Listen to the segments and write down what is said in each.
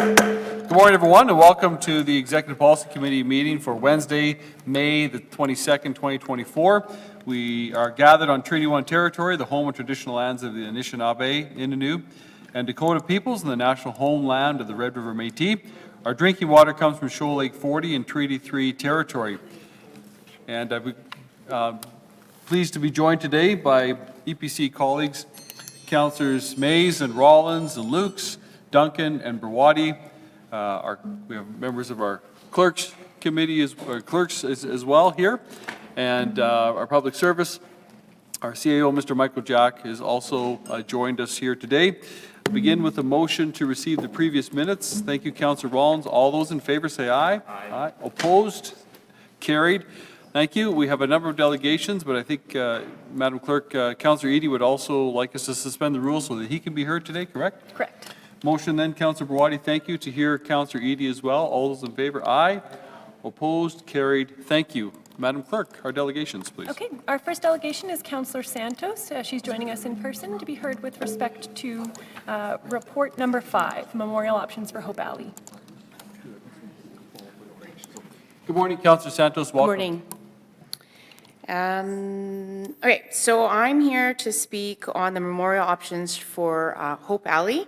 Good morning, everyone, and welcome to the Executive Policy Committee meeting for Wednesday, May the 22nd, 2024. We are gathered on Treaty 1 territory, the home and traditional lands of the Anishinaabe, Innu, and Dakota peoples, and the national homeland of the Red River Métis. Our drinking water comes from Shoal Lake 40 in Treaty 3 territory. And I'm pleased to be joined today by EPC colleagues, Councillors Mays and Rollins and Lukes, Duncan and Berwadi. We have members of our clerks committee as well here, and our public service. Our CAO, Mr. Michael Jack, is also joined us here today. Begin with a motion to receive the previous minutes. Thank you, Councillor Rollins. All those in favor say aye. Aye. Opposed? Carried. Thank you. We have a number of delegations, but I think, Madam Clerk, Councillor Eadie would also like us to suspend the rules so that he can be heard today, correct? Correct. Motion then, Councillor Berwadi, thank you. To hear Councillor Eadie as well. All those in favor, aye. Opposed? Carried. Thank you. Madam Clerk, our delegations, please. Okay, our first delegation is Councillor Santos. She's joining us in person to be heard with respect to report number 5, Memorial Options for Hope Alley. Good morning, Councillor Santos. Welcome. Good morning. Okay, so I'm here to speak on the memorial options for Hope Alley.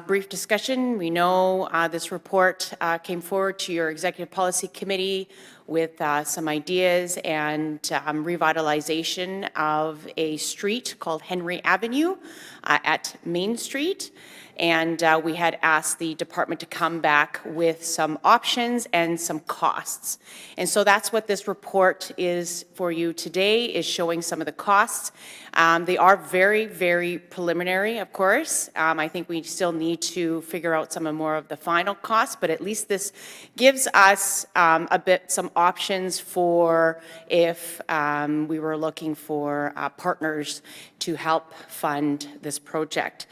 Brief discussion. We know this report came forward to your Executive Policy Committee with some ideas and revitalization of a street called Henry Avenue at Main Street. And we had asked the department to come back with some options and some costs. And so that's what this report is for you today, is showing some of the costs. They are very, very preliminary, of course. I think we still need to figure out some more of the final costs, but at least this gives us some options for if we were looking for partners to help fund this project.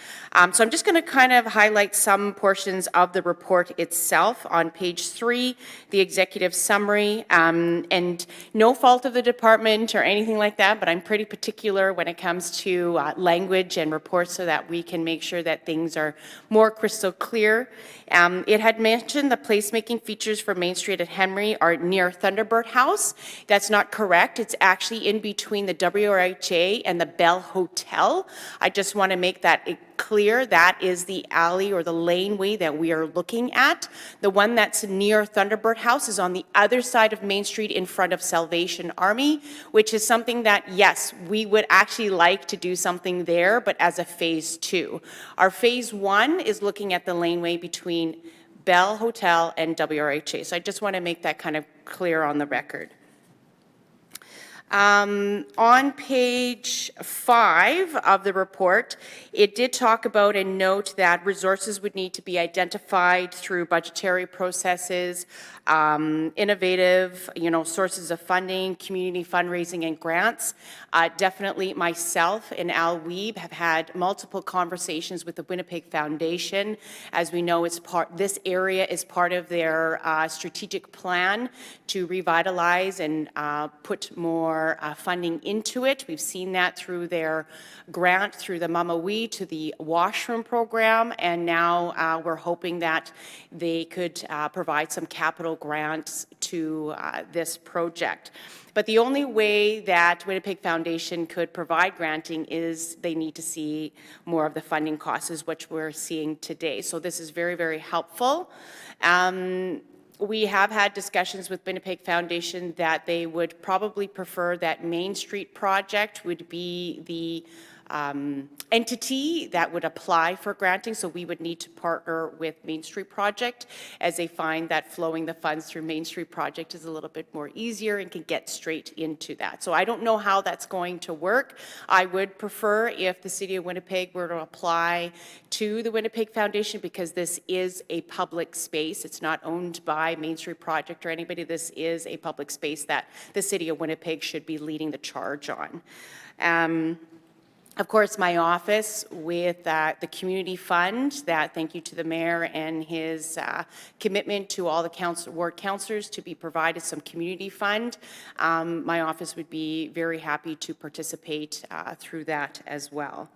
So I'm just going to kind of highlight some portions of the report itself on page 3, the executive summary, and no fault of the department or anything like that, but I'm pretty particular when it comes to language and reports so that we can make sure that things are more crystal clear. It had mentioned the placemaking features for Main Street at Henry are near Thunderbird House. That's not correct. It's actually in between the WRHA and the Bell Hotel. I just want to make that clear. That is the alley or the laneway that we are looking at. The one that's near Thunderbird House is on the other side of Main Street in front of Salvation Army, which is something that, yes, we would actually like to do something there, but as a phase 2. Our phase 1 is looking at the laneway between Bell Hotel and WRHA. So I just want to make that kind of clear on the record. On page 5 of the report, it did talk about and note that resources would need to be identified through budgetary processes, innovative, sources of funding, community fundraising, and grants. Definitely myself and Al Weeb have had multiple conversations with the Winnipeg Foundation. As we know, this area is part of their strategic plan to revitalize and put more funding into it. We've seen that through their grant through the Mama Wee to the washroom program, and now we're hoping that they could provide some capital grants to this project. But the only way that Winnipeg Foundation could provide granting is they need to see more of the funding costs, which we're seeing today. So this is very, very helpful. We have had discussions with Winnipeg Foundation that they would probably prefer that Main Street project would be the entity that would apply for granting, so we would need to partner with Main Street Project, as they find that flowing the funds through Main Street Project is a little bit more easier and can get straight into that. So I don't know how that's going to work. I would prefer if the City of Winnipeg were to apply to the Winnipeg Foundation, because this is a public space. It's not owned by Main Street Project or anybody. This is a public space that the City of Winnipeg should be leading the charge on. Of course, my office with the community fund, that thank you to the mayor and his commitment to all the ward councillors to be provided some community fund. My office would be very happy to participate through that as well.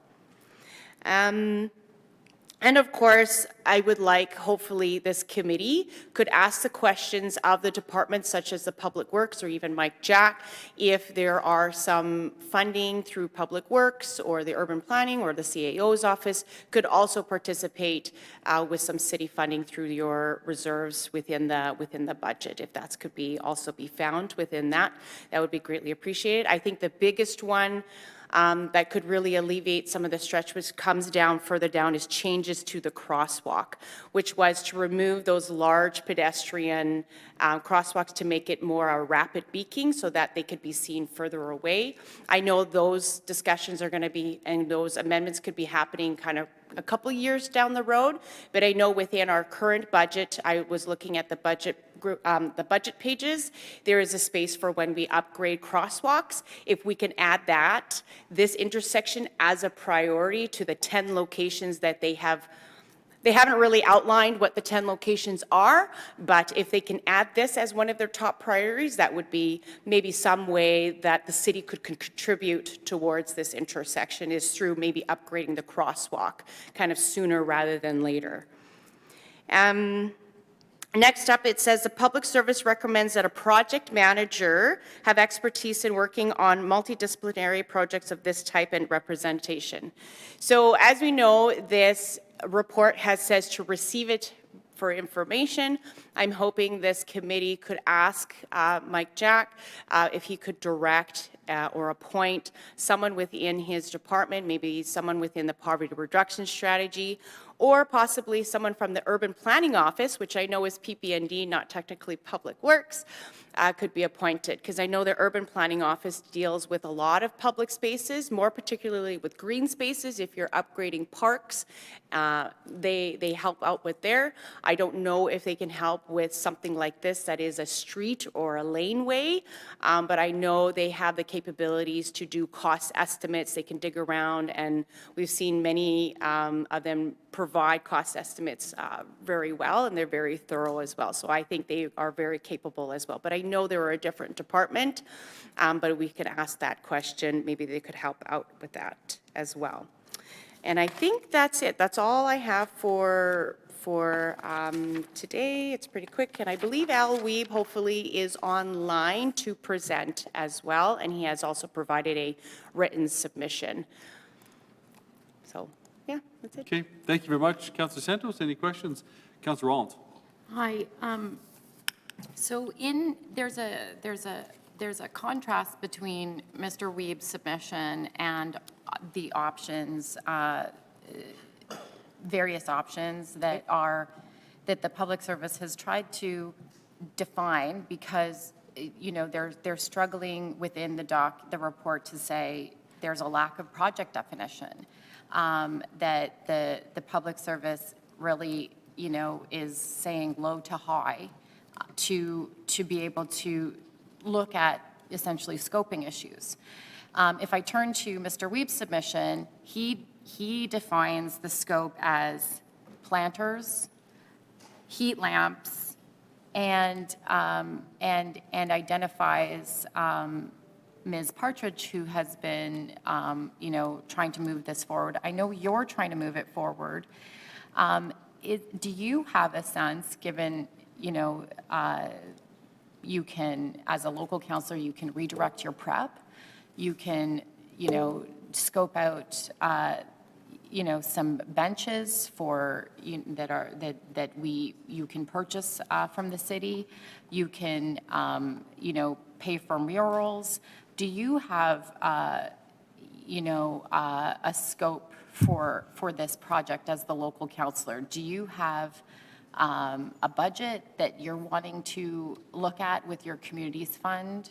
And of course, I would like, hopefully, this committee could ask the questions of the departments such as the Public Works or even Mike Jack, if there are some funding through Public Works or the Urban Planning or the CAO's office, could also participate with some city funding through your reserves within the budget. If that could be also be found within that, that would be greatly appreciated. I think the biggest one that could really alleviate some of the stretch, which comes down further down, is changes to the crosswalk, which was to remove those large pedestrian crosswalks to make it more a rapid beaking so that they could be seen further away. I know those discussions are going to be, and those amendments could be happening kind of a couple years down the road, but I know within our current budget, I was looking at the budget pages, there is a space for when we upgrade crosswalks. If we can add that, this intersection as a priority to the 10 locations that they have. They haven't really outlined what the 10 locations are, but if they can add this as one of their top priorities, that would be maybe some way that the city could contribute towards this intersection, is through maybe upgrading the crosswalk kind of sooner rather than later. Next up, it says the Public Service recommends that a project manager have expertise in working on multidisciplinary projects of this type and representation. So as we know, this report says to receive it for information. I'm hoping this committee could ask Mike Jack if he could direct or appoint someone within his department, maybe someone within the poverty reduction strategy, or possibly someone from the Urban Planning Office, which I know is PPND, not technically Public Works, could be appointed, because I know the Urban Planning Office deals with a lot of public spaces, more particularly with green spaces. If you're upgrading parks, they help out with there. I don't know if they can help with something like this that is a street or a laneway, but I know they have the capabilities to do cost estimates. They can dig around, and we've seen many of them provide cost estimates very well, and they're very thorough as well. So I think they are very capable as well. But I know they are a different department, but we could ask that question. Maybe they could help out with that as well. And I think that's it. That's all I have for today. It's pretty quick. And I believe Al Weeb hopefully is online to present as well. And he has also provided a written submission. So, yeah, that's it. Okay, thank you very much. Councillor Santos, any questions? Councillor Rollins. Hi. So there's a contrast between Mr. Weeb's submission and the options, various options that the Public Service has tried to define, because they're struggling within the report to say there's a lack of project definition, that the Public Service really is saying low to high to be able to look at essentially scoping issues. If I turn to Mr. Weeb's submission, he defines the scope as planters, heat lamps, and identifies Ms. Partridge, who has been trying to move this forward. I know you're trying to move it forward. Do you have a sense, given you can, as a local councillor, you can redirect your prep, you can scope out some benches for that you can purchase from the city, you can pay for murals. Do you have a scope for this project as the local councillor? Do you have a budget that you're wanting to look at with your communities fund?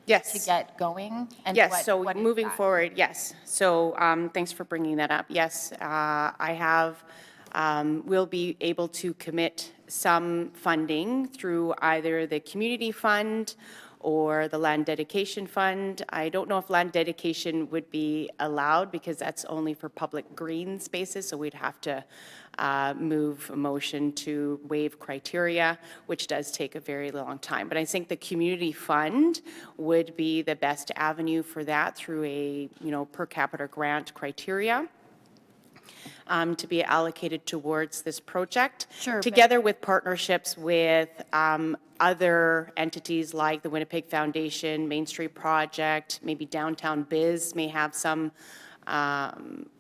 Yes. To get going? And Yes, so what is moving that? forward, yes. So thanks for bringing that up. Yes, I have, we'll be able to commit some funding through either the community fund or the land dedication fund. I don't know if land dedication would be allowed, because that's only for public green spaces, so we'd have to move a motion to waive criteria, which does take a very long time. But I think the community fund would be the best avenue for that through a per capita grant criteria. to be allocated towards this project. Sure, but- Together with partnerships with other entities like the Winnipeg Foundation, Main Street Project, maybe Downtown Biz may have some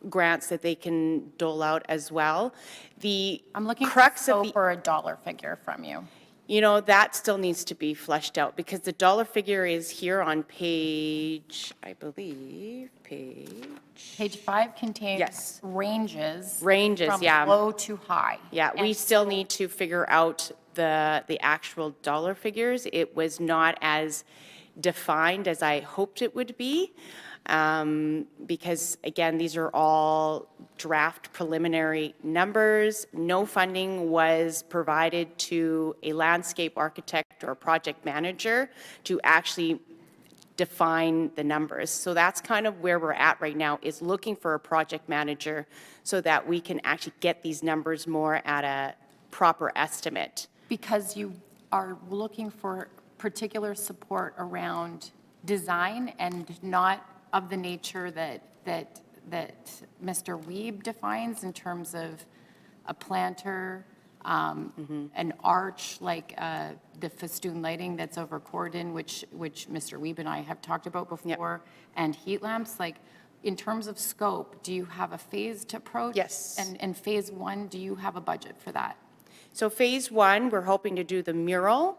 grants that they can dole out as well. The I'm looking for crux of the scope or a dollar figure from you. that still needs to be fleshed out because the dollar figure is here on page, I believe, Page 5 contains Yes. ranges. Ranges, yeah. From low to high. Yeah, we And still so- need to figure out the actual dollar figures. It was not as defined as I hoped it would be. Because again, these are all draft preliminary numbers. No funding was provided to a landscape architect or project manager to actually define the numbers. So that's kind of where we're at right now, is looking for a project manager so that we can actually get these numbers more at a proper estimate. Because you are looking for particular support around design and not of the nature that Mr. Wiebe defines in terms of a planter, an arch like the festoon lighting that's over Cordon, which Mr. Wiebe and I have talked about before, and heat lamps. Like, in terms of scope, do you have a phased approach? Yes. And phase 1, do you have a budget for that? So phase 1, we're hoping to do the mural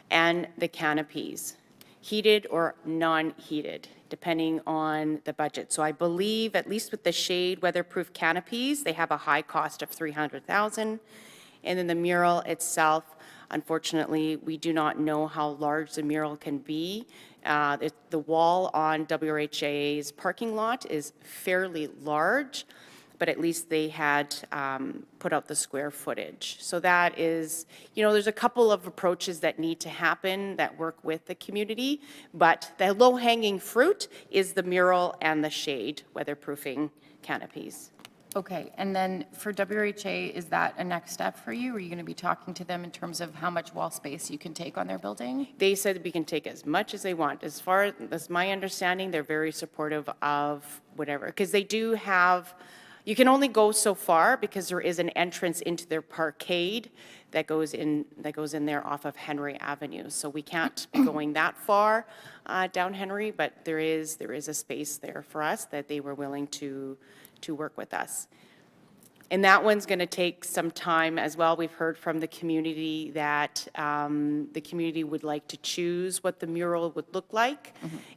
and the canopies, heated or non-heated, depending on the budget. So I believe, at least with the shade weatherproof canopies, they have a high cost of $300,000. And then the mural itself, unfortunately, we do not know how large the mural can be. The wall on WRHA's parking lot is fairly large, but at least they had put out the square footage. So that is, there's a couple of approaches that need to happen that work with the community, but the low-hanging fruit is the mural and the shade weatherproofing canopies. Okay, and then for WRHA, is that a next step for you? Are you going to be talking to them in terms of how much wall space you can take on their building? They said we can take as much as they want. As far as my understanding, they're very supportive of whatever, because they do have, you can only go so far because there is an entrance into their parkade that goes in there off of Henry Avenue. So we can't be going that far down Henry, but there is a space there for us that they were willing to work with us. And that one's going to take some time as well. We've heard from the community that the community would like to choose what the mural would look like.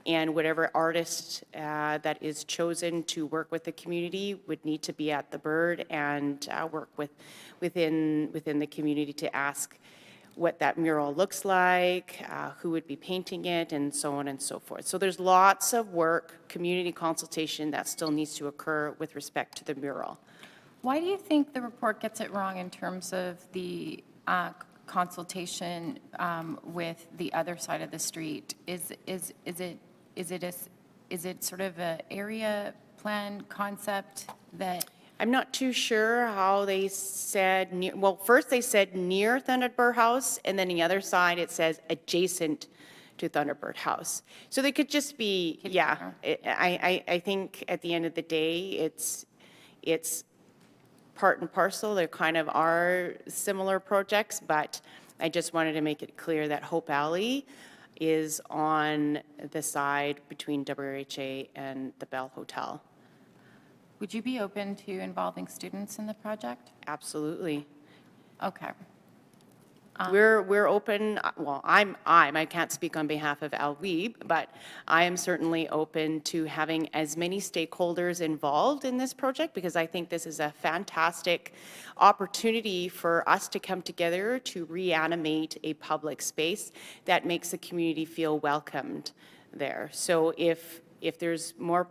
And whatever artist that is chosen to work with the community would need to be at the Bird and work within the community to ask what that mural looks like, who would be painting it, and so on and so forth. So there's lots of work, community consultation that still needs to occur with respect to the mural. Why do you think the report gets it wrong in terms of the consultation with the other side of the street? Is it sort of an area plan concept that? I'm not too sure how they said, well, first they said near Thunderbird House, and then the other side it says adjacent to Thunderbird House. So they could just be, yeah, I think at the end of the day, it's part and parcel. They kind of are similar projects, but I just wanted to make it clear that Hope Alley is on the side between WRHA and the Bell Hotel. Would you be open to involving students in the project? Absolutely. Okay. We're open, well, I can't speak on behalf of Al Wiebe, but I am certainly open to having as many stakeholders involved in this project because I think this is a fantastic opportunity for us to come together to reanimate a public space that makes the community feel welcomed there. So if there's more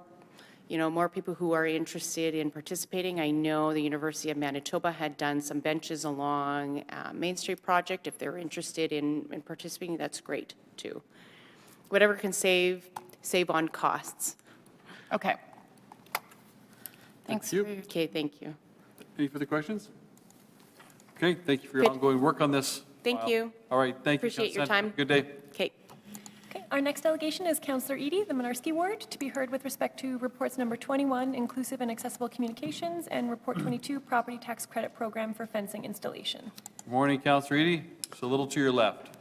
people who are interested in participating. I know the University of Manitoba had done some benches along Main Street Project. If they're interested in participating, that's great too. Whatever can save on costs. Okay. Thanks for you. your Okay, thank you. Any further questions? Okay, thank you for your Good. ongoing work on this. Thank you. All right, thank you. Appreciate your Councilor time. Santos. Good day. Okay. Okay, Our next delegation is Councillor Eady, the Mynarski Ward, to be heard with respect to reports number 21, Inclusive and Accessible Communications, and report 22, Property Tax Credit Program for Fencing Installation. Good morning, Councillor Eady. Just a little to your left.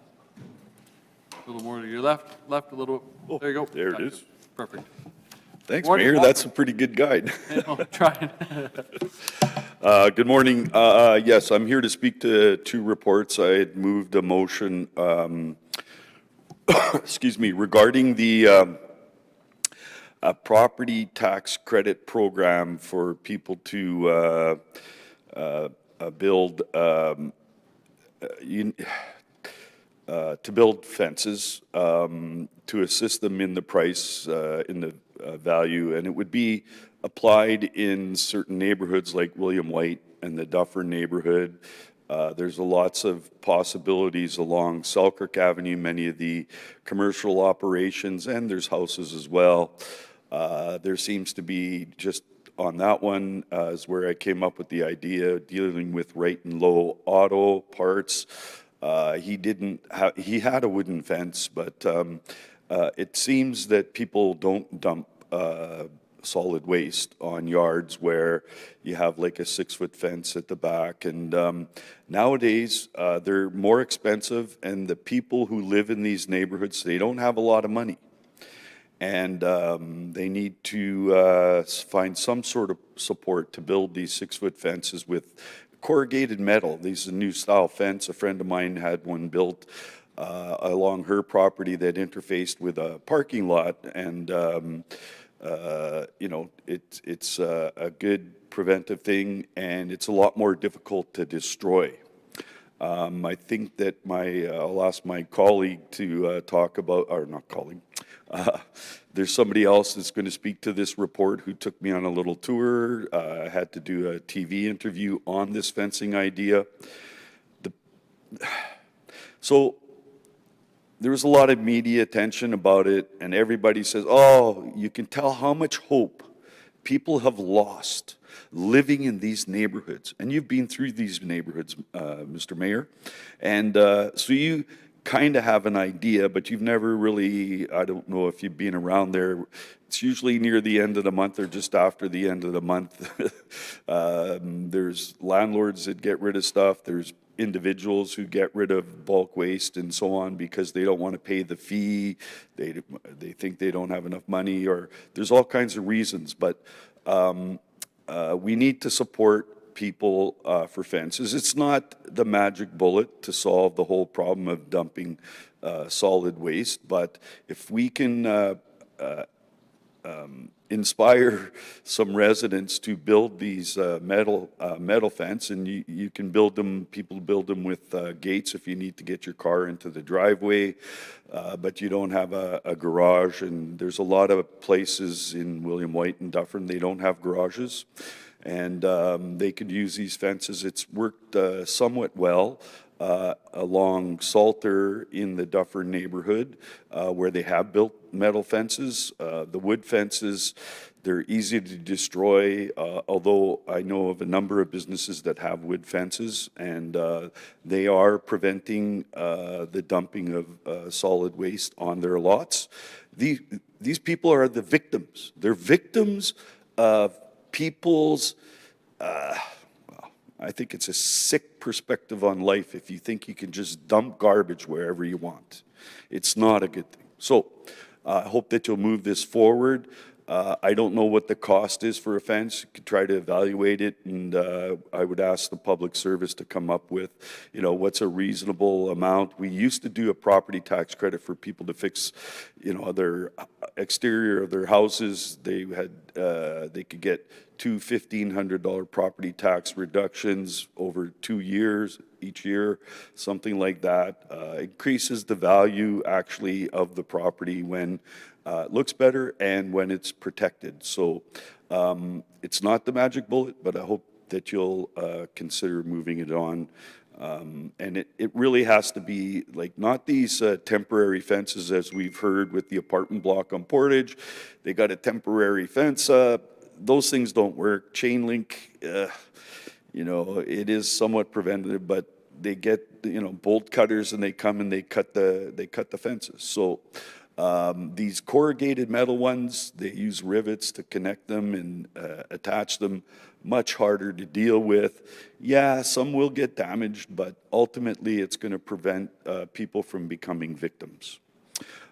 A little more to your left, a little, there you go. there it is. Perfect. Thanks, Morning, Mayor. welcome. That's a pretty good guide. I'll try it. Good morning. Yes, I'm here to speak to two reports. I had moved a motion, excuse me, regarding the property tax credit program for people to build to build fences, to assist them in the price, in the value, and it would be applied in certain neighborhoods like William White and the Dufferin neighborhood. There's lots of possibilities along Selkirk Avenue, many of the commercial operations, and there's houses as well. There seems to be just on that one is where I came up with the idea dealing with Right and Low Auto Parts. He had a wooden fence, but it seems that people don't dump solid waste on yards where you have like a 6-foot fence at the back. And nowadays, they're more expensive, and the people who live in these neighborhoods, they don't have a lot of money. And they need to find some sort of support to build these 6-foot fences with corrugated metal. This is a new style fence. A friend of mine had one built along her property that interfaced with a parking lot, and you know, it's a good preventive thing, and it's a lot more difficult to destroy. I think that I'll ask my colleague to talk about, or not colleague, there's somebody else that's going to speak to this report who took me on a little tour. I had to do a TV interview on this fencing idea. So there was a lot of media attention about it, and everybody says, oh, you can tell how much hope people have lost living in these neighborhoods. And you've been through these neighborhoods, Mr. Mayor. And so you kind of have an idea, but you've never really, I don't know if you've been around there. It's usually near the end of the month or just after the end of the month. There's landlords that get rid of stuff. There's individuals who get rid of bulk waste and so on because they don't want to pay the fee. They think they don't have enough money, or there's all kinds of reasons. But we need to support people for fences. It's not the magic bullet to solve the whole problem of dumping solid waste, but if we can inspire some residents to build these metal fence, and you can build them, people build them with gates if you need to get your car into the driveway, but you don't have a garage, and there's a lot of places in William White and Dufferin, they don't have garages. And they could use these fences. It's worked somewhat well along Salter in the Dufferin neighborhood where they have built metal fences. The wood fences, they're easy to destroy, although I know of a number of businesses that have wood fences, and they are preventing the dumping of solid waste on their lots. These people are the victims. They're victims of people's, well, I think it's a sick perspective on life if you think you can just dump garbage wherever you want. It's not a good thing. So I hope that you'll move this forward. I don't know what the cost is for a fence. You could try to evaluate it, and I would ask the public service to come up with, you know, what's a reasonable amount. We used to do a property tax credit for people to fix, you know, their exterior of their houses. They had, they could get two $1,500 property tax reductions over 2 years, each year, something like that. Increases the value actually of the property when it looks better and when it's protected. So it's not the magic bullet, but I hope that you'll consider moving it on. And it really has to be like not these temporary fences as we've heard with the apartment block on Portage. They got a temporary fence up. Those things don't work. Chain link, you know, it is somewhat preventative, but they get, you know, bolt cutters and they come and they cut the fences. So These corrugated metal ones, they use rivets to connect them and attach them, much harder to deal with. Yeah, some will get damaged, but ultimately it's going to prevent people from becoming victims.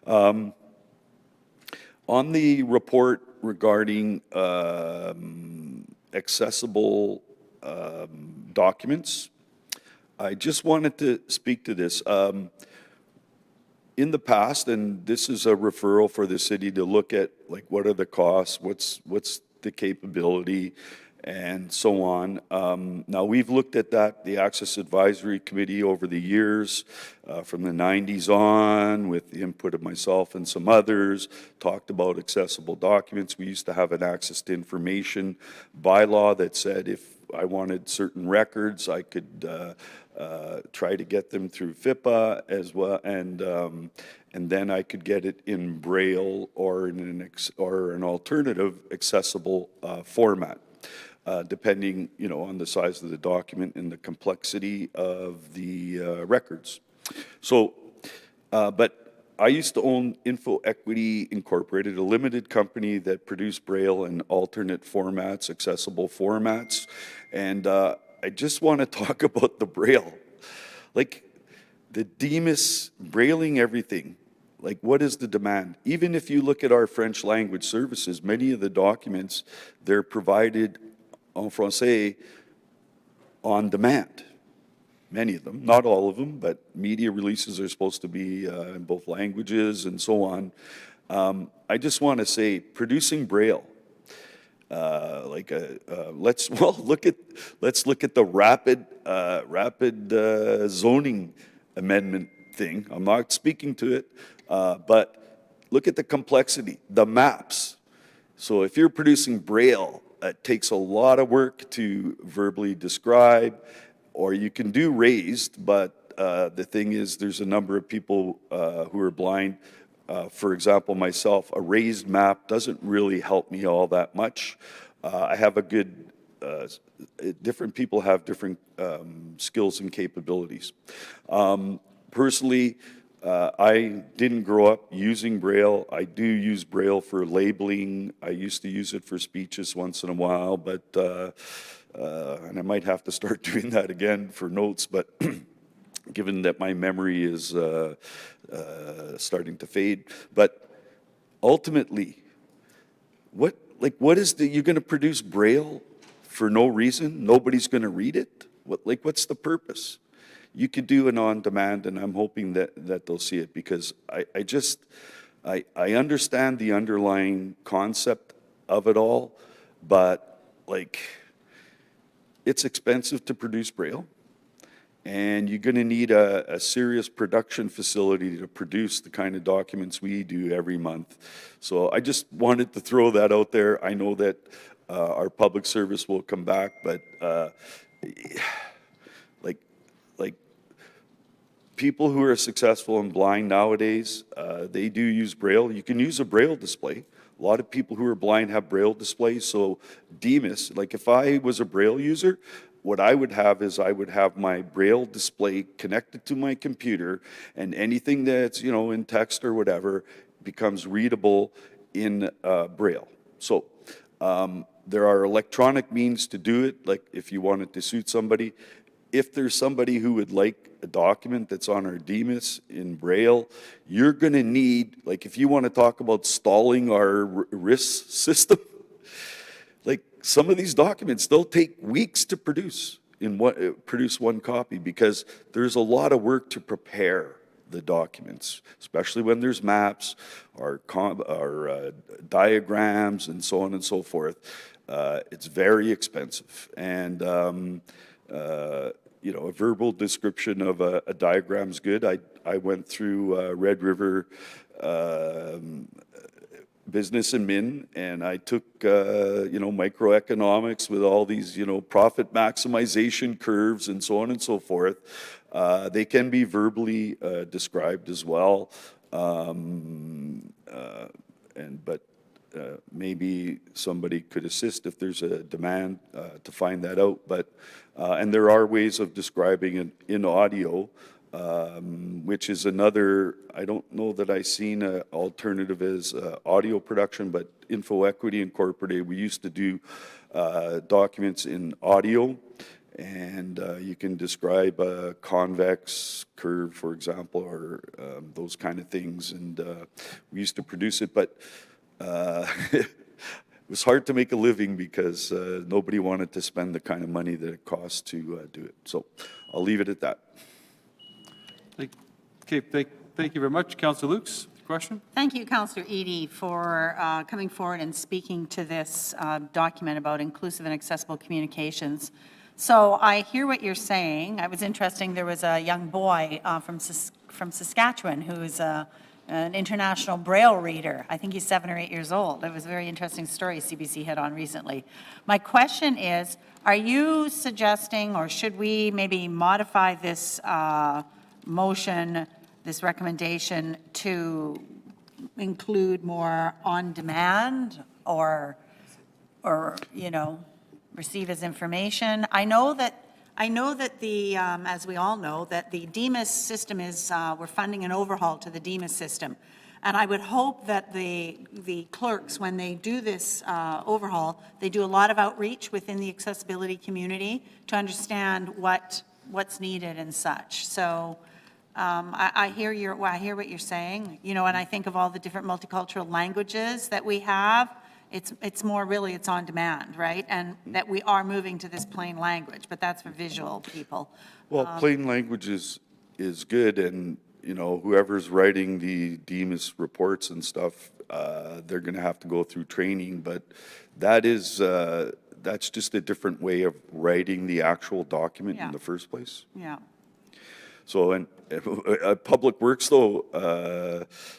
On the report regarding accessible documents, I just wanted to speak to this. In the past, and this is a referral for the city to look at, like, what are the costs, what's the capability, and so on. Now, we've looked at that, the Access Advisory Committee, over the years, from the 90s on, with the input of myself and some others, talked about accessible documents. We used to have an access to information bylaw that said if I wanted certain records, I could try to get them through FIPA as well, and then I could get it in Braille or in an alternative accessible format, depending, on the size of the document and the complexity of the records. So, but I used to own Info Equity Incorporated, a limited company that produced Braille and alternate formats, accessible formats, and I just want to talk about the Braille. Like, the DEMIS brailing everything, like, what is the demand? Even if you look at our French language services, many of the documents, they're provided en français on demand. Many of them, not all of them, but media releases are supposed to be in both languages and so on. I just want to say, producing Braille, let's look at the rapid zoning amendment thing. I'm not speaking to it, but look at the complexity, the maps. So if you're producing Braille, it takes a lot of work to verbally describe, or you can do raised, but the thing is, there's a number of people who are blind. For example, myself, a raised map doesn't really help me all that much. I have a good, different people have different skills and capabilities. Personally, I didn't grow up using Braille. I do use Braille for labeling. I used to use it for speeches once in a while, but, and I might have to start doing that again for notes, but given that my memory is starting to fade. But ultimately, what is you're going to produce Braille for no reason? Nobody's going to read it? What's the purpose? You could do an on-demand, and I'm hoping that they'll see it, because I understand the underlying concept of it all, but, it's expensive to produce Braille, and you're going to need a serious production facility to produce the kind of documents we do every month. So I just wanted to throw that out there. I know that our public service will come back, but people who are successful and blind nowadays, they do use Braille. You can use a Braille display. A lot of people who are blind have Braille displays. So DEMIS, if I was a Braille user, what I would have is I would have my Braille display connected to my computer, and anything that's, in text or whatever becomes readable in Braille. So there are electronic means to do it, like if you want it to suit somebody. If there's somebody who would like a document that's on our DEMIS in Braille, you're going to need, if you want to talk about stalling our RIS system, some of these documents, they'll take weeks to produce produce one copy, because there's a lot of work to prepare the documents, especially when there's maps or diagrams and so on and so forth. It's very expensive, and a verbal description of a diagram's good. I went through Red River Business and Min, and I took microeconomics with all these profit maximization curves and so on and so forth. They can be verbally described as well, but maybe somebody could assist if there's a demand to find that out. But and there are ways of describing it in audio. which is another, I don't know that I seen an alternative as audio production, but Info Equity Incorporated, we used to do documents in audio, and you can describe a convex curve, for example, or those kind of things, and we used to produce it, but it was hard to make a living because nobody wanted to spend the kind of money that it costs to do it. So I'll leave it at that. Okay, thank you very much. Councillor Lukes, question? Thank you, Councillor Eady, for coming forward and speaking to this document about inclusive and accessible communications. So I hear what you're saying. It was interesting, there was a young boy from Saskatchewan who is an international Braille reader. I think he's 7 or 8 years old. It was a very interesting story CBC had on recently. My question is, are you suggesting, or should we maybe modify this motion, this recommendation, to include more on-demand or you know, receive as information? I know that the, as we all know, that the DEMIS system is, we're funding an overhaul to the DEMIS system. And I would hope that the clerks, when they do this overhaul, they do a lot of outreach within the accessibility community to understand what's needed and such. So I hear what you're saying, you know, and I think of all the different multicultural languages that we have. It's more really, it's on demand, right? And that we are moving to this plain language, but that's for visual people. Well, plain language is good, and, you know, whoever's writing the DEMIS reports and stuff, they're going to have to go through training, but that's just a different way of writing the actual document in the first place. Yeah. So, and Public Works, though,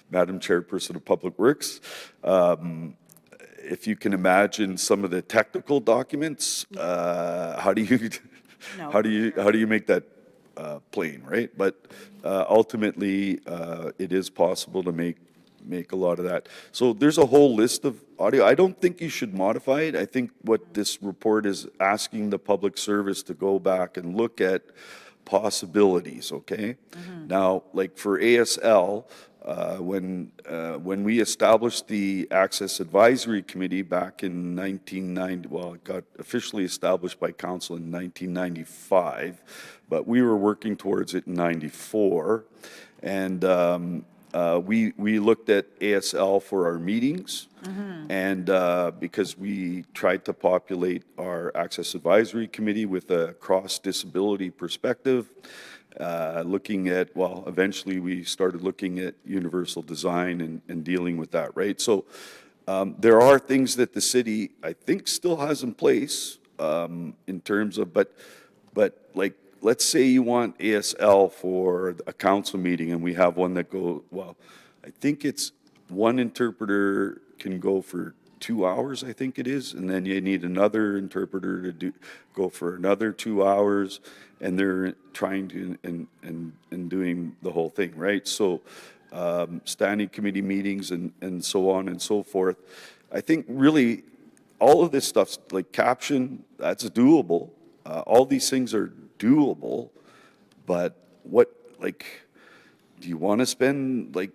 Madam Chairperson of Public Works, if you can imagine some of the technical documents, how do you make that plain, right? But ultimately, it is possible to make a lot of that. So there's a whole list of audio. I don't think you should modify it. I think what this report is asking the public service to go back and look at possibilities, okay? Now, like for ASL, when we established the Access Advisory Committee back in 1990, well, it got officially established by council in 1995, but we were working towards it in 94, and we looked at ASL for our meetings, and because we tried to populate our Access Advisory Committee with a cross-disability perspective, looking at, well, eventually we started looking at universal design and dealing with that, right? So there are things that the city, I think, still has in place in terms of, but like, let's say you want ASL for a council meeting and we have one that go, well, I think it's one interpreter can go for 2 hours, I think it is, and then you need another interpreter to go for another 2 hours, and they're trying to and doing the whole thing, right? So standing committee meetings and so on and so forth. I think really all of this stuff's like caption, that's doable. All these things are doable, but what, like, do you want to spend like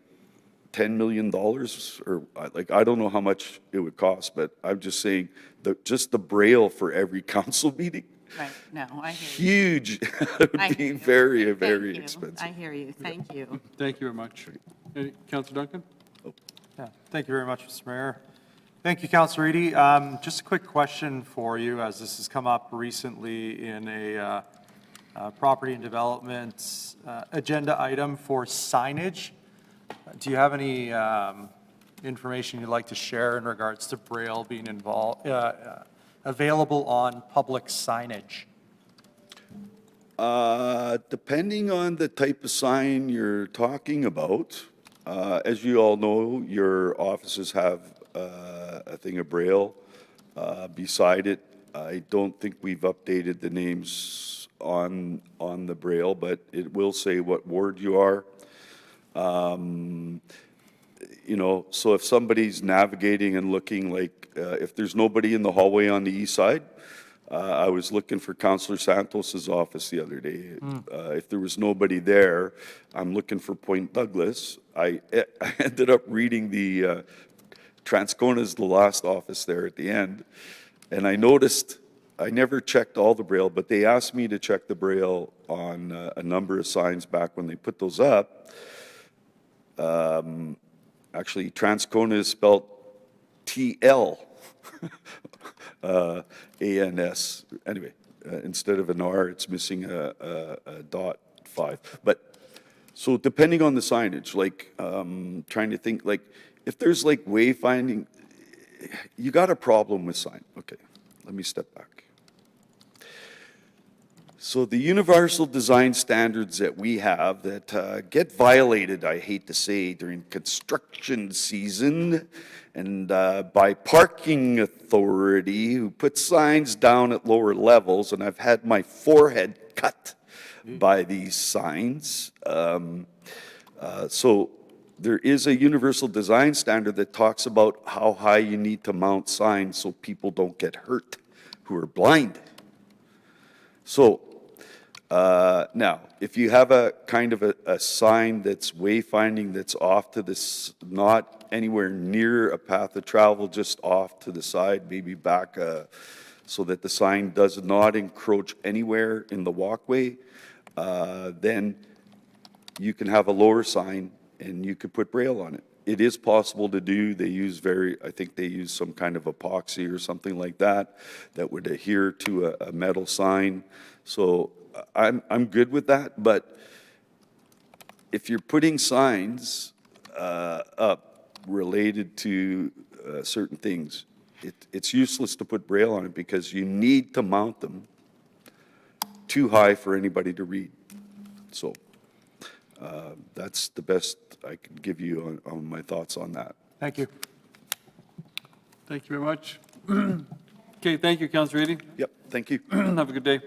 $10 million, or like, I don't know how much it would cost, but I'm just saying just the Braille for every council meeting. Right, no, I hear you. Huge. It would be very, very Thank you. expensive. I hear you, thank you. Thank you very much. Councillor Duncan? Yeah, thank you very much, Mr. Mayor. Thank you, Councillor Eady. Just a quick question for you, as this has come up recently in a property and development agenda item for signage. Do you have any information you'd like to share in regards to Braille being available on public signage? Depending on the type of sign you're talking about, as you all know, your offices have a thing of Braille beside it. I don't think we've updated the names on the Braille, but it will say what ward you are. You know, so if somebody's navigating and looking, like if there's nobody in the hallway on the east side, I was looking for Councillor Santos's office the other day. If there was nobody there, I'm looking for Point Douglas. I ended up reading the Transcona's the last office there at the end, and I noticed I never checked all the Braille, but they asked me to check the Braille on a number of signs back when they put those up. Actually, Transcona is spelled TL. ANS. Anyway, instead of an R, it's missing a dot 5. But so depending on the signage, like trying to think, like if there's like wayfinding, you got a problem with sign. Okay, let me step back. So the universal design standards that we have that get violated, I hate to say, during construction season and by parking authority who put signs down at lower levels, and I've had my forehead cut by these signs. So there is a universal design standard that talks about how high you need to mount signs so people don't get hurt who are blind. So now, if you have a kind of a sign that's wayfinding that's off to this, not anywhere near a path of travel, just off to the side, maybe back so that the sign does not encroach anywhere in the walkway, then you can have a lower sign and you could put Braille on it. It is possible to do. They use I think they use some kind of epoxy or something like that that would adhere to a metal sign. So I'm good with that, but if you're putting signs up related to certain things, it's useless to put Braille on it because you need to mount them too high for anybody to read. So that's the best I can give you on my thoughts on that. Thank you. Thank you very much. Okay, thank you, Councillor Eady. Yep, thank you. Have a good day.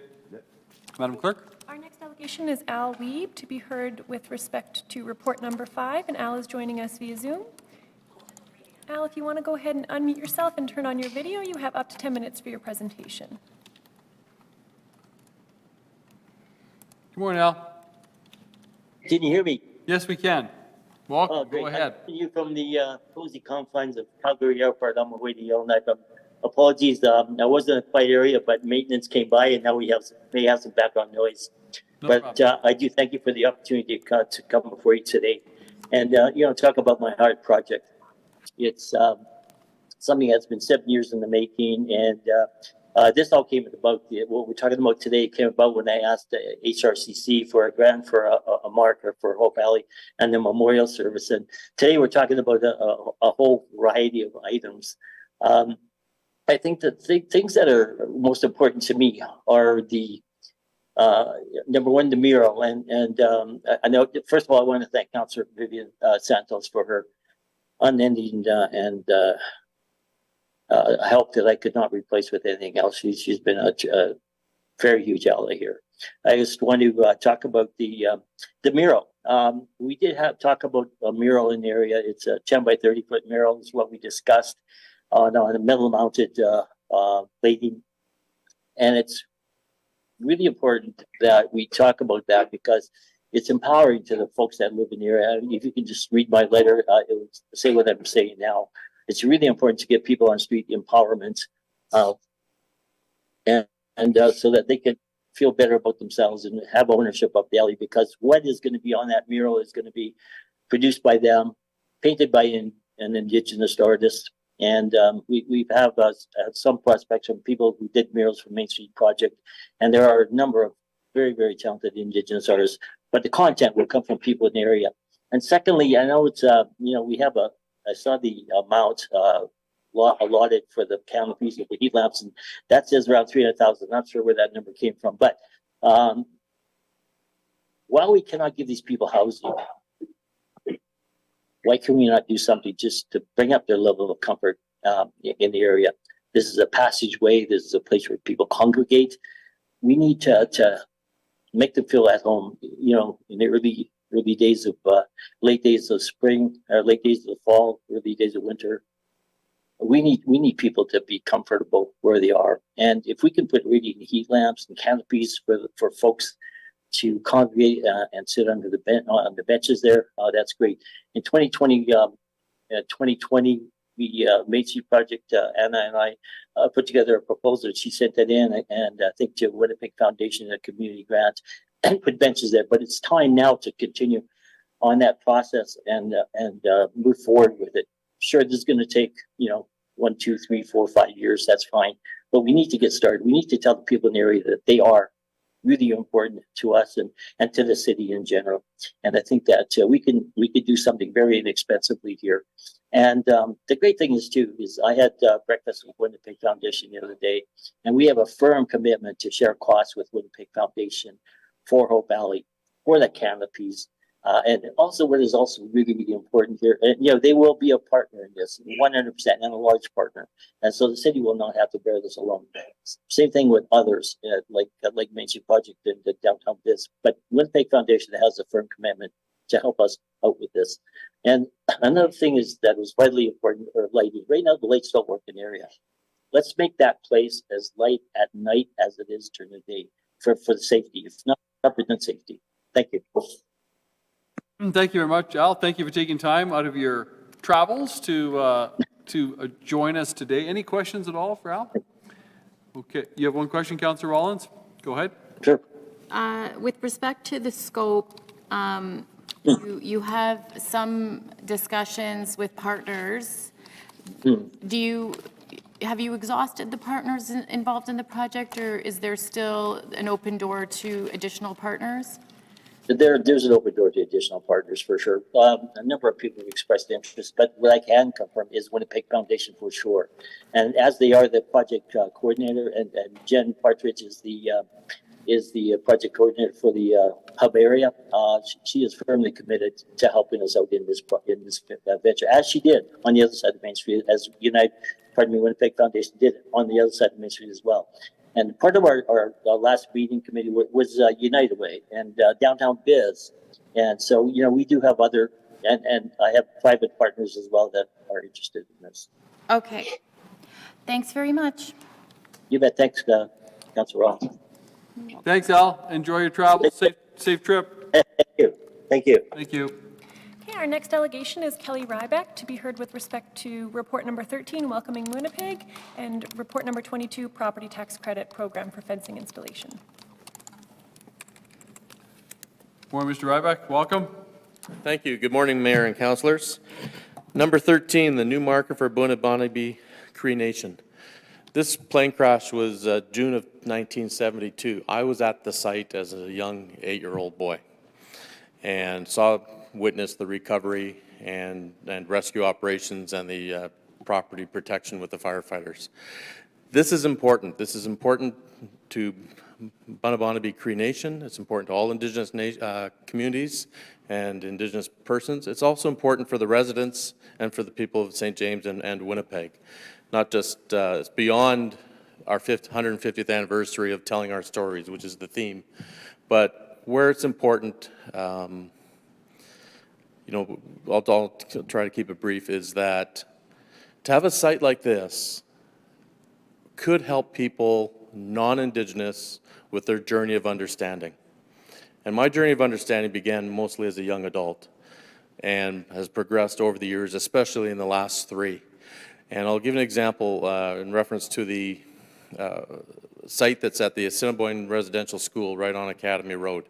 Madam Clerk? Our next delegation is Al Weeb, to be heard with respect to report number 5, and Al is joining us via Zoom. Al, if you want to go ahead and unmute yourself and turn on your video, you have up to 10 minutes for your presentation. Good morning, Al. Can you hear me? Yes, we can. Oh, Walk, great. go ahead. I'm you from the cozy confines of Calgary Airport on my way to Yellowknife. Apologies, I wasn't in a quiet area, but maintenance came by and now may have some background noise. No But problem. I do thank you for the opportunity to come before you today and, talk about my heart project. It's something that's been 7 years in the making, and this all came about, what we're talking about today came about when I asked the HRCC for a grant for a marker for Hope Valley and the memorial service. And today we're talking about a whole variety of items. I think the things that are most important to me are the number one, the mural. And I know, first of all, I want to thank Councillor Vivian Santos for her unending help that I could not replace with anything else. She's been a very huge ally here. I just want to talk about the mural. We did talk about a mural in the area. It's a 10 by 30 foot mural is what we discussed on a metal mounted plating. And it's really important that we talk about that because it's empowering to the folks that live in the area. If you can just read my letter, it will say what I'm saying now. It's really important to give people on street empowerment, and so that they can feel better about themselves and have ownership of the alley. Because what is going to be on that mural is going to be produced by them, painted by an Indigenous artist, and we have some prospects from people who did murals for Main Street Project, and there are a number of very, very talented Indigenous artists. But the content will come from people in the area. And secondly, I know it's we have I saw the amount allotted for the canopies of the heat lamps, and that says around 300,000. Not sure where that number came from, but while we cannot give these people housing, why can we not do something just to bring up their level of comfort in the area? This is a passageway. This is a place where people congregate. We need to make them feel at home. In the early days of late days of spring, or late days of the fall, early days of winter. we need people to be comfortable where they are. And if we can put radiant heat lamps and canopies for folks to congregate and sit under on the benches there, that's great. In 2020, we Main Street Project, Anna and I put together a proposal. She sent that in, and I think to Winnipeg Foundation, a community grant, and put benches there. But it's time now to continue on that process and move forward with it. Sure, this is going to take 1, 2, 3, 4, 5 years. That's fine, but we need to get started. We need to tell the people in the area that they are really important to us and to the city in general. And I think that we could do something very inexpensively here. And the great thing is too is I had breakfast with Winnipeg Foundation the other day, and we have a firm commitment to share costs with Winnipeg Foundation for Hope Valley, for the canopies. And also what is also really, really important here, and, they will be a partner in this, 100%, and a large partner. And so the city will not have to bear this alone. Same thing with others, like Main Street Project and the Downtown Biz. But Winnipeg Foundation has a firm commitment to help us out with this. And another thing is that was vitally important, or lighting. Right now, the lights don't work in the area. Let's make that place as light at night as it is during the day for the safety, if not represent safety. Thank you. Thank you very much, Al. Thank you for taking time out of your travels to join us today. Any questions at all for Al? Okay, you have one question, Councillor Rollins? Go ahead. Sure. With respect to the scope, you have some discussions with partners. Have you exhausted the partners involved in the project, or is there still an open door to additional partners? There's an open door to additional partners for sure. A number of people have expressed interest, but what I can confirm is Winnipeg Foundation for sure. And as they are the project coordinator, and Jen Partridge is the project coordinator for the hub area. She is firmly committed to helping us out in this venture, as she did on the other side of Main Street, as Winnipeg Foundation did on the other side of Main Street as well. And part of our last meeting committee was United Way and Downtown Biz. And so, we do have other, and I have private partners as well that are interested in this. Okay. Thanks very much. You bet. Thanks, Councilor Ross. Thanks, Al. Enjoy your travel. Safe trip. Thank you. Thank you. Thank you. Okay, our next delegation is Kelly Ryback to be heard with respect to report number 13, Welcoming Winnipeg, and report number 22, Property Tax Credit Program for Fencing Installation. Morning, Mr. Ryback. Welcome. Thank you. Good morning, Mayor and Councillors. Number 13, the new marker for Bunabanabe Cree Nation. This plane crash was June of 1972. I was at the site as a young 8-year-old boy and witnessed the recovery and rescue operations and the property protection with the firefighters. This is important. This is important to Bunabanabe Cree Nation. It's important to all Indigenous communities and Indigenous persons. It's also important for the residents and for the people of St. James and Winnipeg. Not just, it's beyond our 150th anniversary of telling our stories, which is the theme, but where it's important, I'll try to keep it brief, is that to have a site like this could help people non-Indigenous with their journey of understanding. And my journey of understanding began mostly as a young adult and has progressed over the years, especially in the last 3. And I'll give an example in reference to the site that's at the Assiniboine Residential School right on Academy Road.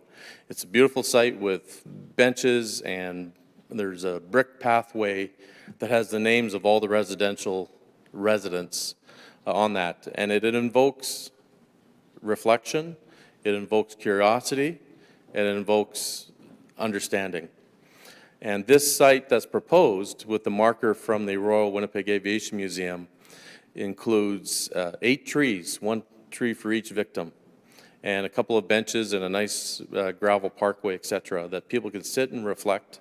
It's a beautiful site with benches, and there's a brick pathway that has the names of all the residential residents on that. And it invokes reflection, it invokes curiosity, it invokes understanding. And this site that's proposed with the marker from the Royal Winnipeg Aviation Museum includes 8 trees, 1 tree for each victim, and a couple of benches and a nice gravel parkway, etc., that people can sit and reflect.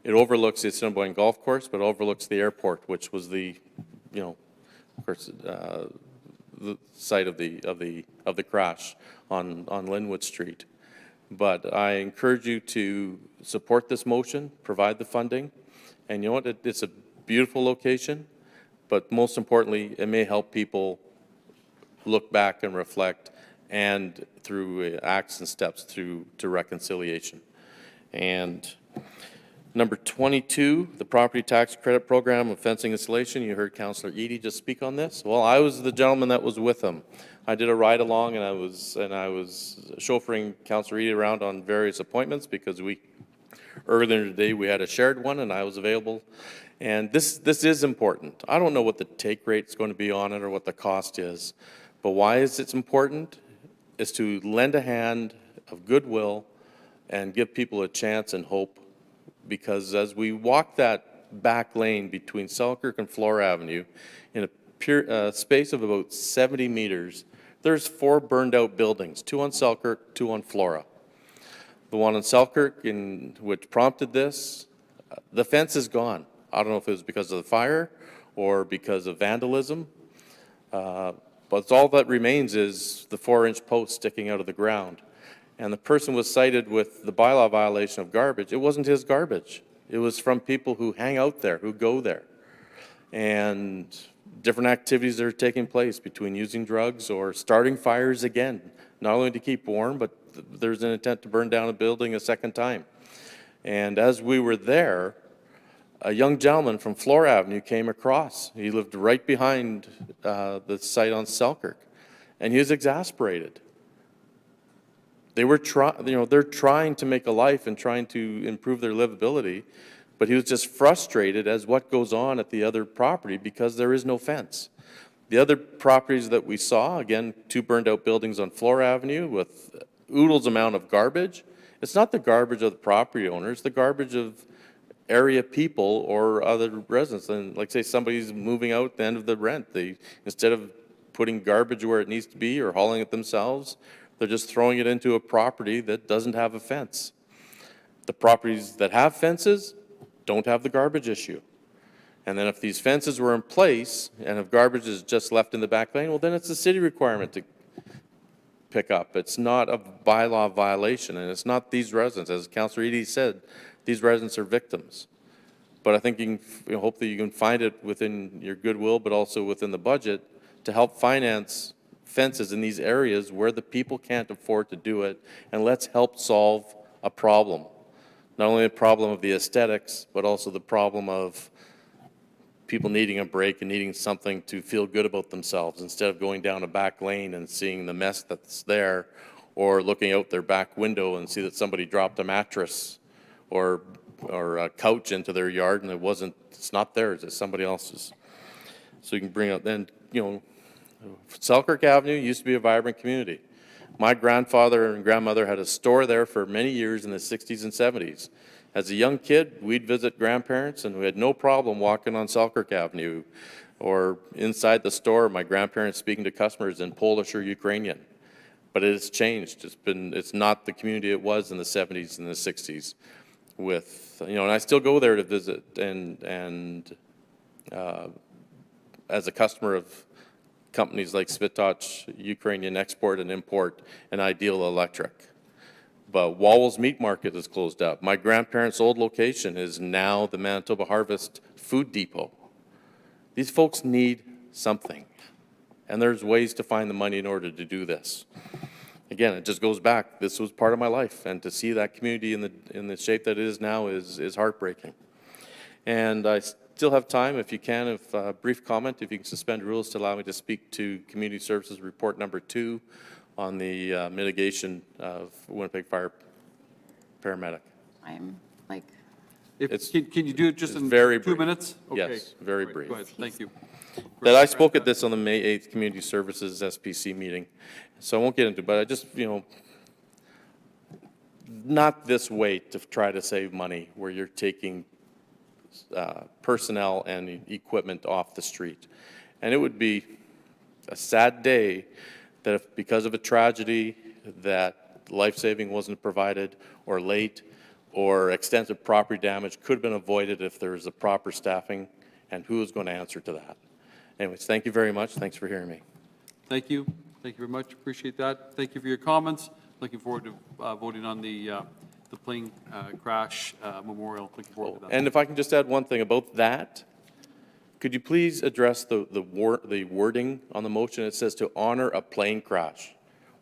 It overlooks the Assiniboine Golf Course, but overlooks the airport, which was the, of course, the site of the crash on Linwood Street. But I encourage you to support this motion, provide the funding, and you know what? It's a beautiful location. but most importantly, it may help people look back and reflect, and through acts and steps to reconciliation. And number 22, the property tax credit program of fencing installation. You heard Councillor Eady just speak on this. Well, I was the gentleman that was with him. I did a ride along, and I was chauffeuring Councillor Eady around on various appointments because earlier today we had a shared one, and I was available. And this is important. I don't know what the take rate is going to be on it or what the cost is, but why is it important? Is to lend a hand of goodwill and give people a chance and hope. Because as we walk that back lane between Selkirk and Flora Avenue, in a space of about 70 meters, there's 4 burned out buildings, 2 on Selkirk, 2 on Flora. The one on Selkirk, which prompted this, the fence is gone. I don't know if it was because of the fire or because of vandalism, but all that remains is the 4-inch post sticking out of the ground. And the person was cited with the bylaw violation of garbage. It wasn't his garbage. It was from people who hang out there, who go there. And different activities that are taking place between using drugs or starting fires again, not only to keep warm, but there's an intent to burn down a building a second time. And as we were there, a young gentleman from Flora Avenue came across. He lived right behind the site on Selkirk, and he was exasperated. They're trying to make a life and trying to improve their livability, but he was just frustrated as what goes on at the other property because there is no fence. The other properties that we saw, again, 2 burned out buildings on Flora Avenue with oodles amount of garbage. It's not the garbage of the property owners, the garbage of area people or other residents. And like say somebody's moving out at the end of the rent, instead of putting garbage where it needs to be or hauling it themselves, they're just throwing it into a property that doesn't have a fence. The properties that have fences don't have the garbage issue. And then if these fences were in place and if garbage is just left in the back lane, well, then it's a city requirement to pick up. It's not a bylaw violation, and it's not these residents. As Councillor Eady said, these residents are victims. But I think you can, hopefully you can find it within your goodwill, but also within the budget to help finance fences in these areas where the people can't afford to do it, and let's help solve a problem. Not only the problem of the aesthetics, but also the problem of people needing a break and needing something to feel good about themselves instead of going down a back lane and seeing the mess that's there, or looking out their back window and see that somebody dropped a mattress or a couch into their yard and it's not theirs, it's somebody else's. So you can bring up then, Selkirk Avenue used to be a vibrant community. My grandfather and grandmother had a store there for many years in the 60s and 70s. As a young kid, we'd visit grandparents, and we had no problem walking on Selkirk Avenue or inside the store, my grandparents speaking to customers in Polish or Ukrainian. But it has changed. It's not the community it was in the 70s and the 60s. And I still go there to visit and as a customer of companies like Svitoch, Ukrainian Export and Import, and Ideal Electric. But Wawel's Meat Market is closed up. My grandparents' old location is now the Manitoba Harvest Food Depot. These folks need something, and there's ways to find the money in order to do this. Again, it just goes back. This was part of my life, and to see that community in the shape that it is now is heartbreaking. And I still have time, if you can, brief comment, if you can suspend rules to allow me to speak to Community Services Report number 2 on the mitigation of Winnipeg Fire paramedic. I'm like, Can you do it just in very 2 brief. minutes? Okay. Yes, very Right, brief. Go ahead, thank you. That I spoke at this on the May 8th Community Services SPC meeting, so I won't get into it, but I just, not this way to try to save money where you're taking personnel and equipment off the street. And it would be a sad day that if because of a tragedy that life-saving wasn't provided or late or extensive property damage could have been avoided if there was a proper staffing, and who is going to answer to that? Anyways, thank you very much. Thanks for hearing me. Thank you. Thank you very much. Appreciate that. Thank you for your comments. Looking forward to voting on the plane crash memorial. Looking forward to that. And if I can just add one thing about that, Could you please address the wording on the motion? It says to honor a plane crash.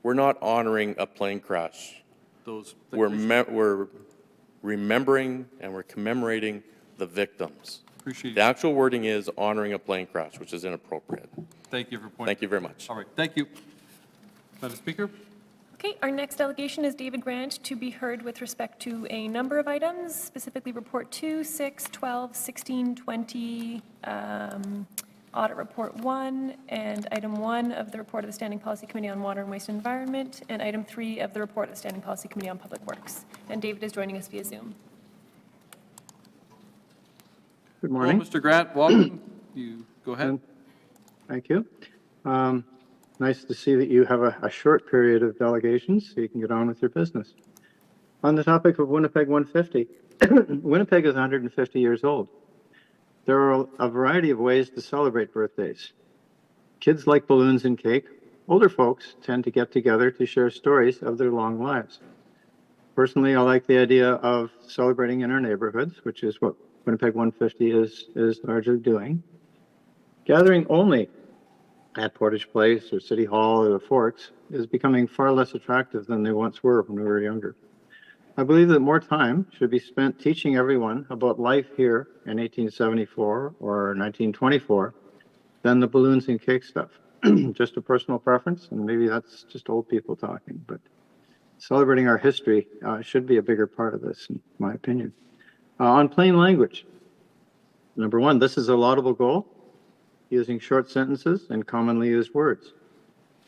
We're not honoring a plane crash. Those, We're remembering and we're commemorating the victims. appreciate The it. actual wording is honoring a plane crash, which is inappropriate. Thank you for pointing. Thank you very much. All right, thank you. Madam Speaker? Okay, our next delegation is David Grant to be heard with respect to a number of items, specifically Report 2, 6, 12, 16, 20, Audit Report 1, and Item 1 of the Report of the Standing Policy Committee on Water and Waste and Environment, and Item 3 of the Report of the Standing Policy Committee on Public Works. And David is joining us via Zoom. Good Hello, morning. Mr. Grant, welcome. You go ahead. Thank you. Nice to see that you have a short period of delegations so you can get on with your business. On the topic of Winnipeg 150, Winnipeg is 150 years old. There are a variety of ways to celebrate birthdays. Kids like balloons and cake. Older folks tend to get together to share stories of their long lives. Personally, I like the idea of celebrating in our neighborhoods, which is what Winnipeg 150 is largely doing. Gathering only at Portage Place or City Hall or the Forks is becoming far less attractive than they once were when we were younger. I believe that more time should be spent teaching everyone about life here in 1874 or 1924 than the balloons and cake stuff. Just a personal preference, and maybe that's just old people talking, but celebrating our history should be a bigger part of this, in my opinion. On plain language, number one, this is a laudable goal, using short sentences and commonly used words.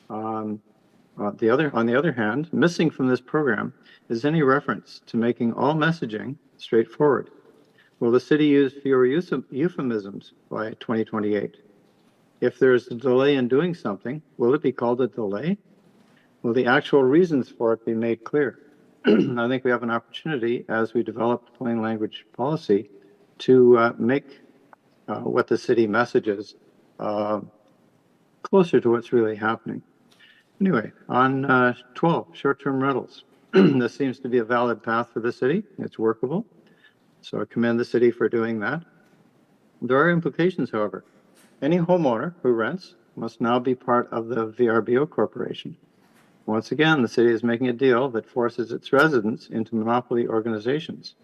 On the other hand, missing from this program is any reference to making all messaging straightforward. Will the city use fewer euphemisms by 2028? If there is a delay in doing something, will it be called a delay? Will the actual reasons for it be made clear? I think we have an opportunity as we develop plain language policy to make what the city messages closer to what's really happening. Anyway, on 12, short-term rentals. This seems to be a valid path for the city. It's workable. So I commend the city for doing that. There are implications, however. Any homeowner who rents must now be part of the VRBO Corporation. Once again, the city is making a deal that forces its residents into monopoly organizations,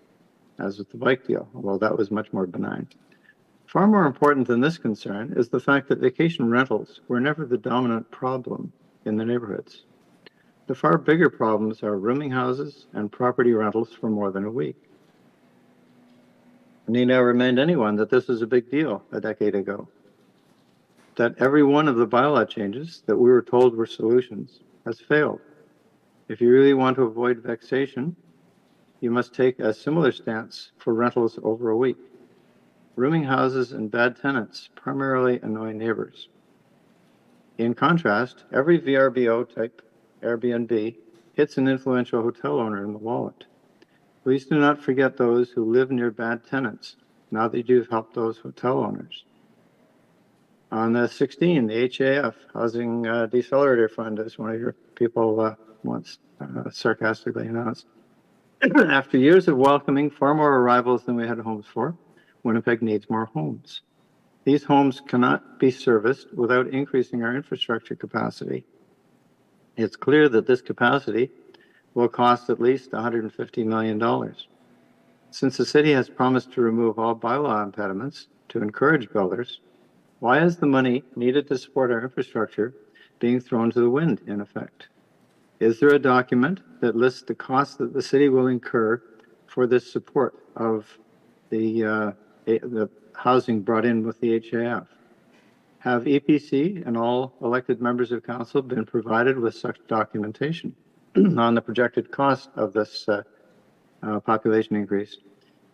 as with the bike deal, although that was much more benign. Far more important than this concern is the fact that vacation rentals were never the dominant problem in the neighborhoods. The far bigger problems are rooming houses and property rentals for more than a week. I need now remind anyone that this was a big deal a decade ago, that every one of the bylaw changes that we were told were solutions has failed. If you really want to avoid vexation, you must take a similar stance for rentals over a week. Rooming houses and bad tenants primarily annoy neighbors. In contrast, every VRBO type Airbnb hits an influential hotel owner in the wallet. Please do not forget those who live near bad tenants, now that you've helped those hotel owners. On the 16, the HAF, Housing Decelerator Fund, as one of your people once sarcastically announced. After years of welcoming far more arrivals than we had homes for, Winnipeg needs more homes. These homes cannot be serviced without increasing our infrastructure capacity. It's clear that this capacity will cost at least $150 million. Since the city has promised to remove all bylaw impediments to encourage builders, why is the money needed to support our infrastructure being thrown to the wind, in effect? Is there a document that lists the costs that the city will incur for this support of the housing brought in with the HAF? Have EPC and all elected members of council been provided with such documentation on the projected cost of this population increase?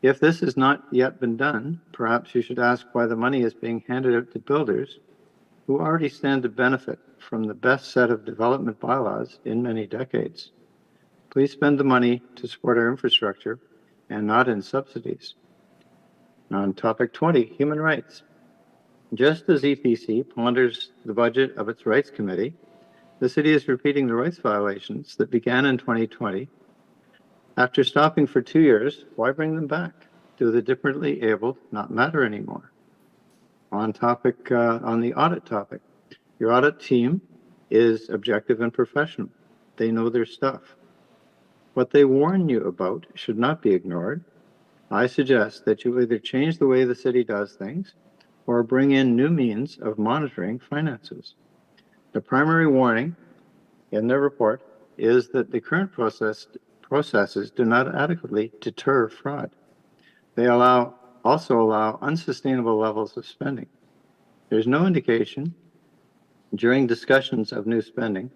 If this has not yet been done, perhaps you should ask why the money is being handed out to builders who already stand to benefit from the best set of development bylaws in many decades. Please spend the money to support our infrastructure and not in subsidies. On topic 20, human rights. Just as EPC ponders the budget of its rights committee, the city is repeating the rights violations that began in 2020. After stopping for 2 years, why bring them back? Do the differently abled not matter anymore? on the audit topic. Your audit team is objective and professional. They know their stuff. What they warn you about should not be ignored. I suggest that you either change the way the city does things or bring in new means of monitoring finances. The primary warning in their report is that the current processes do not adequately deter fraud. They also allow unsustainable levels of spending. There's no indication during discussions of new spending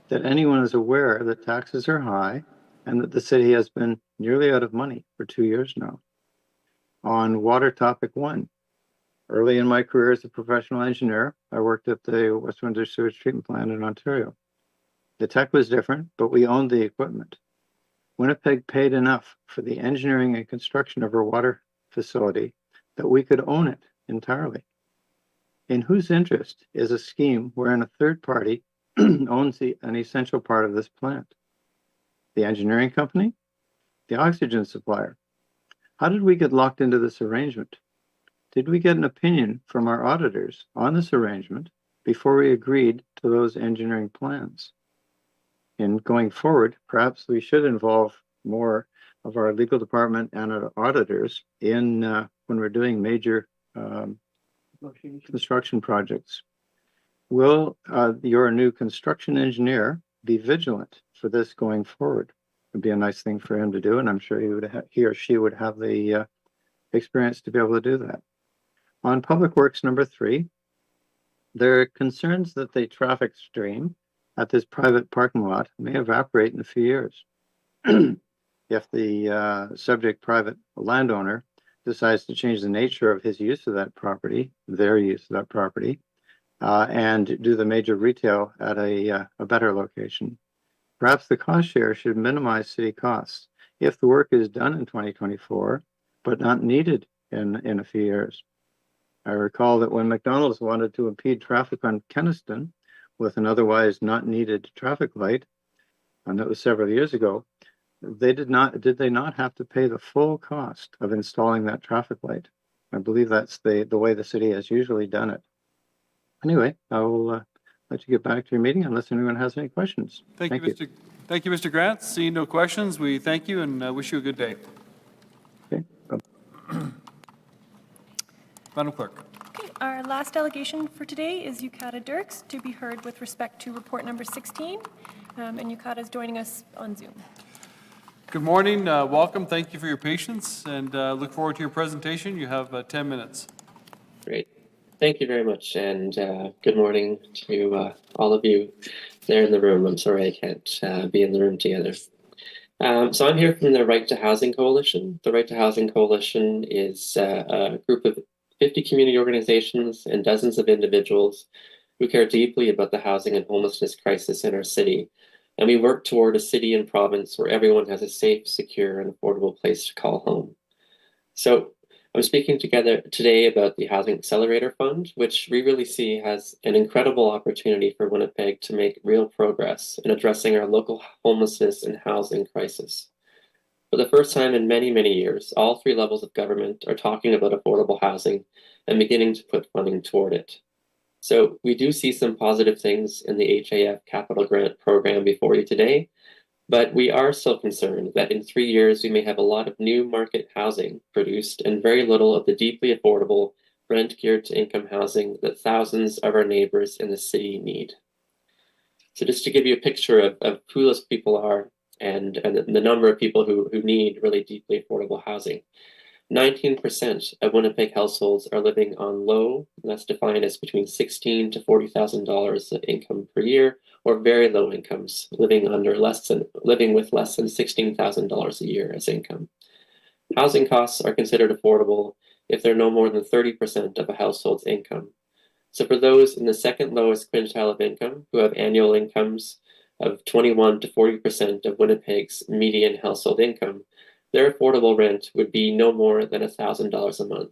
that anyone is aware that taxes are high and that the city has been nearly out of money for 2 years now. On water topic 1, early in my career as a professional engineer, I worked at the West Windsor Sewage Treatment Plant in Ontario. The tech was different, but we owned the equipment. Winnipeg paid enough for the engineering and construction of our water facility that we could own it entirely. In whose interest is a scheme wherein a third party owns an essential part of this plant? The engineering company? The oxygen supplier? How did we get locked into this arrangement? Did we get an opinion from our auditors on this arrangement before we agreed to those engineering plans? In going forward, perhaps we should involve more of our legal department and our auditors in when we're doing major construction projects. Will your new construction engineer be vigilant for this going forward? It'd be a nice thing for him to do, and I'm sure he or she would have the experience to be able to do that. On Public Works number 3, there are concerns that the traffic stream at this private parking lot may evaporate in a few years. If the subject private landowner decides to change the nature of his use of that property, their use of that property, and do the major retail at a better location. Perhaps the cost share should minimize city costs if the work is done in 2024, but not needed in a few years. I recall that when McDonald's wanted to impede traffic on Kenniston with an otherwise not needed traffic light, and that was several years ago, did they not have to pay the full cost of installing that traffic light? I believe that's the way the city has usually done it. Anyway, I will let you get back to your meeting unless anyone has any questions. Thank you, Mr. Grant. Seeing no questions, we thank you and wish you a good day. Okay. Madam Clerk. Okay, our last delegation for today is Yukata Dirks to be heard with respect to report number 16. And Yukata is joining us on Zoom. Good morning, welcome, thank you for your patience, and look forward to your presentation. You have 10 minutes. Great. Thank you very much, and good morning to all of you there in the room. I'm sorry I can't be in the room together. So I'm here from the Right to Housing Coalition. The Right to Housing Coalition is a group of 50 community organizations and dozens of individuals who care deeply about the housing and homelessness crisis in our city. And we work toward a city and province where everyone has a safe, secure, and affordable place to call home. So I'm speaking today about the Housing Accelerator Fund, which we really see has an incredible opportunity for Winnipeg to make real progress in addressing our local homelessness and housing crisis. For the first time in many, many years, all 3 levels of government are talking about affordable housing and beginning to put funding toward it. So we do see some positive things in the HAF Capital Grant Program before you today, but we are still concerned that in 3 years we may have a lot of new market housing produced and very little of the deeply affordable rent geared to income housing that thousands of our neighbors in the city need. So just to give you a picture of who those people are and the number of people who need really deeply affordable housing. 19% of Winnipeg households are living on low, and that's defined as between $16,000 to $40,000 of income per year, or very low incomes, living with less than $16,000 a year as income. Housing costs are considered affordable if they're no more than 30% of a household's income. So for those in the second lowest quintile of income who have annual incomes of 21 to 40% of Winnipeg's median household income, their affordable rent would be no more than $1,000 a month.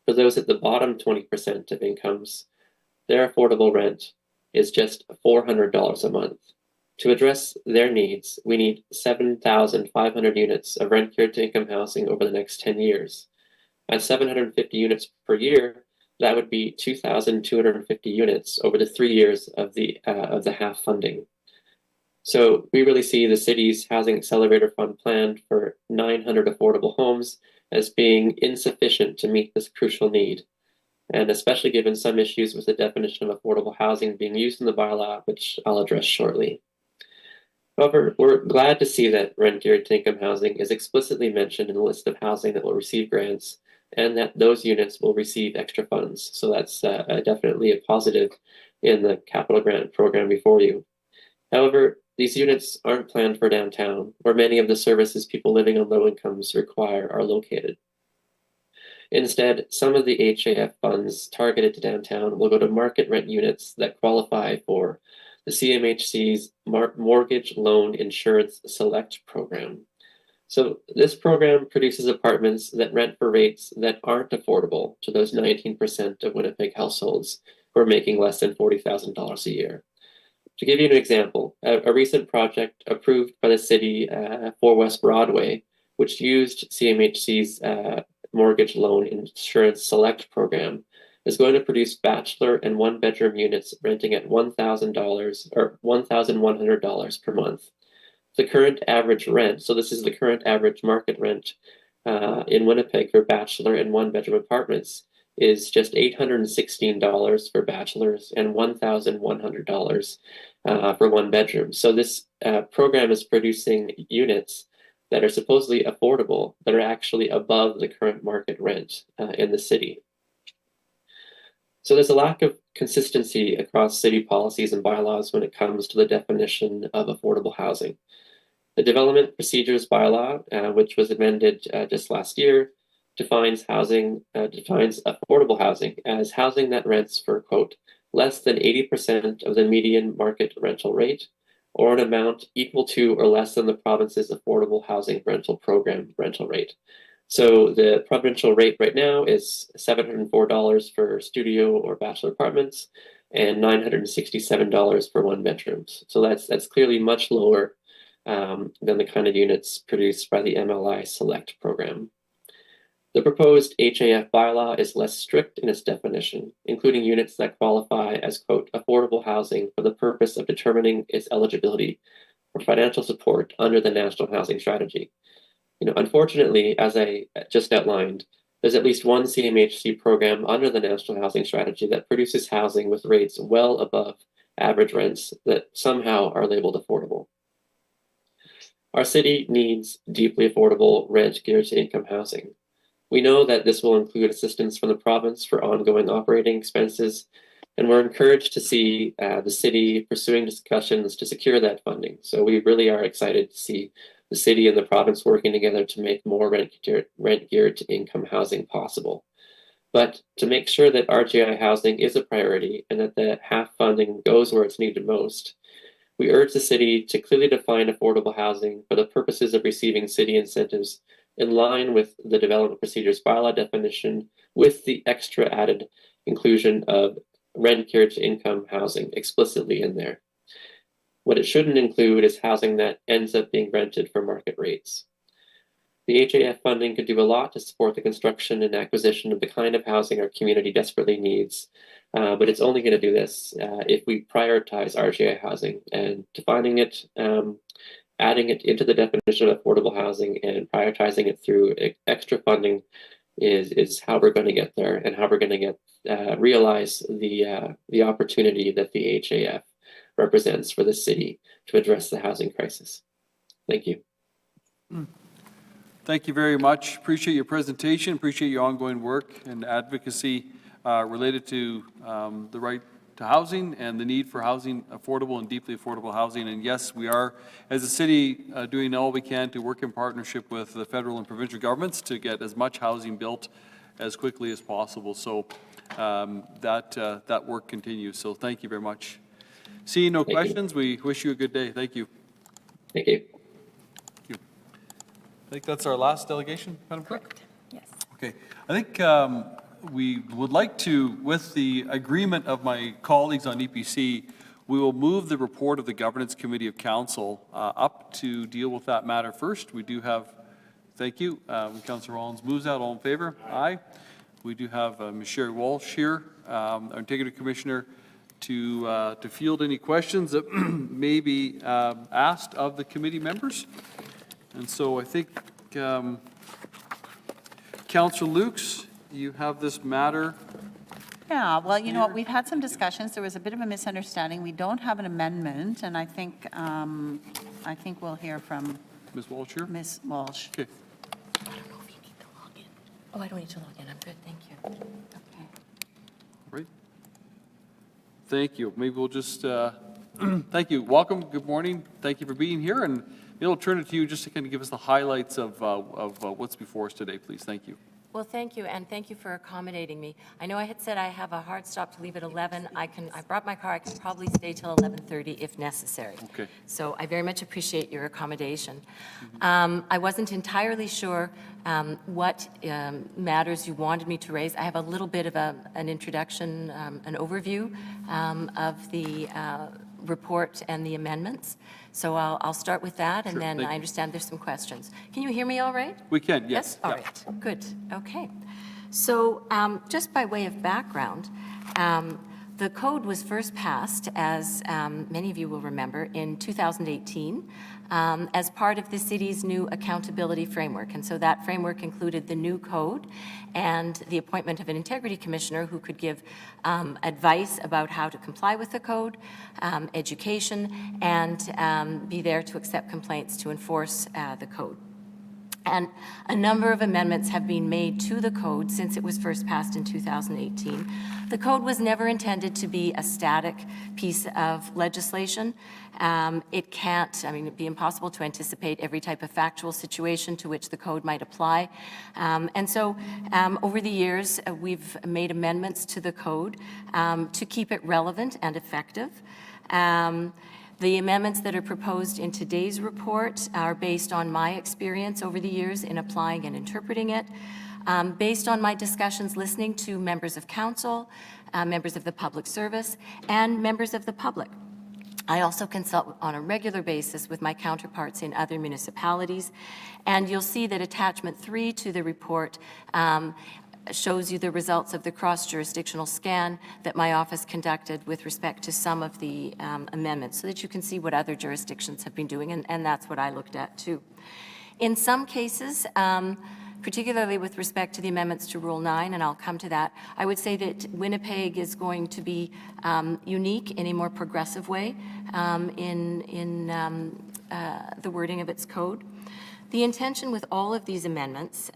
For those at the bottom 20% of incomes, their affordable rent is just $400 a month. To address their needs, we need 7,500 units of rent geared to income housing over the next 10 years. At 750 units per year, that would be 2,250 units over the 3 years of the HAF funding. So we really see the city's Housing Accelerator Fund plan for 900 affordable homes as being insufficient to meet this crucial need, and especially given some issues with the definition of affordable housing being used in the bylaw, which I'll address shortly. However, we're glad to see that rent-geared to income housing is explicitly mentioned in the list of housing that will receive grants, and that those units will receive extra funds. So that's definitely a positive in the capital grant program before you. However, these units aren't planned for downtown, where many of the services people living on low incomes require are located. Instead, some of the HAF funds targeted to downtown will go to market rent units that qualify for the CMHC's Mortgage Loan Insurance Select program. So this program produces apartments that rent for rates that aren't affordable to those 19% of Winnipeg households who are making less than $40,000 a year. To give you an example, a recent project approved by the city for West Broadway, which used CMHC's Mortgage Loan Insurance Select program, is going to produce bachelor and one-bedroom units renting at $1,000 or $1,100 per month. The current average rent, so this is the current average market rent in Winnipeg for bachelor and one-bedroom apartments, is just $816 for bachelors and $1,100 for one bedroom. So this program is producing units that are supposedly affordable that are actually above the current market rent in the city. So there's a lack of consistency across city policies and bylaws when it comes to the definition of affordable housing. The Development Procedures Bylaw, which was amended just last year, defines affordable housing as housing that rents for, quote, less than 80% of the median market rental rate, or an amount equal to or less than the province's affordable housing rental program rental rate. So the provincial rate right now is $704 for studio or bachelor apartments and $967 for one bedrooms. So that's clearly much lower than the kind of units produced by the MLI Select program. The proposed HAF bylaw is less strict in its definition, including units that qualify as, quote, affordable housing for the purpose of determining its eligibility for financial support under the National Housing Strategy. Unfortunately, as I just outlined, there's at least one CMHC program under the National Housing Strategy that produces housing with rates well above average rents that somehow are labeled affordable. Our city needs deeply affordable rent-geared to income housing. We know that this will include assistance from the province for ongoing operating expenses, and we're encouraged to see the city pursuing discussions to secure that funding. So we really are excited to see the city and the province working together to make more rent-geared to income housing possible. But to make sure that RGI housing is a priority and that the HAF funding goes where it's needed most, we urge the city to clearly define affordable housing for the purposes of receiving city incentives in line with the Development Procedures Bylaw definition, with the extra added inclusion of rent-geared to income housing explicitly in there. What it shouldn't include is housing that ends up being rented for market rates. The HAF funding could do a lot to support the construction and acquisition of the kind of housing our community desperately needs, but it's only going to do this if we prioritize RGI housing, and defining it, adding it into the definition of affordable housing and prioritizing it through extra funding is how we're going to get there, and how we're going to realize the opportunity that the HAF represents for the city to address the housing crisis. Thank you. Thank you very much. Appreciate your presentation. Appreciate your ongoing work and advocacy related to the right to housing and the need for housing, affordable and deeply affordable housing. And yes, we are, as a city, doing all we can to work in partnership with the federal and provincial governments to get as much housing built as quickly as possible. So that work continues. So thank you very much. Seeing no questions, we wish you a good day. Thank you. Thank you. I think that's our last delegation, Madam Clerk? Yes. Okay. I think we would like to, with the agreement of my colleagues on EPC, we will move the report of the Governance Committee of Council up to deal with that matter first. We do have, thank you. Councillor Rollins moves out. All in favor? Aye. We do have Ms. Sherry Walsh here, our Integrity Commissioner, to field any questions that may be asked of the committee members. And so I think, Councillor Lukes, you have this matter. Yeah, well, you know what, we've had some discussions. There was a bit of a misunderstanding. We don't have an amendment, and I think we'll hear from Ms. Walsh here? Ms. Walsh. Okay. Oh, I don't need to log in. I'm good, thank you. Okay. Right. Thank you. Maybe we'll just, thank you. Welcome, good morning. Thank you for being here, and maybe I'll turn it to you just to kind of give us the highlights of what's before us today, please. Thank you. Well, thank you, and thank you for accommodating me. I know I had said I have a hard stop to leave at 11. I brought my car. I can probably stay till 11:30 if necessary. Okay. So I very much appreciate your accommodation. I wasn't entirely sure what matters you wanted me to raise. I have a little bit of an introduction, an overview of the report and the amendments. So I'll start with that, and Sure, then thank I you. understand there's some questions. Can you hear me all right? We can, yes. All Yeah. right, good, okay. So just by way of background, the code was first passed, as many of you will remember, in 2018 as part of the city's new accountability framework. And so that framework included the new code and the appointment of an integrity commissioner who could give advice about how to comply with the code, education, and be there to accept complaints to enforce the code. And a number of amendments have been made to the code since it was first passed in 2018. The code was never intended to be a static piece of legislation. It can't, it'd be impossible to anticipate every type of factual situation to which the code might apply. And so over the years, we've made amendments to the code to keep it relevant and effective. The amendments that are proposed in today's report are based on my experience over the years in applying and interpreting it, based on my discussions listening to members of council, members of the public service, and members of the public. I also consult on a regular basis with my counterparts in other municipalities, and you'll see that attachment 3 to the report shows you the results of the cross-jurisdictional scan that my office conducted with respect to some of the amendments, so that you can see what other jurisdictions have been doing, and that's what I looked at too. In some cases, particularly with respect to the amendments to Rule 9, and I'll come to that, I would say that Winnipeg is going to be unique in a more progressive way in the wording of its code. The intention with all of these amendments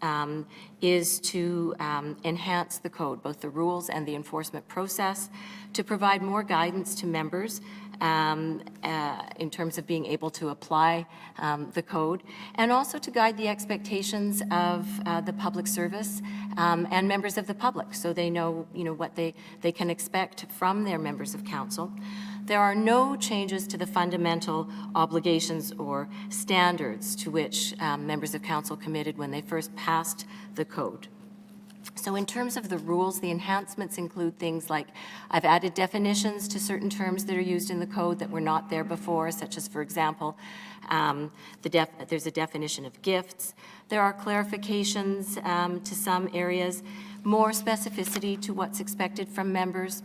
is to enhance the code, both the rules and the enforcement process, to provide more guidance to members in terms of being able to apply the code, and also to guide the expectations of the public service and members of the public, so they know, what they can expect from their members of council. There are no changes to the fundamental obligations or standards to which members of council committed when they first passed the code. So in terms of the rules, the enhancements include things like I've added definitions to certain terms that are used in the code that were not there before, such as, for example, there's a definition of gifts. There are clarifications to some areas, more specificity to what's expected from members,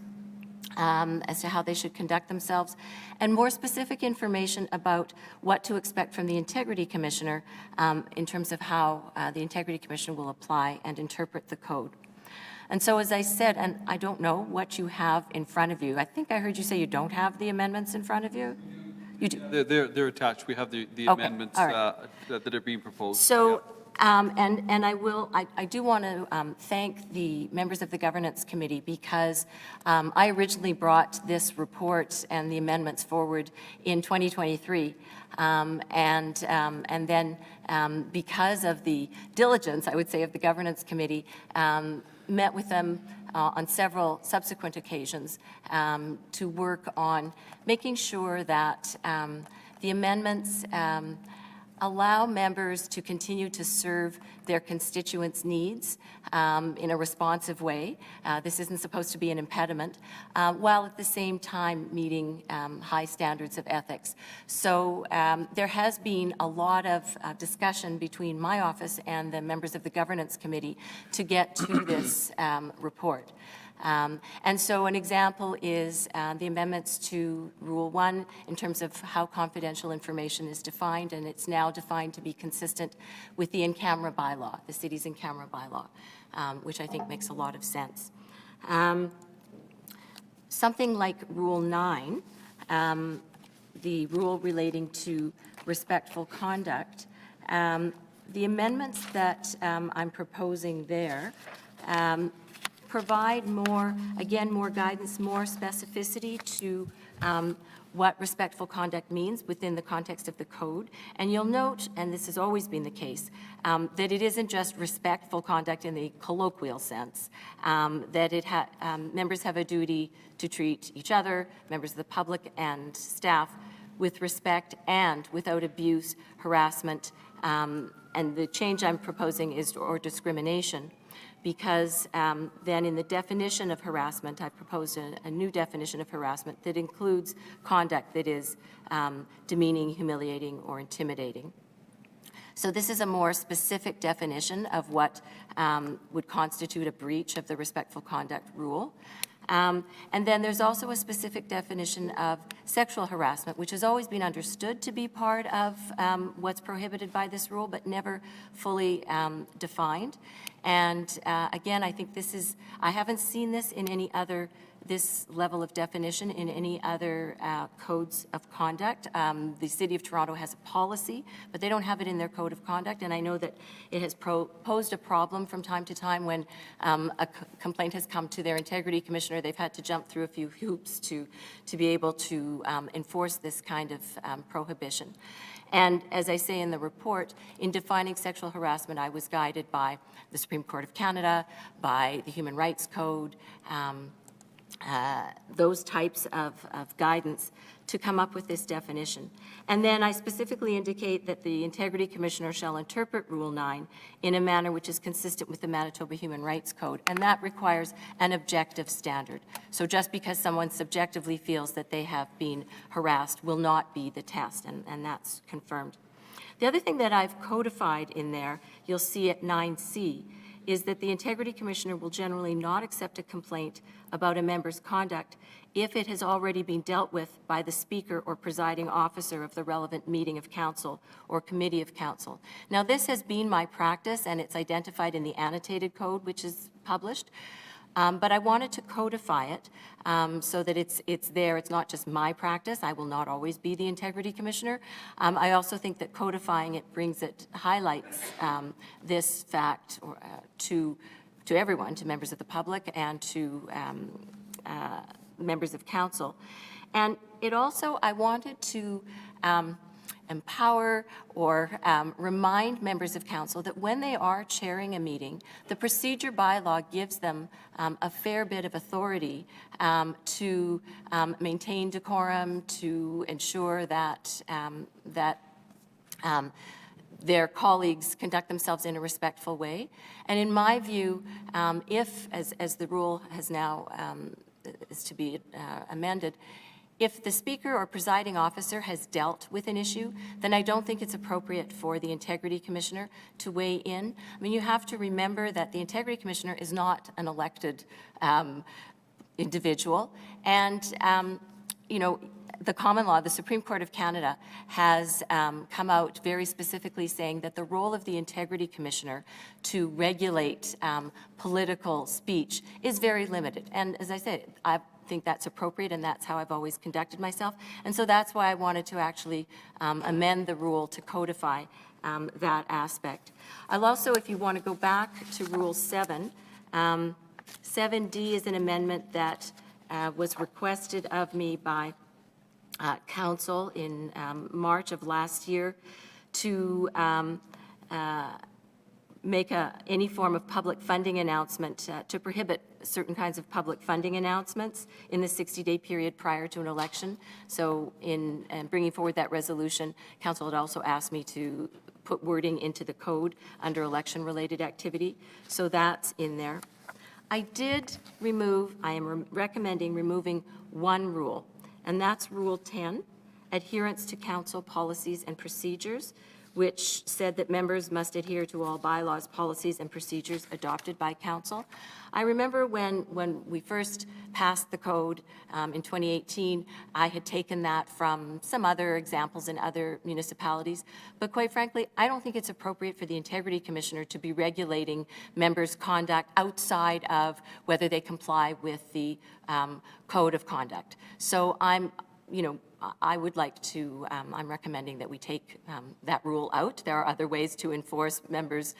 as to how they should conduct themselves, and more specific information about what to expect from the Integrity Commissioner in terms of how the Integrity Commission will apply and interpret the code. And so, as I said, and I don't know what you have in front of you. I think I heard you say you don't have the amendments in front of you? You do? They're attached. We have the Okay, amendments all right. that are being proposed. So, and I do want to thank the members of the Governance Committee, because I originally brought this report and the amendments forward in 2023. And then because of the diligence, I would say, of the Governance Committee, met with them on several subsequent occasions to work on making sure that the amendments allow members to continue to serve their constituents' needs in a responsive way. This isn't supposed to be an impediment, while at the same time meeting high standards of ethics. So there has been a lot of discussion between my office and the members of the Governance Committee to get to this report. And so an example is the amendments to Rule 1 in terms of how confidential information is defined, and it's now defined to be consistent with the in-camera bylaw, the city's in-camera bylaw, which I think makes a lot of sense. Something like Rule 9, the rule relating to respectful conduct, the amendments that I'm proposing there provide more, again, more guidance, more specificity to what respectful conduct means within the context of the code. And you'll note, and this has always been the case, that it isn't just respectful conduct in the colloquial sense, that members have a duty to treat each other, members of the public and staff, with respect and without abuse, harassment, and the change I'm proposing is or discrimination. Because then in the definition of harassment, I proposed a new definition of harassment that includes conduct that is demeaning, humiliating, or intimidating. So this is a more specific definition of what would constitute a breach of the respectful conduct rule. And then there's also a specific definition of sexual harassment, which has always been understood to be part of what's prohibited by this rule, but never fully defined. And again, I think I haven't seen this in any other, this level of definition in any other codes of conduct. The City of Toronto has a policy, but they don't have it in their code of conduct. And I know that it has posed a problem from time to time when a complaint has come to their integrity commissioner. They've had to jump through a few hoops to be able to enforce this kind of prohibition. And as I say in the report, in defining sexual harassment, I was guided by the Supreme Court of Canada, by the Human Rights Code, those types of guidance to come up with this definition. And then I specifically indicate that the Integrity Commissioner shall interpret Rule 9 in a manner which is consistent with the Manitoba Human Rights Code, and that requires an objective standard. So just because someone subjectively feels that they have been harassed will not be the test, and that's confirmed. The other thing that I've codified in there, you'll see at 9C, is that the Integrity Commissioner will generally not accept a complaint about a member's conduct if it has already been dealt with by the Speaker or presiding officer of the relevant meeting of council or committee of council. Now, this has been my practice, and it's identified in the annotated code, which is published. But I wanted to codify it so that it's there. It's not just my practice. I will not always be the Integrity Commissioner. I also think that codifying it highlights this fact to everyone, to members of the public and to members of council. And it also, I wanted to empower or remind members of council that when they are chairing a meeting, the procedure bylaw gives them a fair bit of authority to maintain decorum, to ensure that their colleagues conduct themselves in a respectful way. And in my view, if, as the rule has now is to be amended, if the Speaker or presiding officer has dealt with an issue, then I don't think it's appropriate for the Integrity Commissioner to weigh in. I mean, you have to remember that the Integrity Commissioner is not an elected individual. And, you know, the common law, the Supreme Court of Canada, has come out very specifically saying that the role of the Integrity Commissioner to regulate political speech is very limited. And as I said, I think that's appropriate, and that's how I've always conducted myself. And so that's why I wanted to actually amend the rule to codify that aspect. I'll also, if you want to go back to Rule 7, 7D is an amendment that was requested of me by Council in March of last year to make any form of public funding announcement, to prohibit certain kinds of public funding announcements in the 60-day period prior to an election. So in bringing forward that resolution, council had also asked me to put wording into the code under election-related activity. So that's in there. I am recommending removing one rule, and that's Rule 10, adherence to council policies and procedures, which said that members must adhere to all bylaws, policies, and procedures adopted by council. I remember when we first passed the code in 2018, I had taken that from some other examples in other municipalities. But quite frankly, I don't think it's appropriate for the Integrity Commissioner to be regulating members' conduct outside of whether they comply with the code of conduct. So I would like to, I'm recommending that we take that rule out. There are other ways to enforce members'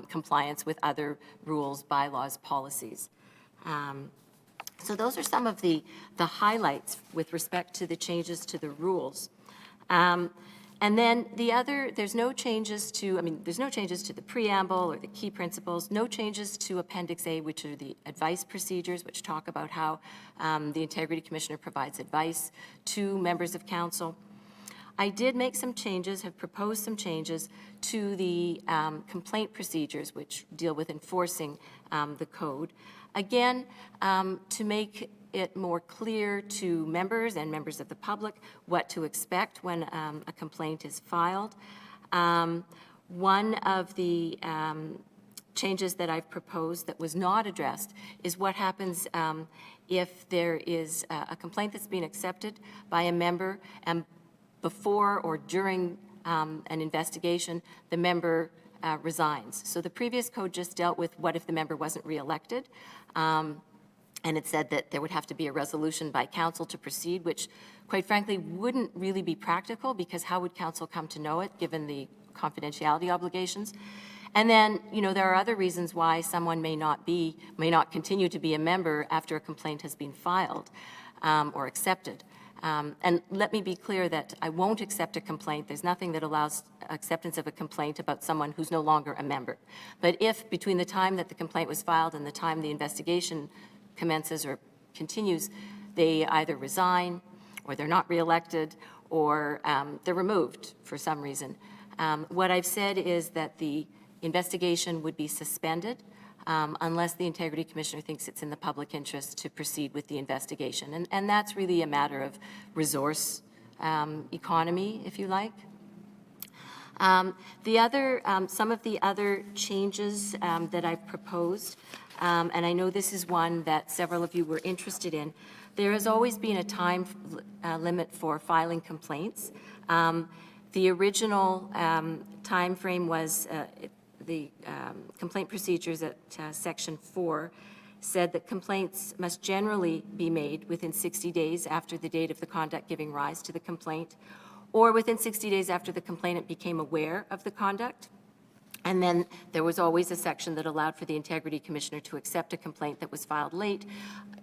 compliance with other rules, bylaws, policies. So those are some of the highlights with respect to the changes to the rules. And then there's no changes to the preamble or the key principles, no changes to Appendix A, which are the advice procedures, which talk about how the Integrity Commissioner provides advice to members of council. I did make some changes, have proposed some changes to the complaint procedures, which deal with enforcing the code. Again, to make it more clear to members and members of the public what to expect when a complaint is filed. One of the changes that I've proposed that was not addressed is what happens if there is a complaint that's been accepted by a member and before or during an investigation, the member resigns. So the previous code just dealt with what if the member wasn't reelected. And it said that there would have to be a resolution by council to proceed, which quite frankly wouldn't really be practical because how would council come to know it given the confidentiality obligations? And then, there are other reasons why someone may not continue to be a member after a complaint has been filed or accepted. And let me be clear that I won't accept a complaint. There's nothing that allows acceptance of a complaint about someone who's no longer a member. But if between the time that the complaint was filed and the time the investigation commences or continues, they either resign or they're not reelected or they're removed for some reason. What I've said is that the investigation would be suspended unless the Integrity Commissioner thinks it's in the public interest to proceed with the investigation. And that's really a matter of resource economy, if you like. Some of the other changes that I've proposed, and I know this is one that several of you were interested in. There has always been a time limit for filing complaints. The original time frame was the complaint procedures at Section 4 said that complaints must generally be made within 60 days after the date of the conduct giving rise to the complaint, or within 60 days after the complainant became aware of the conduct. And then there was always a section that allowed for the Integrity Commissioner to accept a complaint that was filed late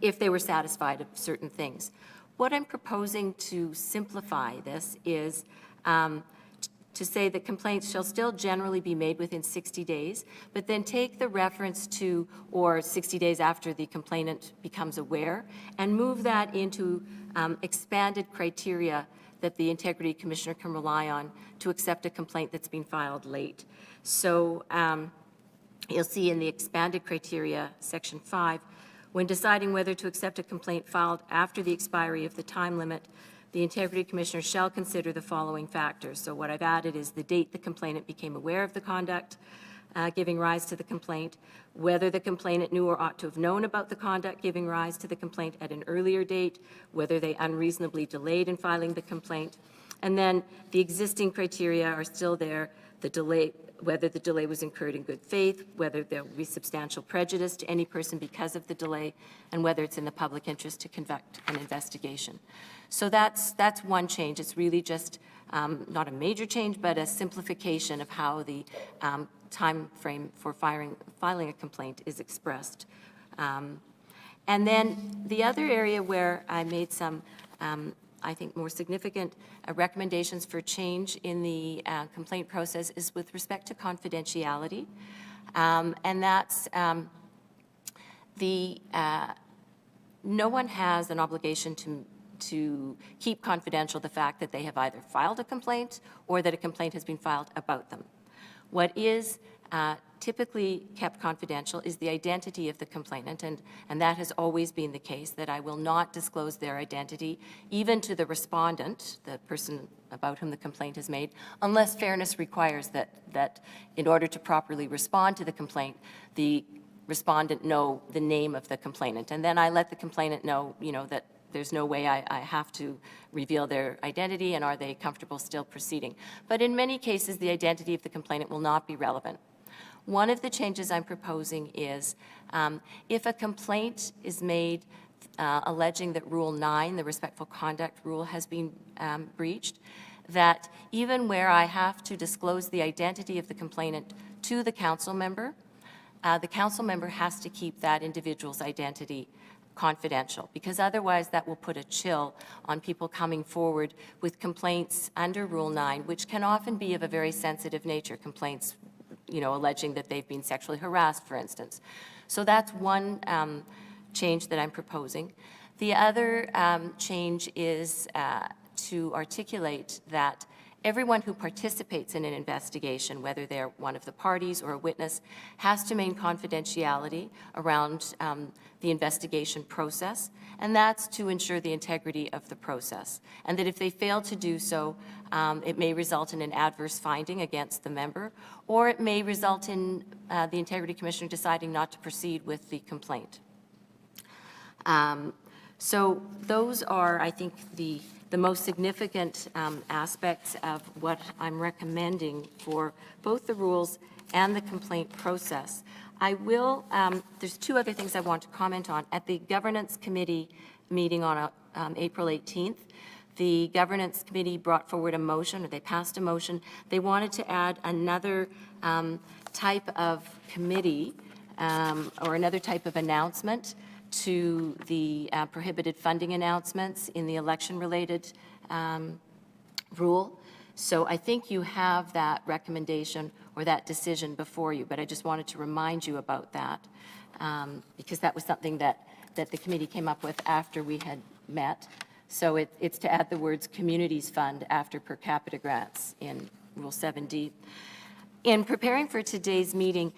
if they were satisfied of certain things. What I'm proposing to simplify this is to say that complaints shall still generally be made within 60 days, but then take the reference to or 60 days after the complainant becomes aware and move that into expanded criteria that the Integrity Commissioner can rely on to accept a complaint that's been filed late. So you'll see in the expanded criteria, Section 5, when deciding whether to accept a complaint filed after the expiry of the time limit, the Integrity Commissioner shall consider the following factors. So what I've added is the date the complainant became aware of the conduct giving rise to the complaint, whether the complainant knew or ought to have known about the conduct giving rise to the complaint at an earlier date, whether they unreasonably delayed in filing the complaint, and then the existing criteria are still there, the delay, whether the delay was incurred in good faith, whether there will be substantial prejudice to any person because of the delay, and whether it's in the public interest to conduct an investigation. So that's one change. It's really just not a major change, but a simplification of how the time frame for filing a complaint is expressed. And then the other area where I made some, I think, more significant recommendations for change in the complaint process is with respect to confidentiality. And that's no one has an obligation to keep confidential the fact that they have either filed a complaint or that a complaint has been filed about them. What is typically kept confidential is the identity of the complainant, and that has always been the case, that I will not disclose their identity, even to the respondent, the person about whom the complaint is made, unless fairness requires that in order to properly respond to the complaint, the respondent know the name of the complainant. And then I let the complainant know, that there's no way I have to reveal their identity, and are they comfortable still proceeding. But in many cases, the identity of the complainant will not be relevant. One of the changes I'm proposing is if a complaint is made alleging that Rule 9, the respectful conduct rule, has been breached, that even where I have to disclose the identity of the complainant to the council member has to keep that individual's identity confidential, because otherwise that will put a chill on people coming forward with complaints under Rule 9, which can often be of a very sensitive nature, complaints, alleging that they've been sexually harassed, for instance. So that's one change that I'm proposing. The other change is to articulate that everyone who participates in an investigation, whether they're one of the parties or a witness, has to maintain confidentiality around the investigation process, and that's to ensure the integrity of the process. And that if they fail to do so, it may result in an adverse finding against the member, or it may result in the Integrity Commissioner deciding not to proceed with the complaint. So those are, I think, the most significant aspects of what I'm recommending for both the rules and the complaint process. I will, there's two other things I want to comment on. At the Governance Committee meeting on April 18th, the Governance Committee brought forward a motion, or they passed a motion. They wanted to add another type of committee or another type of announcement to the prohibited funding announcements in the election-related rule. So I think you have that recommendation or that decision before you, but I just wanted to remind you about that because that was something that the committee came up with after we had met. So it's to add the words communities fund after per capita grants in Rule 7D. In preparing for today's meeting,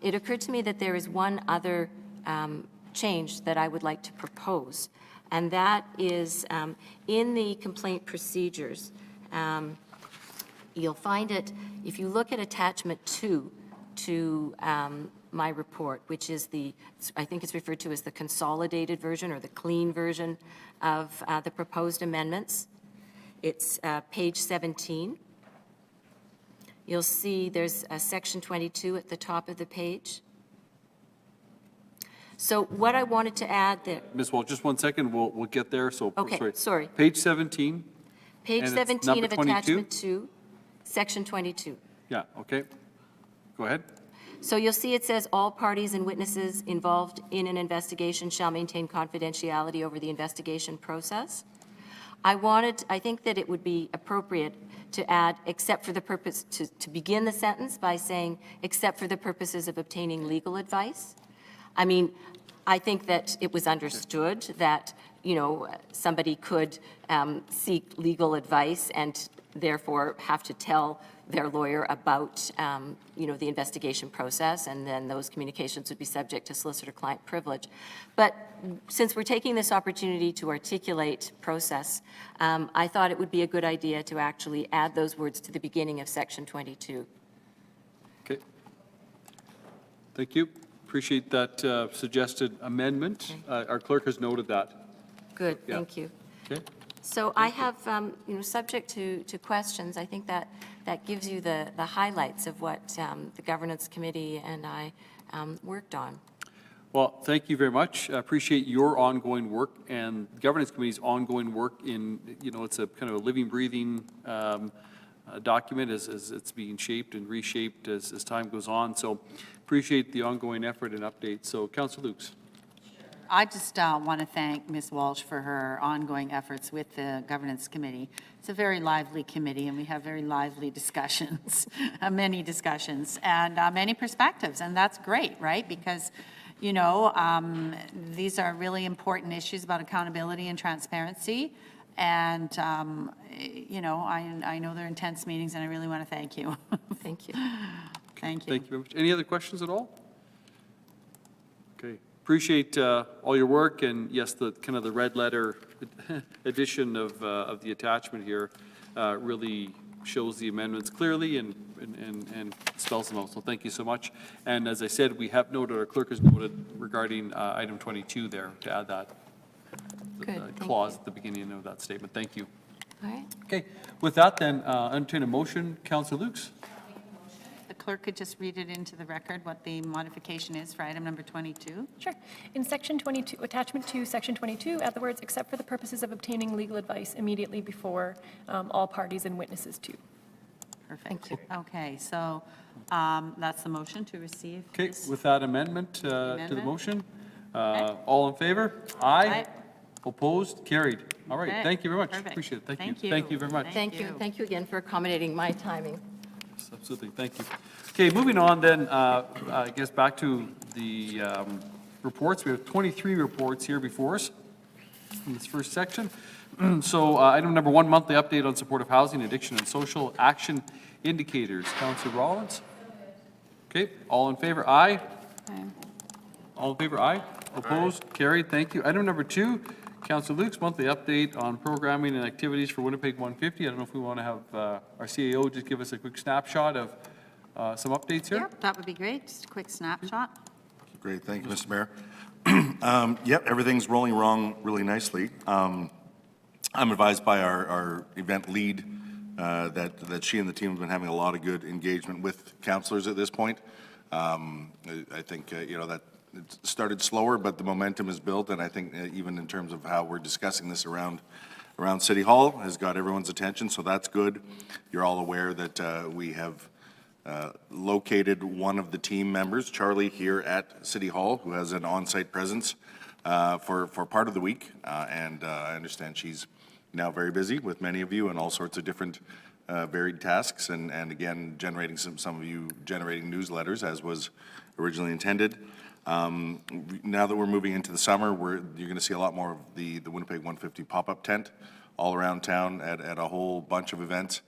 it occurred to me that there is one other change that I would like to propose, and that is in the complaint procedures. You'll find it, if you look at attachment 2 to my report, which is I think it's referred to as the consolidated version or the clean version of the proposed amendments. It's page 17. You'll see there's a section 22 at the top of the page. So what I wanted to add there. Ms. Wall, just 1 second, we'll get there, so. Okay, sorry. Page 17. Page And it's 17 number of 22? attachment 2, section 22. Yeah, okay. Go ahead. So you'll see it says, all parties and witnesses involved in an investigation shall maintain confidentiality over the investigation process. I think that it would be appropriate to add, except for the purpose, to begin the sentence by saying, except for the purposes of obtaining legal advice. I mean, I think that it was understood that, somebody could seek legal advice and therefore have to tell their lawyer about, the investigation process, and then those communications would be subject to solicitor-client privilege. But since we're taking this opportunity to articulate process, I thought it would be a good idea to actually add those words to the beginning of section 22. Okay. Thank you. Appreciate that suggested amendment. Our clerk has noted that. Good, Yeah. thank you. Okay. So I have, subject to questions, I think that gives you the highlights of what the Governance Committee and I worked on. Well, thank you very much. I appreciate your ongoing work and the Governance Committee's ongoing work in, it's a kind of a living, breathing document as it's being shaped and reshaped as time goes on. So appreciate the ongoing effort and updates. So Councillor Lukes. I just want to thank Ms. Walsh for her ongoing efforts with the Governance Committee. It's a very lively committee, and we have very lively discussions, many discussions, and many perspectives, and that's great, right? Because, you know, these are really important issues about accountability and transparency, and, you know, I know they're intense meetings, and I really want to thank you. Thank you. Thank you. Thank you very much. Any other questions at all? Okay. Appreciate all your work, and yes, the kind of the red letter edition of the attachment here really shows the amendments clearly and spells them out. So thank you so much. And as I said, we have noted, our clerk has noted regarding item 22 there to add that Good, thank clause at the beginning of that statement. Thank you. All right. Okay. With that, then, entertain a motion. Councillor Lukes. The clerk could just read it into the record what the modification is for item number 22. Sure. In section 22, attachment 2, section 22, add the words "except for the purposes of obtaining legal advice" immediately before all parties and witnesses too. Perfect. Okay, so that's the motion to receive Okay. this. With that amendment to the Amendment. motion, Okay. all in favor? Aye. Aye. Opposed? Carried. All right. Okay, Thank you very much. perfect. Appreciate it. Thank Thank you. you. Thank you very much. Thank you. you. Thank you again for accommodating my timing. Yes, absolutely. Thank you. Okay, moving on then, I guess back to the reports. We have 23 reports here before us in this first section. So item number 1, monthly update on supportive housing, addiction, and social action indicators. Councillor Rollins? Okay, all in favor? Aye. All in favor? Aye. Opposed? Carried. Thank you. Item number 2, Councillor Lukes, monthly update on programming and activities for Winnipeg 150. I don't know if we want to have our CAO just give us a quick snapshot of some updates here? Yep, that would be great, just a quick snapshot. Great, thank you, Mr. Mayor. Yep, everything's rolling along really nicely. I'm advised by our event lead that she and the team have been having a lot of good engagement with councillors at this point. I think, you know, that it started slower, but the momentum is built, and I think even in terms of how we're discussing this around City Hall has got everyone's attention, so that's good. You're all aware that we have located one of the team members, Charlie, here at City Hall, who has an on-site presence for part of the week. And I understand she's now very busy with many of you and all sorts of different varied tasks. And again, generating some of you generating newsletters as was originally intended. Now that we're moving into the summer, you're going to see a lot more of the Winnipeg 150 pop-up tent all around town at a whole bunch of events.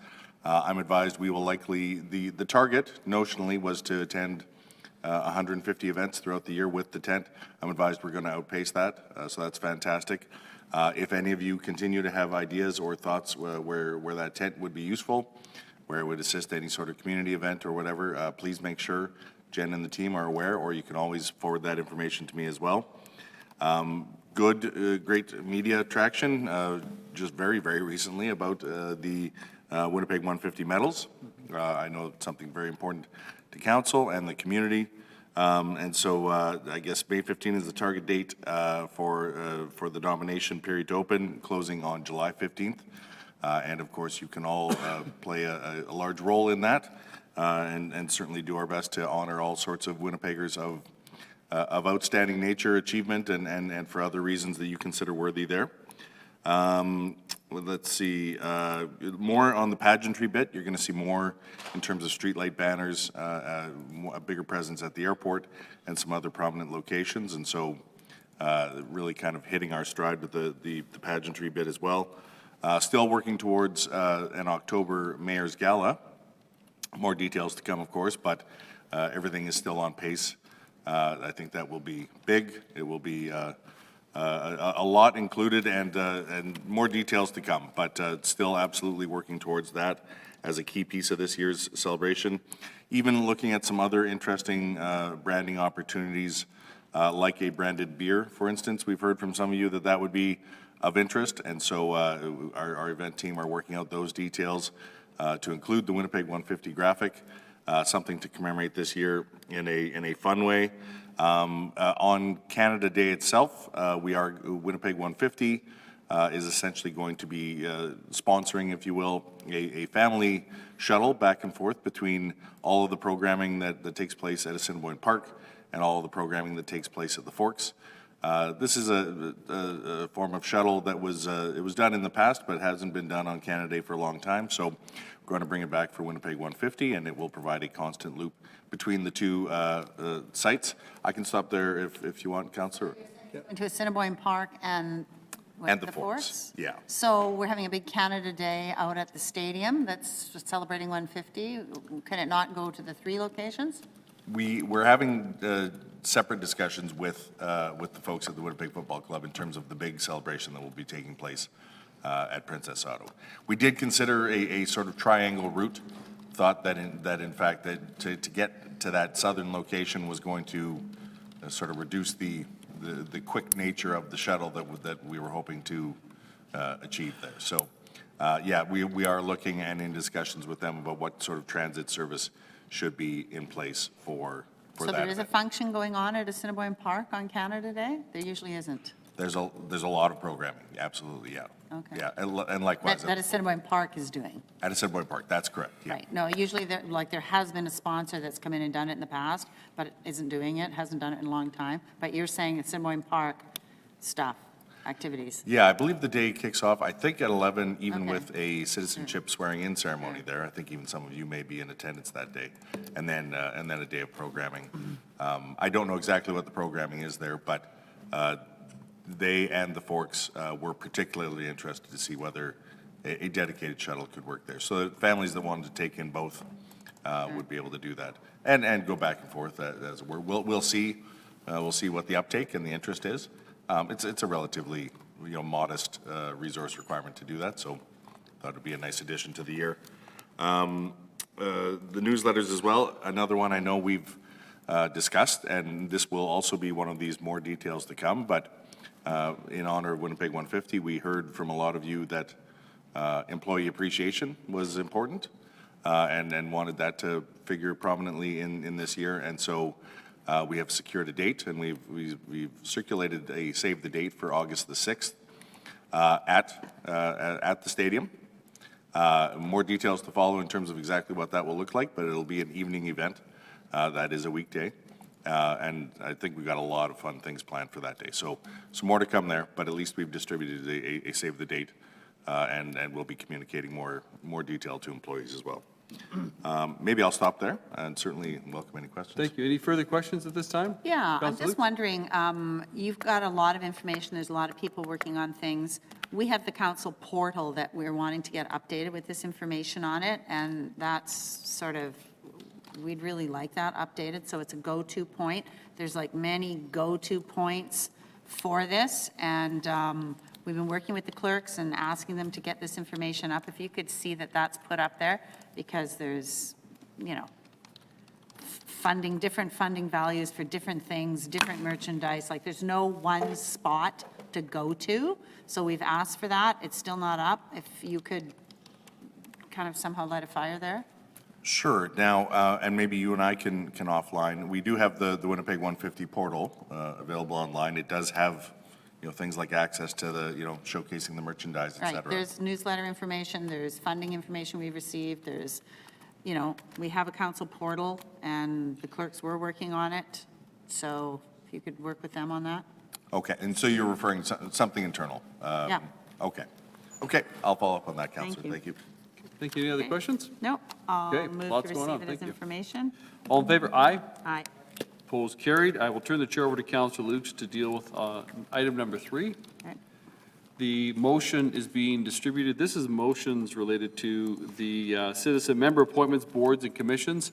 I'm advised we will likely, the target notionally was to attend 150 events throughout the year with the tent. I'm advised we're going to outpace that, so that's fantastic. If any of you continue to have ideas or thoughts where that tent would be useful, where it would assist any sort of community event or whatever, please make sure Jen and the team are aware, or you can always forward that information to me as well. Great media traction, just very, very recently about the Winnipeg 150 medals. I know it's something very important to council and the community. And so I guess May 15 is the target date for the nomination period to open, closing on July 15th. And of course, you can all play a large role in that and certainly do our best to honor all sorts of Winnipeggers of outstanding nature, achievement, and for other reasons that you consider worthy there. Let's see, more on the pageantry bit. You're going to see more in terms of streetlight banners, a bigger presence at the airport, and some other prominent locations. And so really kind of hitting our stride with the pageantry bit as well. Still working towards an October Mayor's Gala. More details to come, of course, but everything is still on pace. I think that will be big. It will be a lot included and more details to come, but still absolutely working towards that as a key piece of this year's celebration. Even looking at some other interesting branding opportunities, like a branded beer, for instance. We've heard from some of you that would be of interest, and so our event team are working out those details to include the Winnipeg 150 graphic, something to commemorate this year in a fun way. On Canada Day itself, Winnipeg 150 is essentially going to be sponsoring, if you will, a family shuttle back and forth between all of the programming that takes place at Assiniboine Park and all of the programming that takes place at the Forks. This is a form of shuttle that was, it was done in the past, but hasn't been done on Canada Day for a long time. So we're going to bring it back for Winnipeg 150, and it will provide a constant loop between the two sites. I can stop there if you want, Councillor. Into Assiniboine Park and what, And the Forks, yeah. So we're having a big Canada Day out at the stadium that's celebrating 150. Can it not go to the 3 locations? We're having separate discussions with the folks at the Winnipeg Football Club in terms of the big celebration that will be taking place at Princess Auto. We did consider a sort of triangle route, thought that in fact that to get to that southern location was going to sort of reduce the quick nature of the shuttle that we were hoping to achieve there. So, yeah, we are looking and in discussions with them about what sort of transit service should be in place for that. So there is a event. function going on at Assiniboine Park on Canada Day? There usually isn't. There's a lot of programming, absolutely, yeah. Okay. Yeah, and likewise, That Assiniboine Park is doing. at Assiniboine Park, that's correct, yeah. Right. No, usually there, like there has been a sponsor that's come in and done it in the past, but it isn't doing it, hasn't done it in a long time. But you're saying Assiniboine Park stuff, activities. Yeah, I believe the day kicks off, I think at 11, even Okay. with a citizenship swearing-in ceremony there. I think even some of you may be in attendance that day. And then a day of programming. I don't know exactly what the programming is there, but they and the Forks were particularly interested to see whether a dedicated shuttle could work there. So the families that wanted to take in both would be able to do that. And go back and forth as it were. We'll see what the uptake and the interest is. It's a relatively, modest resource requirement to do that, so thought it'd be a nice addition to the year. The newsletters as well, another one I know we've discussed, and this will also be one of these more details to come, but in honor of Winnipeg 150, we heard from a lot of you that employee appreciation was important and wanted that to figure prominently in this year, and so we have secured a date, and we've circulated a save the date for August the 6th at the stadium. More details to follow in terms of exactly what that will look like, but it'll be an evening event. That is a weekday. And I think we've got a lot of fun things planned for that day. So some more to come there, but at least we've distributed a save the date, and we'll be communicating more detail to employees as well. Maybe I'll stop there and certainly welcome any questions. Thank you. Any further questions at this time? Yeah, I'm Councillor just Luke? wondering, you've got a lot of information, there's a lot of people working on things. We have the council portal that we're wanting to get updated with this information on it, and that's sort of, we'd really like that updated, so it's a go-to point. There's like many go-to points for this, and we've been working with the clerks and asking them to get this information up. If you could see that that's put up there, because there's, different funding values for different things, different merchandise, like there's no one spot to go to. So we've asked for that. It's still not up. If you could kind of somehow light a fire there. Sure. Now, and maybe you and I can offline. We do have the Winnipeg 150 portal available online. It does have, things like access to the, showcasing the merchandise, et Right, cetera. there's newsletter information, there's funding information we've received, there's, we have a council portal, and the clerks were working on it, so if you could work with them on that. Okay, and so you're referring to something internal? Yeah. Okay. Okay, I'll follow up on that, Councillor. you. Thank you. Thank you. Any other Okay. questions? Nope, I'll Okay, move lots to going on. receive it as Thank you. information. All in favor? Aye. Aye. Opposed? Carried. I will turn the chair over to Councillor Lukes to deal with item number 3. Okay. The motion is being distributed. This is motions related to the citizen member appointments, boards, and commissions.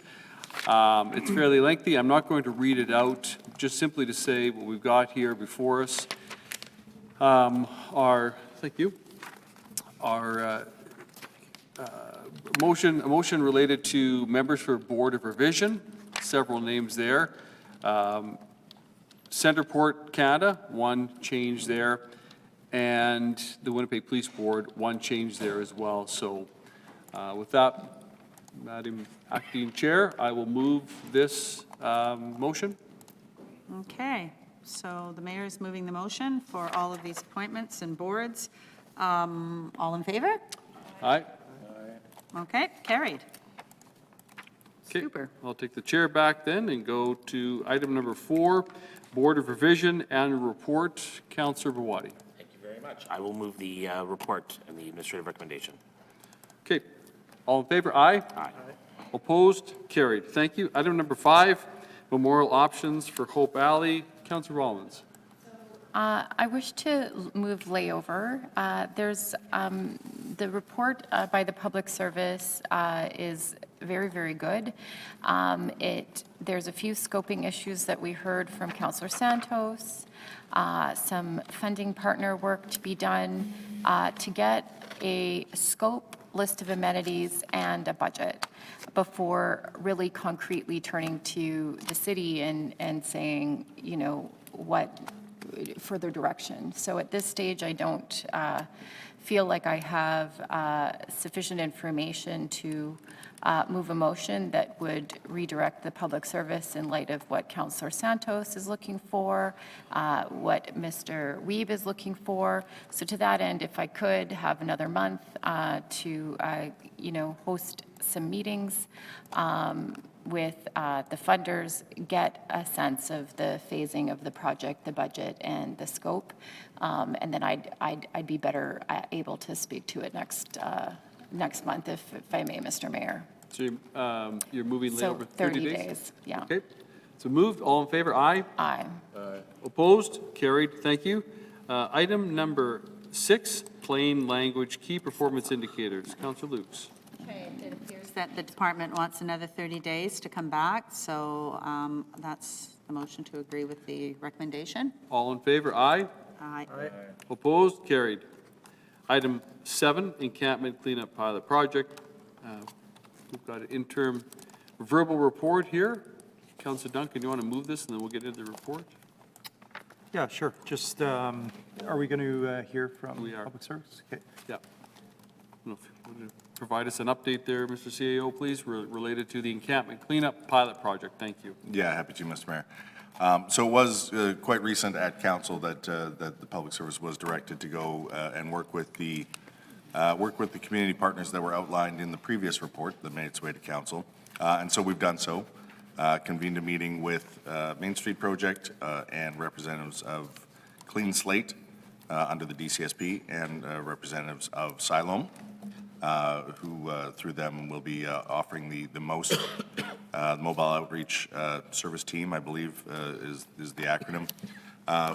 It's fairly lengthy. I'm not going to read it out, just simply to say what we've got here before us. Thank you. Our a motion related to members for Board of Revision, several names there. Centerport Canada, one change there, and the Winnipeg Police Board, one change there as well. So with that, Madam Acting Chair, I will move this motion. Okay, so the mayor is moving the motion for all of these appointments and boards. All in favor? Aye. Okay, carried. Okay, Super. I'll take the chair back then and go to item number 4, Board of Revision Annual Report. Councillor Bawadi. Thank you very much. I will move the report and the administrative recommendation. Okay, all in favor? Aye. Aye. Opposed? Carried. Thank you. Item number 5, Memorial Options for Hope Alley. Councillor Rollins. I wish to move layover. There's, the report by the Public Service is very, very good. There's a few scoping issues that we heard from Councillor Santos, some funding partner work to be done to get a scope, list of amenities, and a budget before really concretely turning to the city and saying, you know, what further direction. So at this stage, I don't feel like I have sufficient information to move a motion that would redirect the public service in light of what Councillor Santos is looking for, what Mr. Wiebe is looking for. So to that end, if I could have another month to, you know, host some meetings with the funders, get a sense of the phasing of the project, the budget, and the scope, and then I'd be better able to speak to it next month, if I may, Mr. Mayor. So you're moving So layover 30 days? 30 days, yeah. Okay, so moved. All in favor? Aye. Aye. Opposed? Carried. Thank you. Item number 6, Plain Language Key Performance Indicators. Councillor Lukes. Okay, it appears that the department wants another 30 days to come back, so that's the motion to agree with the recommendation. All in favor? Aye. Aye. Opposed? Carried. Item 7, Encampment Cleanup Pilot Project. We've got an interim verbal report here. Councillor Duncan, do you want to move this and then we'll get into the report? Yeah, sure. Just, are we going to hear from We are. Public Service? Okay. Yeah. I don't know if you want to provide us an update there, Mr. CAO, please, related to the encampment cleanup pilot project. Thank you. Yeah, happy to, Mr. Mayor. So it was quite recent at council that the Public Service was directed to go and work with the community partners that were outlined in the previous report that made its way to council. And so we've done so, convened a meeting with Main Street Project and representatives of Clean Slate under the DCSP and representatives of Siloam, who through them will be offering the most mobile outreach service team, I believe is the acronym,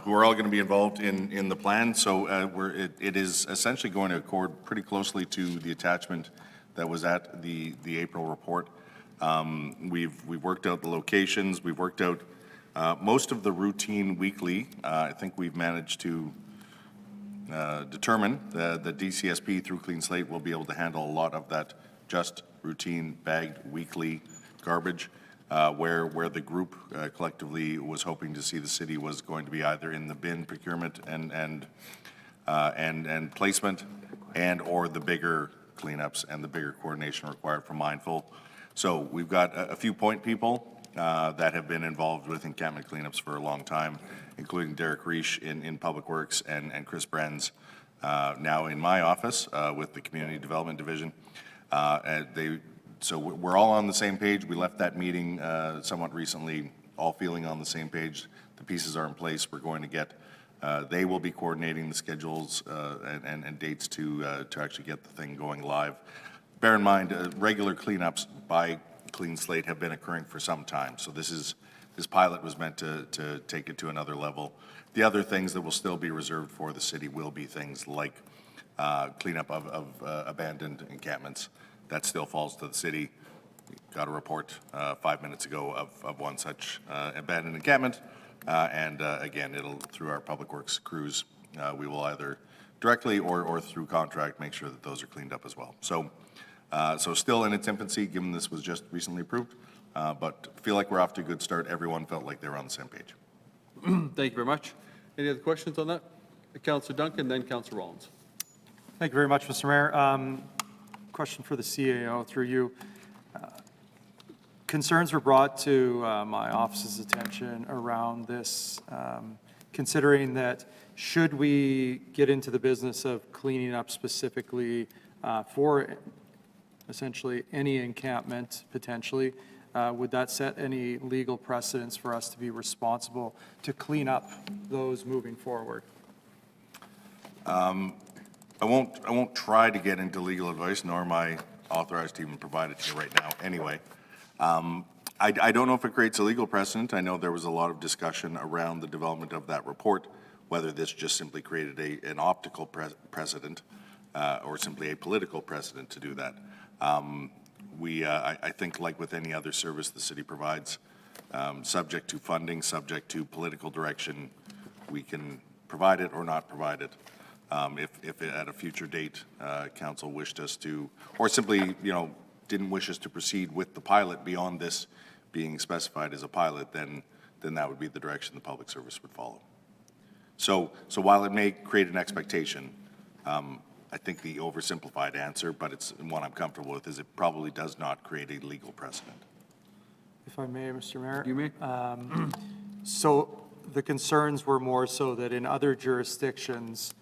who are all going to be involved in the plan. So it is essentially going to accord pretty closely to the attachment that was at the April report. We've worked out the locations. We've worked out most of the routine weekly. I think we've managed to determine that the DCSP through Clean Slate will be able to handle a lot of that just routine bagged weekly garbage, where the group collectively was hoping to see the city was going to be either in the bin procurement and placement, and or the bigger cleanups and the bigger coordination required for Mindful. So we've got a few point people that have been involved with encampment cleanups for a long time, including Derek Reish in Public Works and Chris Brenz now in my office with the Community Development Division. So we're all on the same page. We left that meeting somewhat recently, all feeling on the same page. The pieces are in place. We're going to get, they will be coordinating the schedules and dates to actually get the thing going live. Bear in mind, regular cleanups by Clean Slate have been occurring for some time. So this pilot was meant to take it to another level. The other things that will still be reserved for the city will be things like cleanup of abandoned encampments. That still falls to the city. Got a report 5 minutes ago of one such abandoned encampment. And again, it'll, through our Public Works crews, we will either directly or through contract make sure that those are cleaned up as well. So still in its infancy, given this was just recently approved, but feel like we're off to a good start. Everyone felt like they were on the same page. Thank you very much. Any other questions on that? Councillor Duncan, then Councillor Rollins. Thank you very much, Mr. Mayor. Question for the CAO through you. Concerns were brought to my office's attention around this, considering that should we get into the business of cleaning up specifically for essentially any encampment potentially, would that set any legal precedents for us to be responsible to clean up those moving forward? I won't try to get into legal advice, nor am I authorized to even provide it to you right now anyway. I don't know if it creates a legal precedent. I know there was a lot of discussion around the development of that report, whether this just simply created an optical precedent or simply a political precedent to do that. I think like with any other service the city provides, subject to funding, subject to political direction, we can provide it or not provide it. If at a future date, council wished us to, or simply, didn't wish us to proceed with the pilot beyond this being specified as a pilot, then that would be the direction the public service would follow. So while it may create an expectation, I think the oversimplified answer, but it's one I'm comfortable with, is it probably does not create a legal precedent. If I may, Mr. Mayor? You may. So the concerns were more so that in other jurisdictions,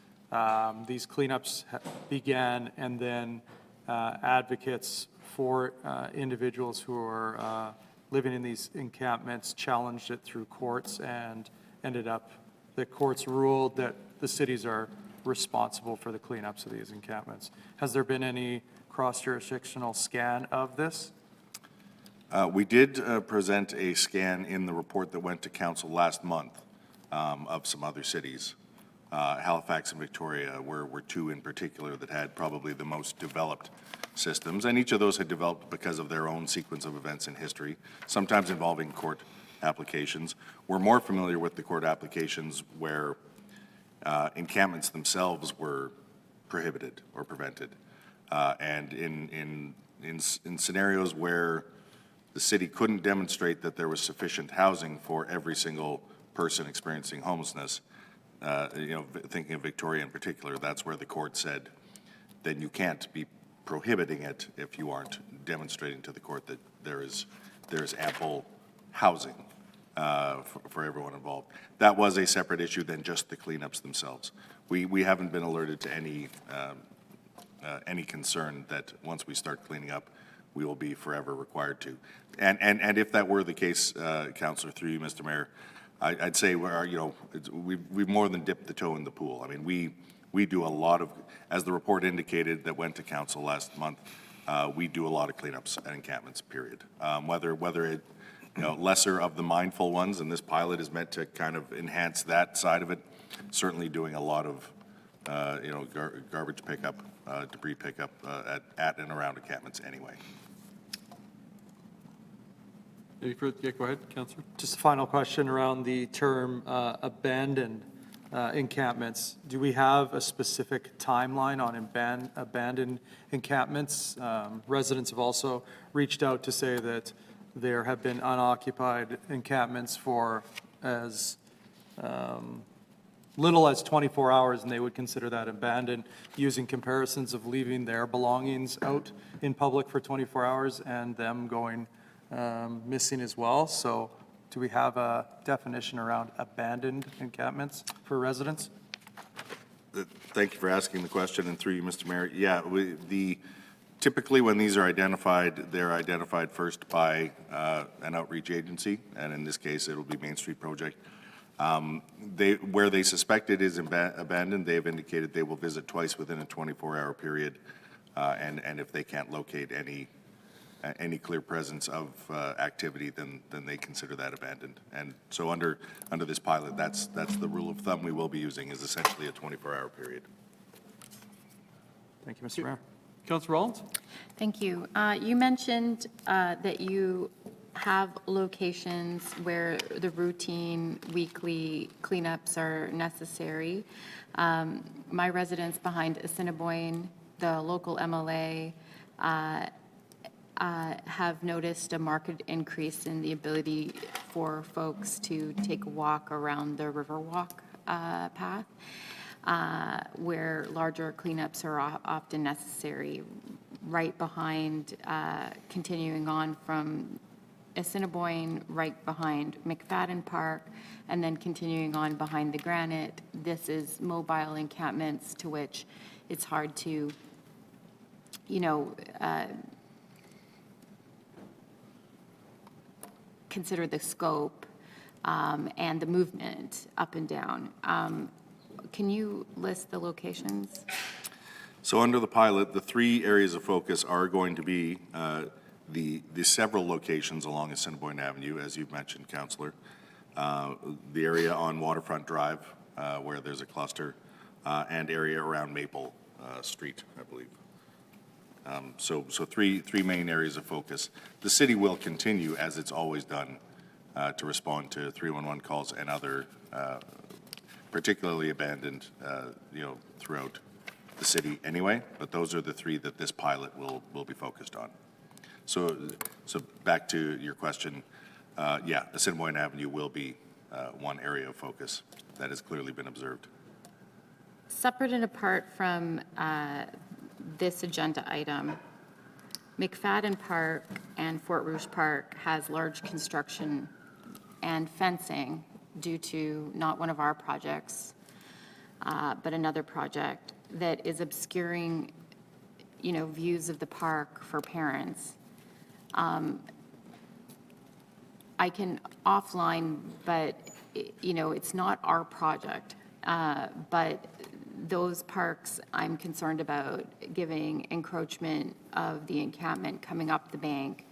these cleanups began, and then advocates for individuals who are living in these encampments challenged it through courts, and ended up, the courts ruled that the cities are responsible for the cleanups of these encampments. Has there been any cross-jurisdictional scan of this? We did present a scan in the report that went to council last month of some other cities. Halifax and Victoria were two in particular that had probably the most developed systems, and each of those had developed because of their own sequence of events in history, sometimes involving court applications. We're more familiar with the court applications where encampments themselves were prohibited or prevented. And in scenarios where the city couldn't demonstrate that there was sufficient housing for every single person experiencing homelessness, thinking of Victoria in particular, that's where the court said, then you can't be prohibiting it if you aren't demonstrating to the court that there is ample housing for everyone involved. That was a separate issue than just the cleanups themselves. We haven't been alerted to any concern that once we start cleaning up, we will be forever required to. And if that were the case, Councillor, through you, Mr. Mayor, I'd say we've more than dipped the toe in the pool. I mean, we do a lot of, as the report indicated that went to council last month, we do a lot of cleanups at encampments, period. Whether it, lesser of the mindful ones, and this pilot is meant to kind of enhance that side of it, certainly doing a lot of, garbage pickup, debris pickup at and around encampments anyway. Any further? Yeah, go ahead, Councillor. Just a final question around the term abandoned encampments. Do we have a specific timeline on abandoned encampments? Residents have also reached out to say that there have been unoccupied encampments for as little as 24 hours, and they would consider that abandoned, using comparisons of leaving their belongings out in public for 24 hours and them going missing as well. So do we have a definition around abandoned encampments for residents? Thank you for asking the question, and through you, Mr. Mayor. Yeah, typically when these are identified, they're identified first by an outreach agency, and in this case, it will be Main Street Project. Where they suspect it is abandoned, they have indicated they will visit twice within a 24-hour period, and if they can't locate any clear presence of activity, then they consider that abandoned. And so under this pilot, that's the rule of thumb we will be using, is essentially a 24-hour period. Thank you, Mr. Mayor. Councillor Rollins? Thank you. You mentioned that you have locations where the routine weekly cleanups are necessary. My residents behind Assiniboine, the local MLA, have noticed a marked increase in the ability for folks to take a walk around the Riverwalk path, where larger cleanups are often necessary. Right behind, continuing on from Assiniboine, right behind McFadden Park, and then continuing on behind the Granite. This is mobile encampments to which it's hard to, consider the scope and the movement up and down. Can you list the locations? So under the pilot, the 3 areas of focus are going to be the several locations along Assiniboine Avenue, as you've mentioned, Councillor. The area on Waterfront Drive, where there's a cluster, and area around Maple Street, I believe. So 3 main areas of focus. The city will continue, as it's always done, to respond to 311 calls and other particularly abandoned, throughout the city anyway, but those are the 3 that this pilot will be focused on. So back to your question, yeah, Assiniboine Avenue will be one area of focus that has clearly been observed. Separate and apart from this agenda item, McFadden Park and Fort Rouge Park has large construction and fencing due to not one of our projects, but another project that is obscuring, views of the park for parents. I can offline, but, it's not our project. But those parks, I'm concerned about giving encroachment of the encampment coming up the bank,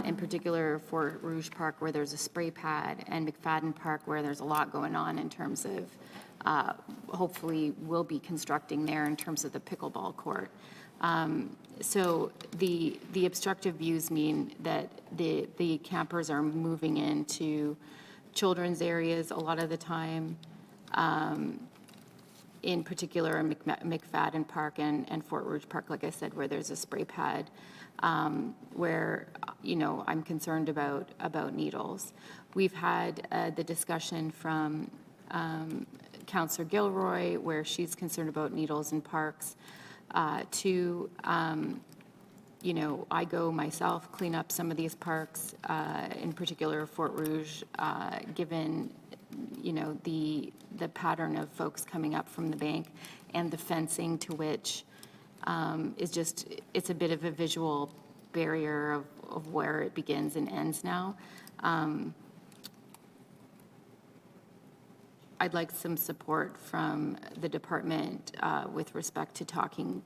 in particular Fort Rouge Park where there's a spray pad, and McFadden Park where there's a lot going on in terms of, hopefully we'll be constructing there in terms of the pickleball court. So the obstructive views mean that the campers are moving into children's areas a lot of the time, in particular McFadden Park and Fort Rouge Park, like I said, where there's a spray pad, where, I'm concerned about needles. We've had the discussion from Councillor Gilroy, where she's concerned about needles in parks. I go myself clean up some of these parks, in particular Fort Rouge, given, the pattern of folks coming up from the bank and the fencing to which is just, it's a bit of a visual barrier of where it begins and ends now. I'd like some support from the department with respect to talking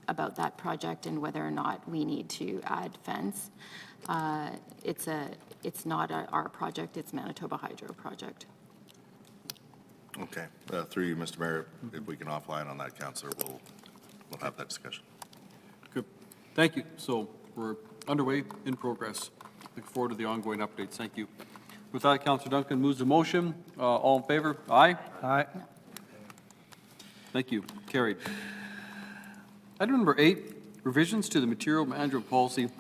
about that project and whether or not we need to add fence. It's not our project, it's Manitoba Hydro project. Okay, through you, Mr. Mayor, if we can offline on that, Councillor, we'll have that discussion. Good. Thank you. So we're underway, in progress. Look forward to the ongoing updates. Thank you. With that, Councillor Duncan moves the motion. All in favor? Aye? Aye. Thank you. Carried. Item number 8, revisions to the Material Management Policy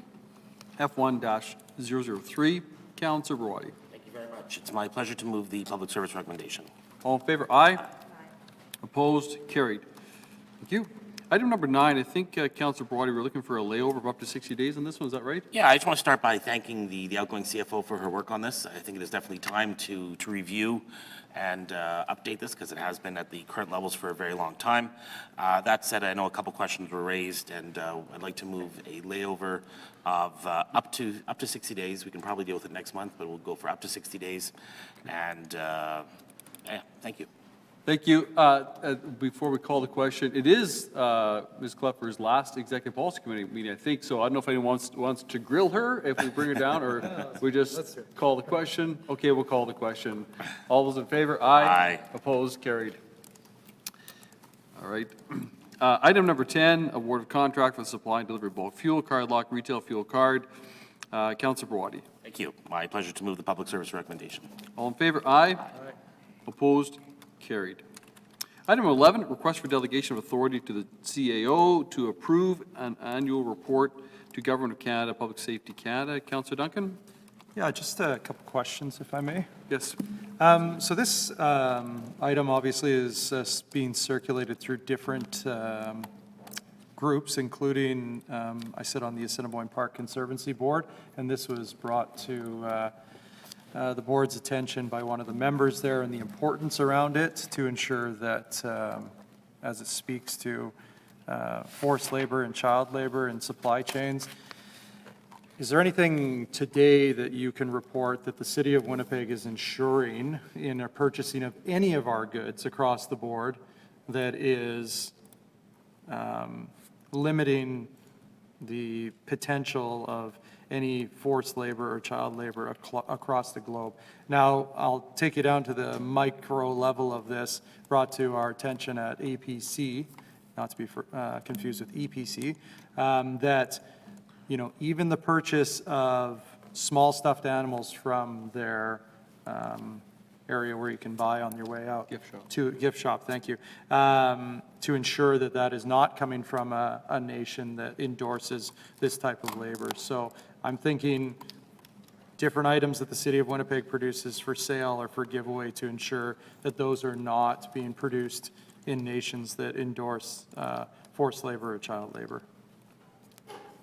F1-003. Councillor Brody. Thank you very much. It's my pleasure to move the public service recommendation. All in favor? Aye. Opposed? Carried. Thank you. Item number 9, I think, Councillor Brody, we're looking for a layover of up to 60 days on this one. Is that right? Yeah, I just want to start by thanking the outgoing CFO for her work on this. I think it is definitely time to review and update this because it has been at the current levels for a very long time. That said, I know a couple questions were raised, and I'd like to move a layover of up to 60 days. We can probably deal with it next month, but we'll go for up to 60 days. And yeah, thank you. Thank you. Before we call the question, it is Ms. Klepper's last Executive Policy Committee meeting, I think, so I don't know if anyone wants to grill her if we bring her down, or we just call the question. Okay, we'll call the question. All those in favor? Aye. Aye. Opposed? Carried. All right. Item number 10, award of contract for the supply and delivery of bulk fuel, card lock, retail fuel card. Councillor Brody. Thank you. My pleasure to move the public service recommendation. All in favor? Aye. Opposed? Carried. Item 11, request for delegation of authority to the CAO to approve an annual report to Government of Canada, Public Safety Canada. Councillor Duncan? Yeah, just a couple questions, if I may. Yes. So this item obviously is being circulated through different groups, including I sit on the Assiniboine Park Conservancy Board, and this was brought to the board's attention by one of the members there, and the importance around it to ensure that as it speaks to forced labor and child labor and supply chains, Is there anything today that you can report that the City of Winnipeg is ensuring in a purchasing of any of our goods across the board that is limiting the potential of any forced labor or child labor across the globe? Now, I'll take you down to the micro level of this, brought to our attention at APC, not to be confused with EPC, that, you know, even the purchase of small stuffed animals from their area where you can buy on your way out. Gift shop. To gift shop, thank you. To ensure that that is not coming from a nation that endorses this type of labor. So I'm thinking different items that the City of Winnipeg produces for sale or for giveaway to ensure that those are not being produced in nations that endorse forced labor or child labor.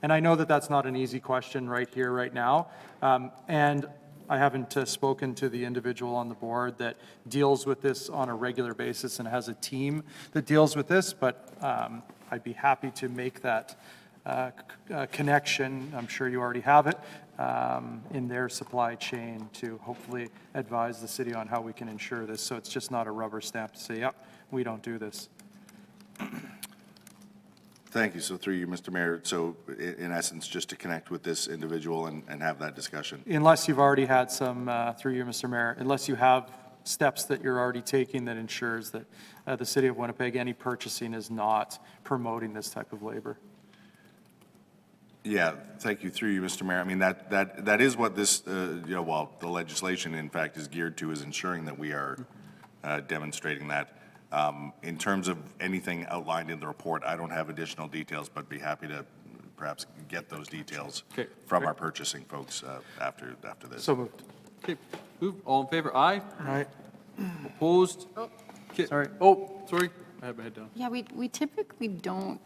And I know that that's not an easy question right here, right now. And I haven't spoken to the individual on the board that deals with this on a regular basis and has a team that deals with this, but I'd be happy to make that connection. I'm sure you already have it in their supply chain to hopefully advise the city on how we can ensure this. So it's just not a rubber stamp to say, yep, we don't do this. Thank you. So through you, Mr. Mayor, so in essence, just to connect with this individual and have that discussion. Unless you've already had some, through you, Mr. Mayor, unless you have steps that you're already taking that ensures that the City of Winnipeg, any purchasing is not promoting this type of labor. Yeah, thank you. Through you, Mr. Mayor. I mean, that is what this, you know, well, the legislation, in fact, is geared to, is ensuring that we are demonstrating that. In terms of anything outlined in the report, I don't have additional details, but be happy to perhaps get those details Okay, from great. our purchasing folks after this. So moved. Okay, move. All in favor? Aye. Aye. Opposed? Okay. Sorry. Oh, sorry. I had my head down. Yeah, we typically don't,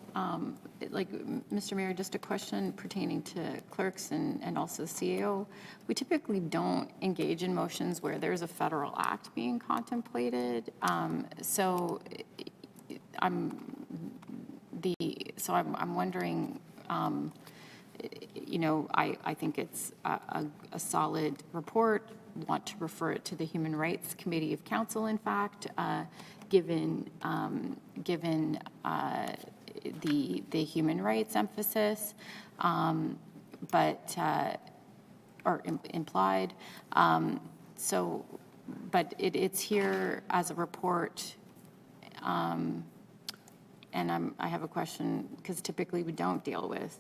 like, Mr. Mayor, just a question pertaining to clerks and also CAO. We typically don't engage in motions where there's a federal act being contemplated. So I'm wondering, you know, I think it's a solid report. Want to refer it to the Human Rights Committee of Council, in fact, given the human rights emphasis, but or implied. So, but it's here as a report, and I have a question because typically we don't deal with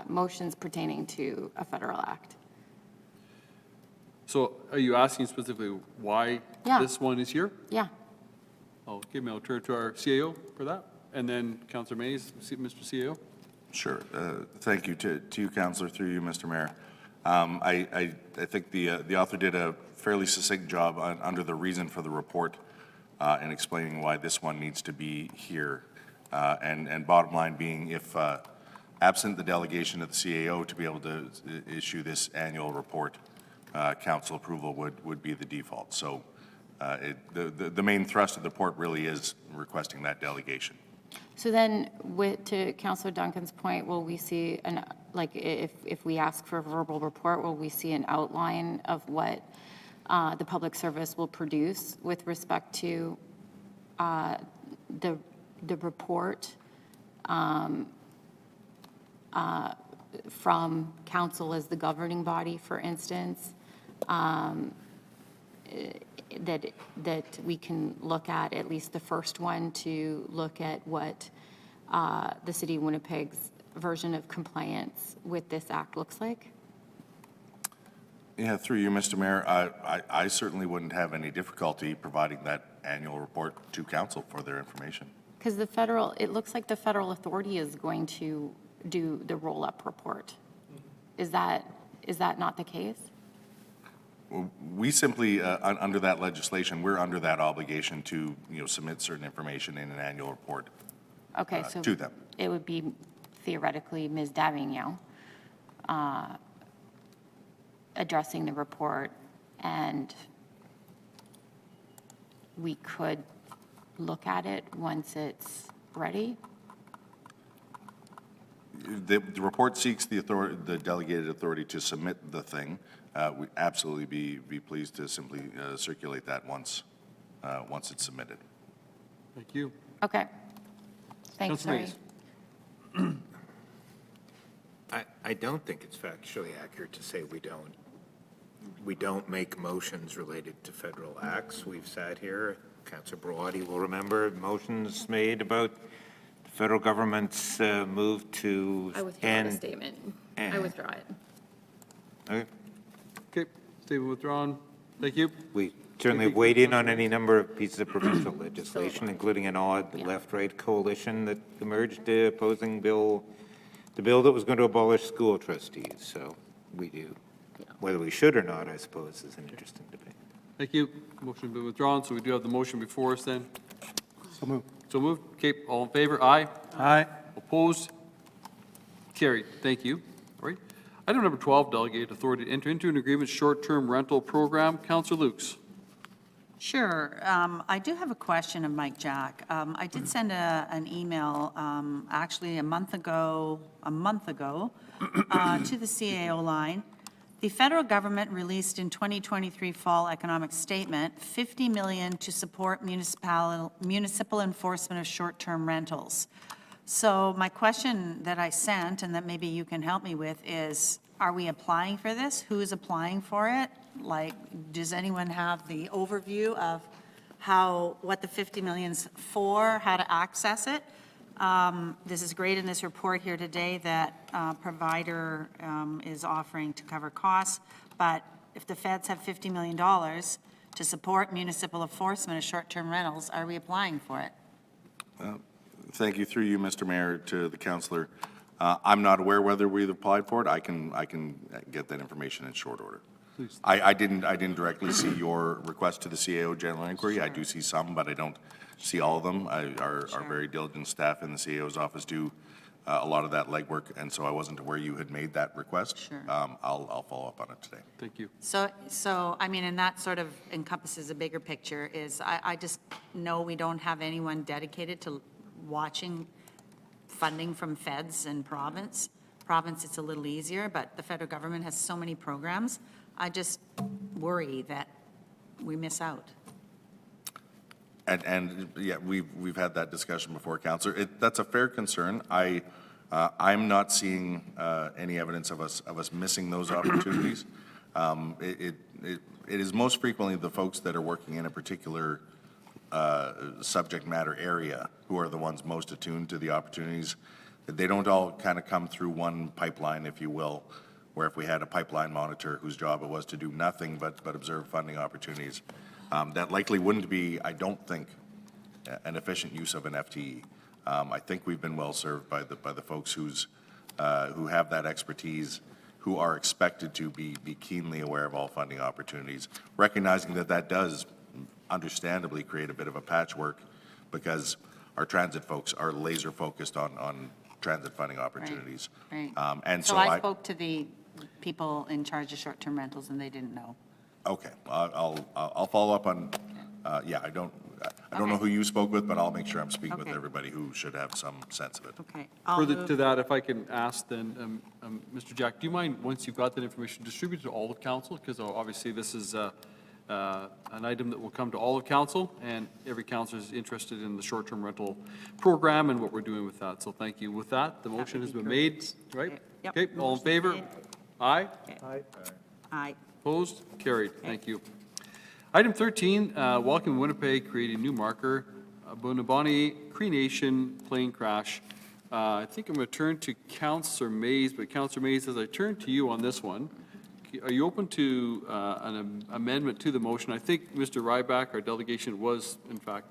motions pertaining to a federal act. So are you asking specifically why Yeah. this one is here? Yeah. Okay, I'll turn to our CAO for that. And then Councillor Mays, Mr. CAO. Sure. Thank you to you, Councillor, through you, Mr. Mayor. I think the author did a fairly succinct job under the reason for the report in explaining why this one needs to be here. And bottom line being, if absent the delegation of the CAO to be able to issue this annual report, council approval would be the default. So the main thrust of the report really is requesting that delegation. So then, to Councillor Duncan's point, will we see if we ask for a verbal report, will we see an outline of what the public service will produce with respect to the report from council as the governing body, for instance, that we can look at least the first one, to look at what the City of Winnipeg's version of compliance with this act looks like? Yeah, through you, Mr. Mayor, I certainly wouldn't have any difficulty providing that annual report to council for their information. Because it looks like the federal authority is going to do the roll-up report. Is that not the case? We simply, under that legislation, we're under that obligation to, submit certain information in an annual report Okay, so to them. it would be theoretically Ms. Davignon addressing the report, and we could look at it once it's ready? The report seeks the authority, the delegated authority to submit the thing. We'd absolutely be pleased to simply circulate that once it's submitted. Thank you. Okay. Thanks, Councilor Mary. Mays. I don't think it's factually accurate to say we don't make motions related to federal acts. We've sat here, Councillor Brody will remember, motions made about the federal government's move to I withdraw the end. statement. I withdraw it. Okay. Okay, statement withdrawn. Thank you. We certainly weighed in on any number of pieces of provincial legislation, including an odd left-right coalition that emerged opposing the bill that was going to abolish school trustees. So we do. Whether we should or not, I suppose, is an interesting debate. Thank you. Motion been withdrawn, so we do have the motion before us then. So moved. So moved. Okay, all in favor? Aye. Aye. Opposed? Carried. Thank you. All right. Item number 12, delegated authority to enter into an agreement short-term rental program. Councillor Lukes. Sure. I do have a question of Mike Jack. I did send an email, actually a month ago, to the CAO line. The federal government released in 2023 fall economic statement, $50 million to support municipal enforcement of short-term rentals. So my question that I sent, and that maybe you can help me with, is, are we applying for this? Who is applying for it? Like, does anyone have the overview of what the 50 million's for, how to access it? This is great in this report here today that provider is offering to cover costs, but if the feds have $50 million to support municipal enforcement of short-term rentals, are we applying for it? Thank you, through you, Mr. Mayor, to the councillor. I'm not aware whether we've applied for it. I can get that information in short order. Please. I didn't directly see your request to the CAO general inquiry. I do see some, but I don't see all of them. Our very diligent staff in the CAO's office do a lot of that legwork, and so I wasn't aware you had made that request. Sure. I'll follow up on it today. Thank you. So, I mean, and that sort of encompasses a bigger picture, is I just know we don't have anyone dedicated to watching funding from feds and province. Province, it's a little easier, but the federal government has so many programs. I just worry that we miss out. And yeah, we've had that discussion before, Councillor. That's a fair concern. I'm not seeing any evidence of us missing those opportunities. It is most frequently the folks that are working in a particular subject matter area who are the ones most attuned to the opportunities. They don't all kind of come through one pipeline, if you will, where if we had a pipeline monitor whose job it was to do nothing but observe funding opportunities, that likely wouldn't be, I don't think, an efficient use of an FTE. I think we've been well served by the folks who have that expertise, who are expected to be keenly aware of all funding opportunities, recognizing that does understandably create a bit of a patchwork because our transit folks are laser focused on transit funding opportunities. Right. And So I spoke to the people in charge of short-term rentals, and they didn't know. Okay, I'll follow up on, yeah, I don't know who you spoke with, but I'll make sure I'm speaking with Okay. everybody who should have some sense of it. Okay. Further to that, if I can ask then, Mr. Jack, do you mind, once you've got that information, distribute it to all of council? Because obviously this is an item that will come to all of council, and every councilor is interested in the short-term rental program and what we're doing with that. So thank you. With that, the motion has been made, right? Yep. Okay, all in Motion's favor? made. Aye? Aye. Opposed? Carried. Thank you. Item 13, Welcome Winnipeg, creating new marker, Bunaboni Cree Nation plane crash. I think I'm going to turn to Councillor Mays, but Councillor Mays, as I turn to you on this one, are you open to an amendment to the motion? I think Mr. Ryback, our delegation, was in fact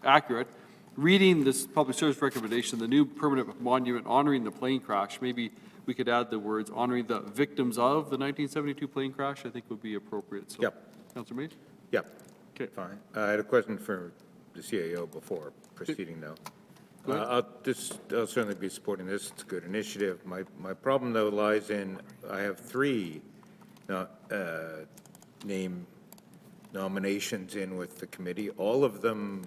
accurate. Reading this public service recommendation, the new permanent monument honoring the plane crash, maybe we could add the words honoring the victims of the 1972 plane crash, I think would be appropriate. So, Yep. Councillor Mays? Yep, Okay. fine. I had a question for the CAO before proceeding now. Go ahead. I'll certainly be supporting this. It's a good initiative. My problem, though, lies in, I have three name nominations in with the committee. All of them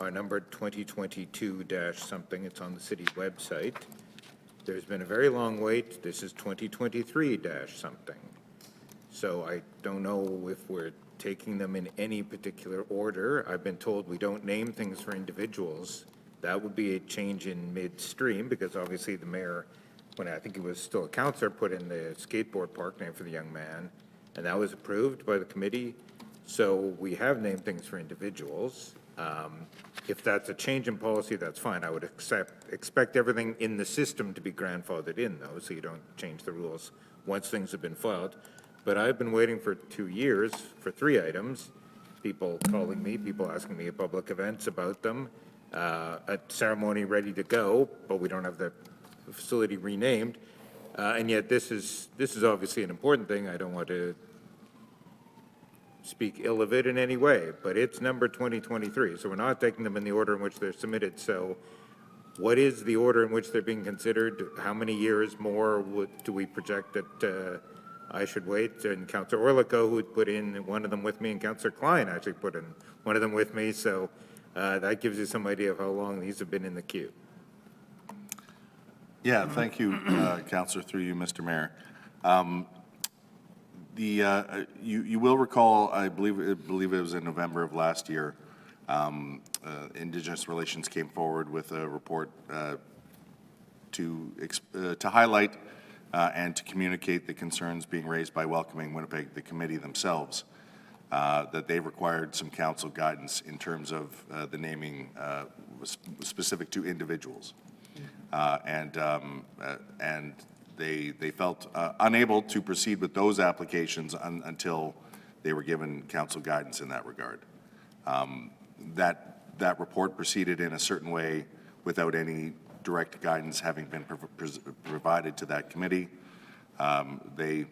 are numbered 2022-something. It's on the city's website. there's been a very long wait. This is 2023 dash something. So I don't know if we're taking them in any particular order. I've been told we don't name things for individuals. That would be a change in midstream, because obviously the mayor, when I think he was still a councillor, put in the skateboard park name for the young man, and that was approved by the committee. So we have named things for individuals. If that's a change in policy, that's fine. I would expect everything in the system to be grandfathered in, though, so you don't change the rules once things have been filed. But I've been waiting for 2 years for 3 items, people calling me, people asking me at public events about them, a ceremony ready to go, but we don't have the facility renamed. And yet this is obviously an important thing. I don't want to speak ill of it in any way, but it's number 2023, so we're not taking them in the order in which they're submitted. So what is the order in which they're being considered? How many years more do we project that I should wait? And Councillor Orlico, who put in one of them with me, and Councillor Klein actually put in one of them with me, so that gives you some idea of how long these have been in the queue. Yeah, thank you, Councillor, through you, Mr. Mayor. You will recall, I believe it was in November of last year, Indigenous Relations came forward with a report to highlight and to communicate the concerns being raised by Welcoming Winnipeg, the committee themselves, that they required some council guidance in terms of the naming specific to individuals. And they felt unable to proceed with those applications until they were given council guidance in that regard. That report proceeded in a certain way without any direct guidance having been provided to that committee. The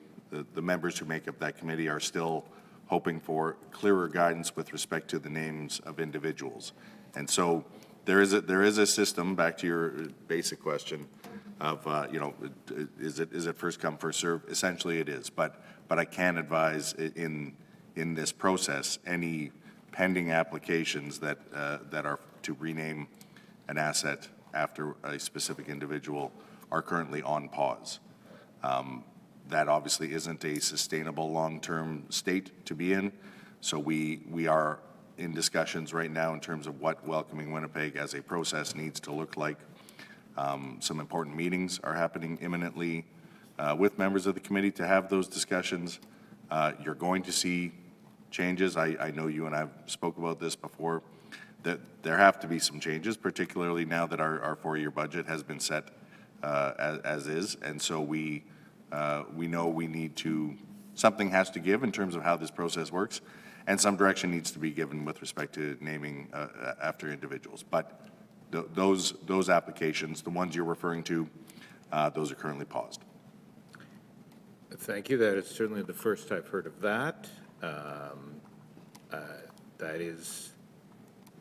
members who make up that committee are still hoping for clearer guidance with respect to the names of individuals. And so there is a system, back to your basic question, of, is it first come, first serve? Essentially it is, but I can advise in this process, any pending applications that are to rename an asset after a specific individual are currently on pause. That obviously isn't a sustainable long-term state to be in, so we are in discussions right now in terms of what Welcoming Winnipeg as a process needs to look like. Some important meetings are happening imminently with members of the committee to have those discussions. You're going to see changes. I know you and I have spoke about this before, that there have to be some changes, particularly now that our 4-year budget has been set as is. And so we know we need to, something has to give in terms of how this process works, and some direction needs to be given with respect to naming after individuals. But those applications, the ones you're referring to, those are currently paused. Thank you. That is certainly the first I've heard of that. That is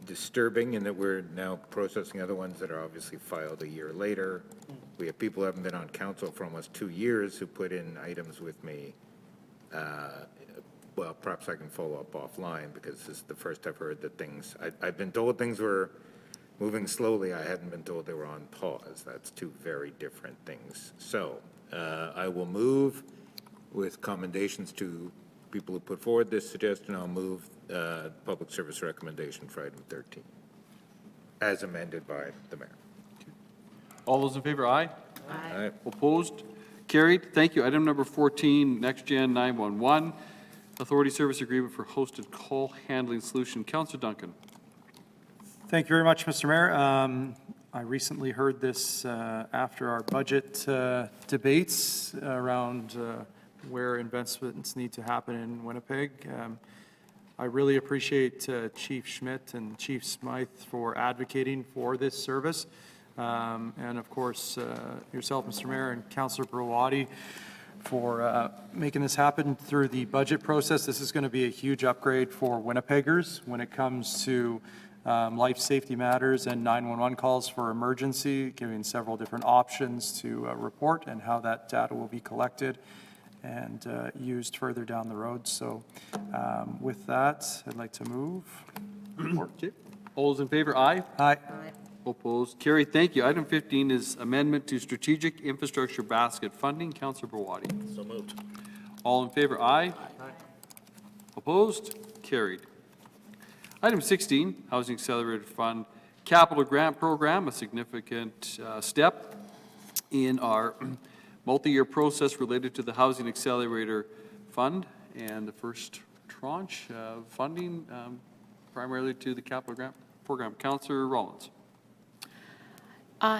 disturbing in that we're now processing other ones that are obviously filed a year later. We have people who haven't been on council for almost 2 years who put in items with me. Well, perhaps I can follow up offline, because this is the first I've heard that things, I've been told things were moving slowly. I hadn't been told they were on pause. That's 2 very different things. So I will move with commendations to people who put forward this suggestion. I'll move public service recommendation for item 13 as amended by the mayor. All those in favor, aye? Aye. Opposed? Carried. Thank you. Item number 14, Next Gen 911, Authority Service Agreement for Hosted Call Handling Solution. Councillor Duncan. Thank you very much, Mr. Mayor. I recently heard this after our budget debates around where investments need to happen in Winnipeg. I really appreciate Chief Schmidt and Chief Smythe for advocating for this service. And of course, yourself, Mr. Mayor, and Councillor Browati for making this happen through the budget process. This is going to be a huge upgrade for Winnipeggers when it comes to life safety matters and 911 calls for emergency, giving several different options to report and how that data will be collected and used further down the road. So with that, I'd like to move. Okay. All those in favor, aye? Aye. Opposed? Carried. Thank you. Item 15 is amendment to strategic infrastructure basket funding. Councillor Barwadi. So moved. All in favor? Aye. Opposed? Carried. Item 16, Housing Accelerator Fund Capital Grant Program, a significant step in our multi-year process related to the Housing Accelerator Fund and the first tranche of funding primarily to the Capital Grant Program. Councillor Rollins.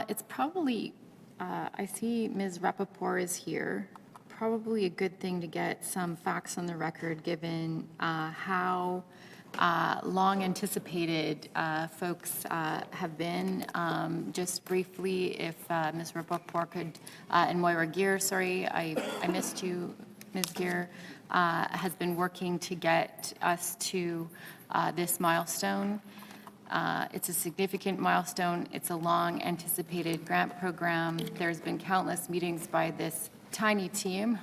It's probably, I see Ms. Rappaport is here. Probably a good thing to get some facts on the record, given how long anticipated folks have been. Just briefly, if Ms. Rappaport could, and Moira Gear, sorry, I missed you, Ms. Gear, has been working to get us to this milestone. It's a significant milestone. It's a long-anticipated grant program. There's been countless meetings by this tiny team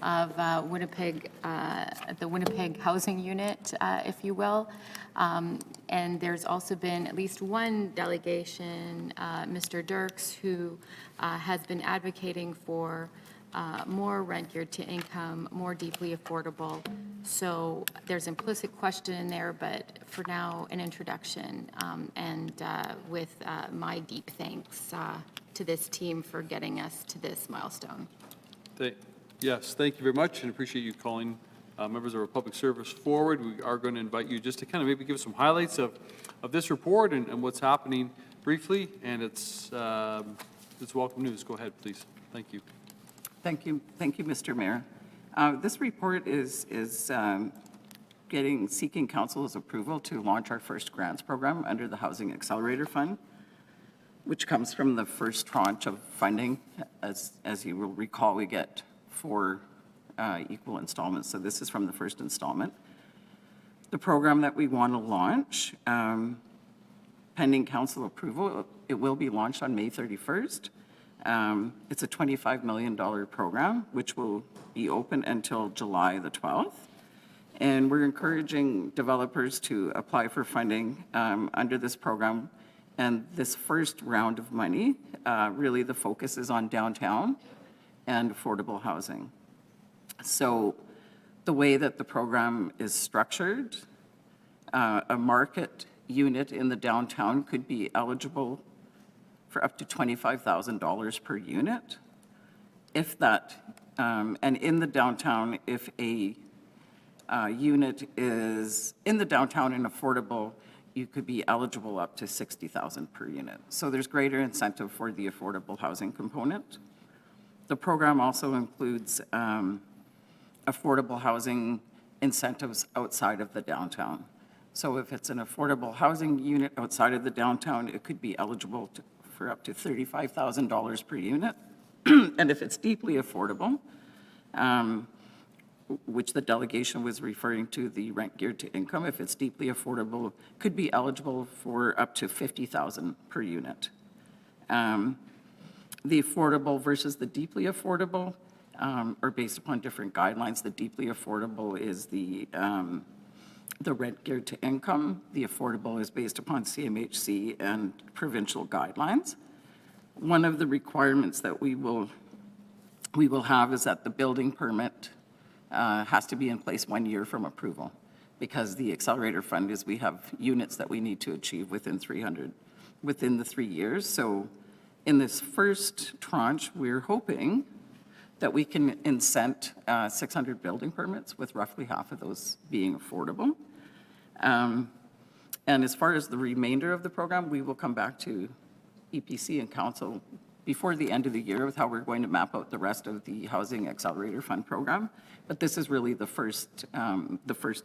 of Winnipeg, the Winnipeg Housing Unit, if you will. And there's also been at least one delegation, Mr. Dirks, who has been advocating for more rent geared to income, more deeply affordable. So there's implicit question in there, but for now, an introduction, and with my deep thanks to this team for getting us to this milestone. Yes, thank you very much, and appreciate you calling members of our public service forward. We are going to invite you just to kind of maybe give some highlights of this report and what's happening briefly, and it's welcome news. Go ahead, please. Thank you. Thank you, Mr. Mayor. This report is seeking council's approval to launch our first grants program under the Housing Accelerator Fund, which comes from the first tranche of funding. As you will recall, we get 4 equal installments, so this is from the first installment. The program that we want to launch, pending council approval, it will be launched on May 31st. It's a $25 million program, which will be open until July the 12th. And we're encouraging developers to apply for funding under this program. And this first round of money, really the focus is on downtown and affordable housing. So the way that the program is structured, a market unit in the downtown could be eligible for up to $25,000 per unit. If that, and in the downtown, if a unit is in the downtown and affordable, you could be eligible up to $60,000 per unit. So there's greater incentive for the affordable housing component. The program also includes affordable housing incentives outside of the downtown. So if it's an affordable housing unit outside of the downtown, it could be eligible for up to $35,000 per unit. And if it's deeply affordable, which the delegation was referring to, the rent geared to income, if it's deeply affordable, could be eligible for up to $50,000 per unit. The affordable versus the deeply affordable are based upon different guidelines. The deeply affordable is the rent geared to income. The affordable is based upon CMHC and provincial guidelines. One of the requirements that we will have is that the building permit has to be in place 1 year from approval, because the accelerator fund is, we have units that we need to achieve within the 3 years. So in this first tranche, we're hoping that we can incent 600 building permits, with roughly half of those being affordable. And as far as the remainder of the program, we will come back to EPC and council before the end of the year with how we're going to map out the rest of the Housing Accelerator Fund program. But this is really the first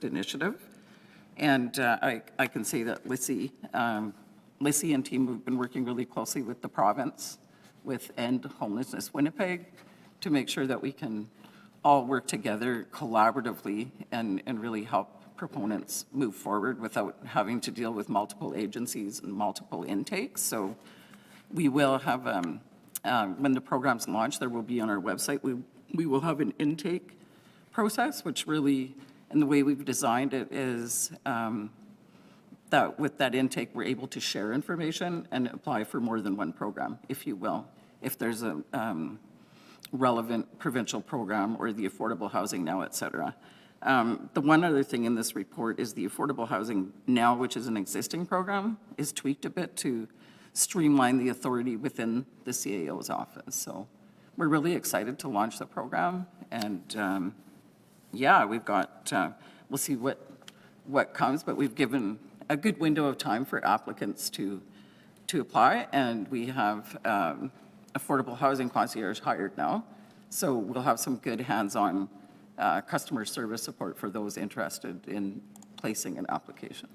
initiative. And I can say that Lissy and team have been working really closely with the province, with End Homelessness Winnipeg, to make sure that we can all work together collaboratively and really help proponents move forward without having to deal with multiple agencies and multiple intakes. So we will have, when the program's launched, there will be on our website, we will have an intake process, which really, and the way we've designed it is that with that intake, we're able to share information and apply for more than one program, if you will. If there's a relevant provincial program or the Affordable Housing Now, et cetera. The one other thing in this report is the Affordable Housing Now, which is an existing program, is tweaked a bit to streamline the authority within the CAO's office. So we're really excited to launch the program. And yeah, we've got, we'll see what comes, but we've given a good window of time for applicants to apply. And we have affordable housing concierge hired now. So we'll have some good hands-on customer service support for those interested in placing an application.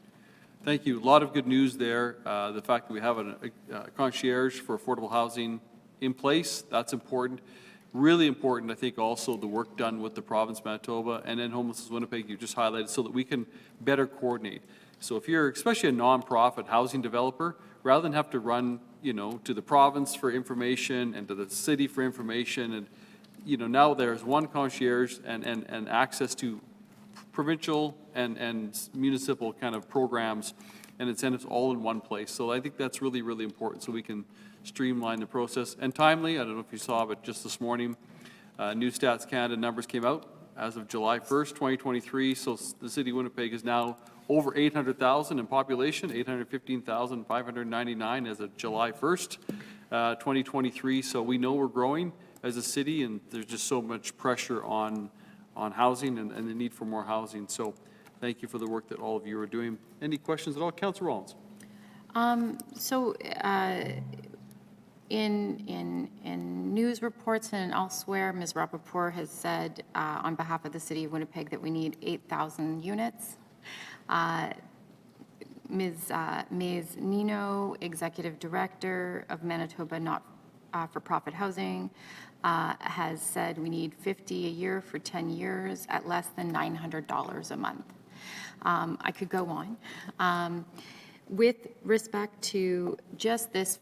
Thank you. A lot of good news there. The fact that we have a concierge for affordable housing in place, that's important. Really important, I think, also the work done with the province of Manitoba and then Homelessness Winnipeg you just highlighted so that we can better coordinate. So if you're especially a nonprofit housing developer, rather than have to run, to the province for information and to the city for information, and, now there's one concierge and access to provincial and municipal kind of programs and incentives all in one place. So I think that's really, really important so we can streamline the process. And timely, I don't know if you saw, but just this morning, New Stats Canada numbers came out as of July 1st, 2023. So the city of Winnipeg is now over 800,000 in population, 815,599 as of July 1st, 2023. So we know we're growing as a city, and there's just so much pressure on housing and the need for more housing. So thank you for the work that all of you are doing. Any questions at all? Councillor Rollins. In news reports and elsewhere, Ms. Rappaport has said on behalf of the City of Winnipeg that we need 8,000 units. Ms. Mays Nino, Executive Director of Manitoba Not-for-Profit Housing, has said we need 50 a year for 10 years at less than $900 a month. I could go on. With respect to just this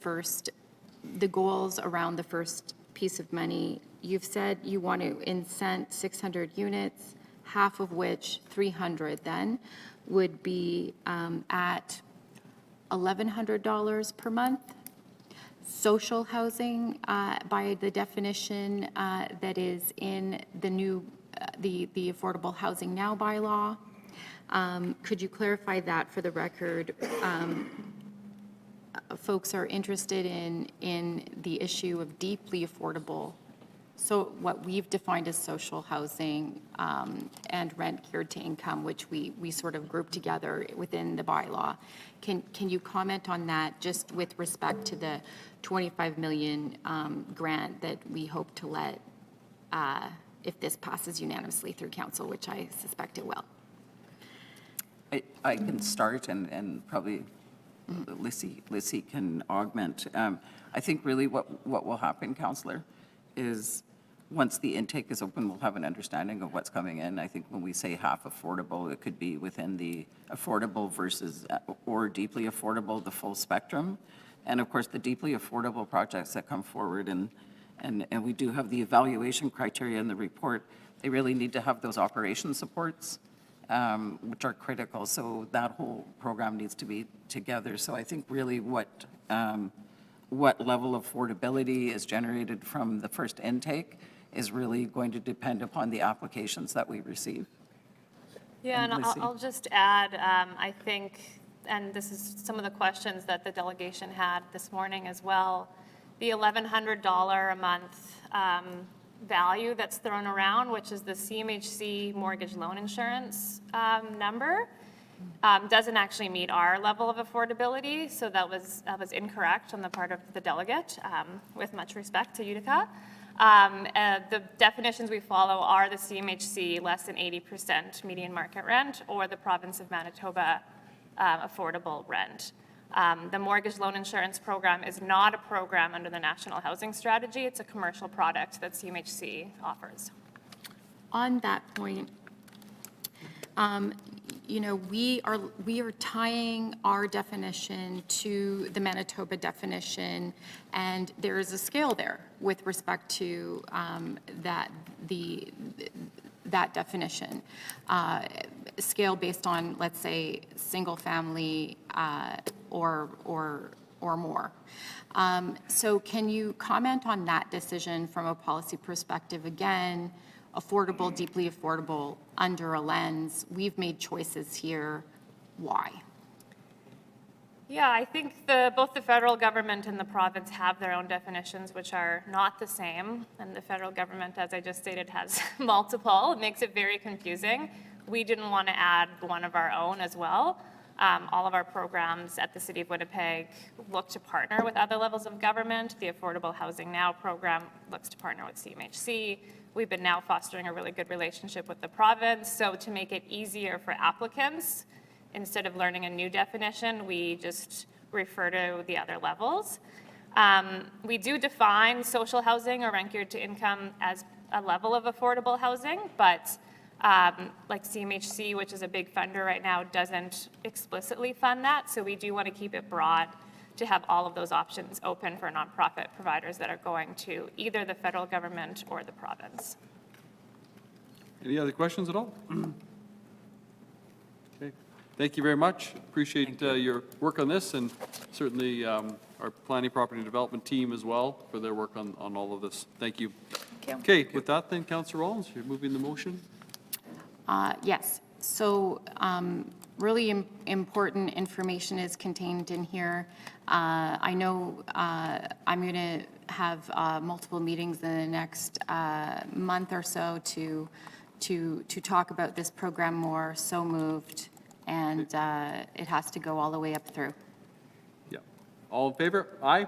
the goals around the first piece of money, you've said you want to incent 600 units, half of which, 300 then, would be at $1,100 per month. Social housing, by the definition that is in the new, the Affordable Housing Now bylaw. Could you clarify that for the record? Folks are interested in the issue of deeply affordable. So what we've defined as social housing and rent geared to income, which we sort of group together within the bylaw. Can you comment on that just with respect to the 25 million grant that we hope to let, if this passes unanimously through council, which I suspect it will? I can start and probably Lissy can augment. I think really what will happen, Councillor, is once the intake is open, we'll have an understanding of what's coming in. I think when we say half affordable, it could be within the affordable versus or deeply affordable, the full spectrum. And of course, the deeply affordable projects that come forward, and we do have the evaluation criteria in the report, they really need to have those operation supports, which are critical. So that whole program needs to be together. So I think really what level of affordability is generated from the first intake is really going to depend upon the applications that we receive. Yeah, and I'll just add, I think, and this is some of the questions that the delegation had this morning as well, the $1,100 a month value that's thrown around, which is the CMHC mortgage loan insurance number, doesn't actually meet our level of affordability. So that was incorrect on the part of the delegate, with much respect to Utica. The definitions we follow are the CMHC less than 80% median market rent or the province of Manitoba affordable rent. The mortgage loan insurance program is not a program under the National Housing Strategy. It's a commercial product that CMHC offers. On that point, we are tying our definition to the Manitoba definition, and there is a scale there with respect to that definition. Scale based on, let's say, single family more. So can you comment on that decision from a policy perspective? Again, affordable, deeply affordable, under a lens. We've made choices here. Why? Yeah, I think both the federal government and the province have their own definitions, which are not the same. And the federal government, as I just stated, has multiple. It makes it very confusing. We didn't want to add one of our own as well. All of our programs at the City of Winnipeg look to partner with other levels of government. The Affordable Housing Now program looks to partner with CMHC. We've been now fostering a really good relationship with the province. So to make it easier for applicants, instead of learning a new definition, we just refer to the other levels. We do define social housing or rent geared to income as a level of affordable housing, but like CMHC, which is a big funder right now, doesn't explicitly fund that. So we do want to keep it broad to have all of those options open for nonprofit providers that are going to either the federal government or the province. Any other questions at all? Okay. Thank you very much. Appreciate your work on this, and certainly our planning, property, and development team as well for their work on all of this. Thank you. Okay, with that then, Councillor Rollins, you're moving the motion. Yes. So really important information is contained in here. I know I'm going to have multiple meetings in the next month or so to talk about this program more. So moved, and it has to go all the way up through. Yeah. All in favor? Aye.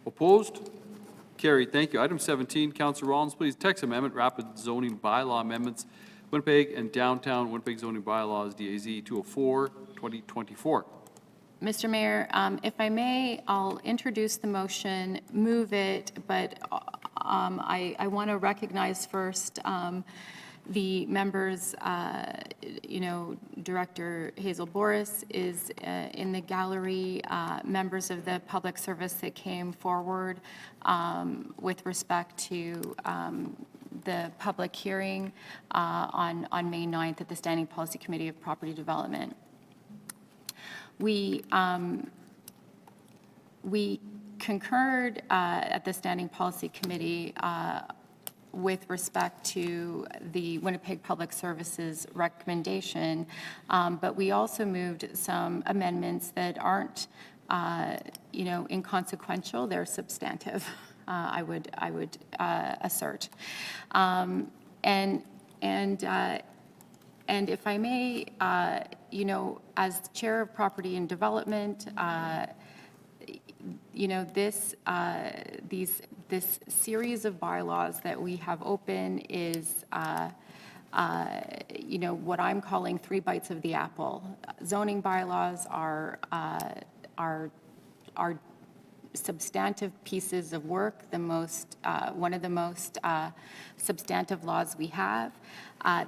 Opposed? Carried. Thank you. Item 17, Councillor Rollins, please. Text amendment, rapid zoning bylaw amendments, Winnipeg and downtown Winnipeg zoning bylaws, DAZ 204, 2024. Mr. Mayor, if I may, I'll introduce the motion, move it, but I want to recognize first the members, Director Hazel Boris is in the gallery, members of the public service that came forward with respect to the public hearing on May 9th at the Standing Policy Committee of Property Development. We concurred at the Standing Policy Committee with respect to the Winnipeg Public Services recommendation, but we also moved some amendments that aren't, inconsequential. They're substantive. I would assert, and if I may, as Chair of Property and Development, this series of bylaws that we have open is, what I'm calling 3 bites of the apple. Zoning bylaws are substantive pieces of work, one of the most substantive laws we have.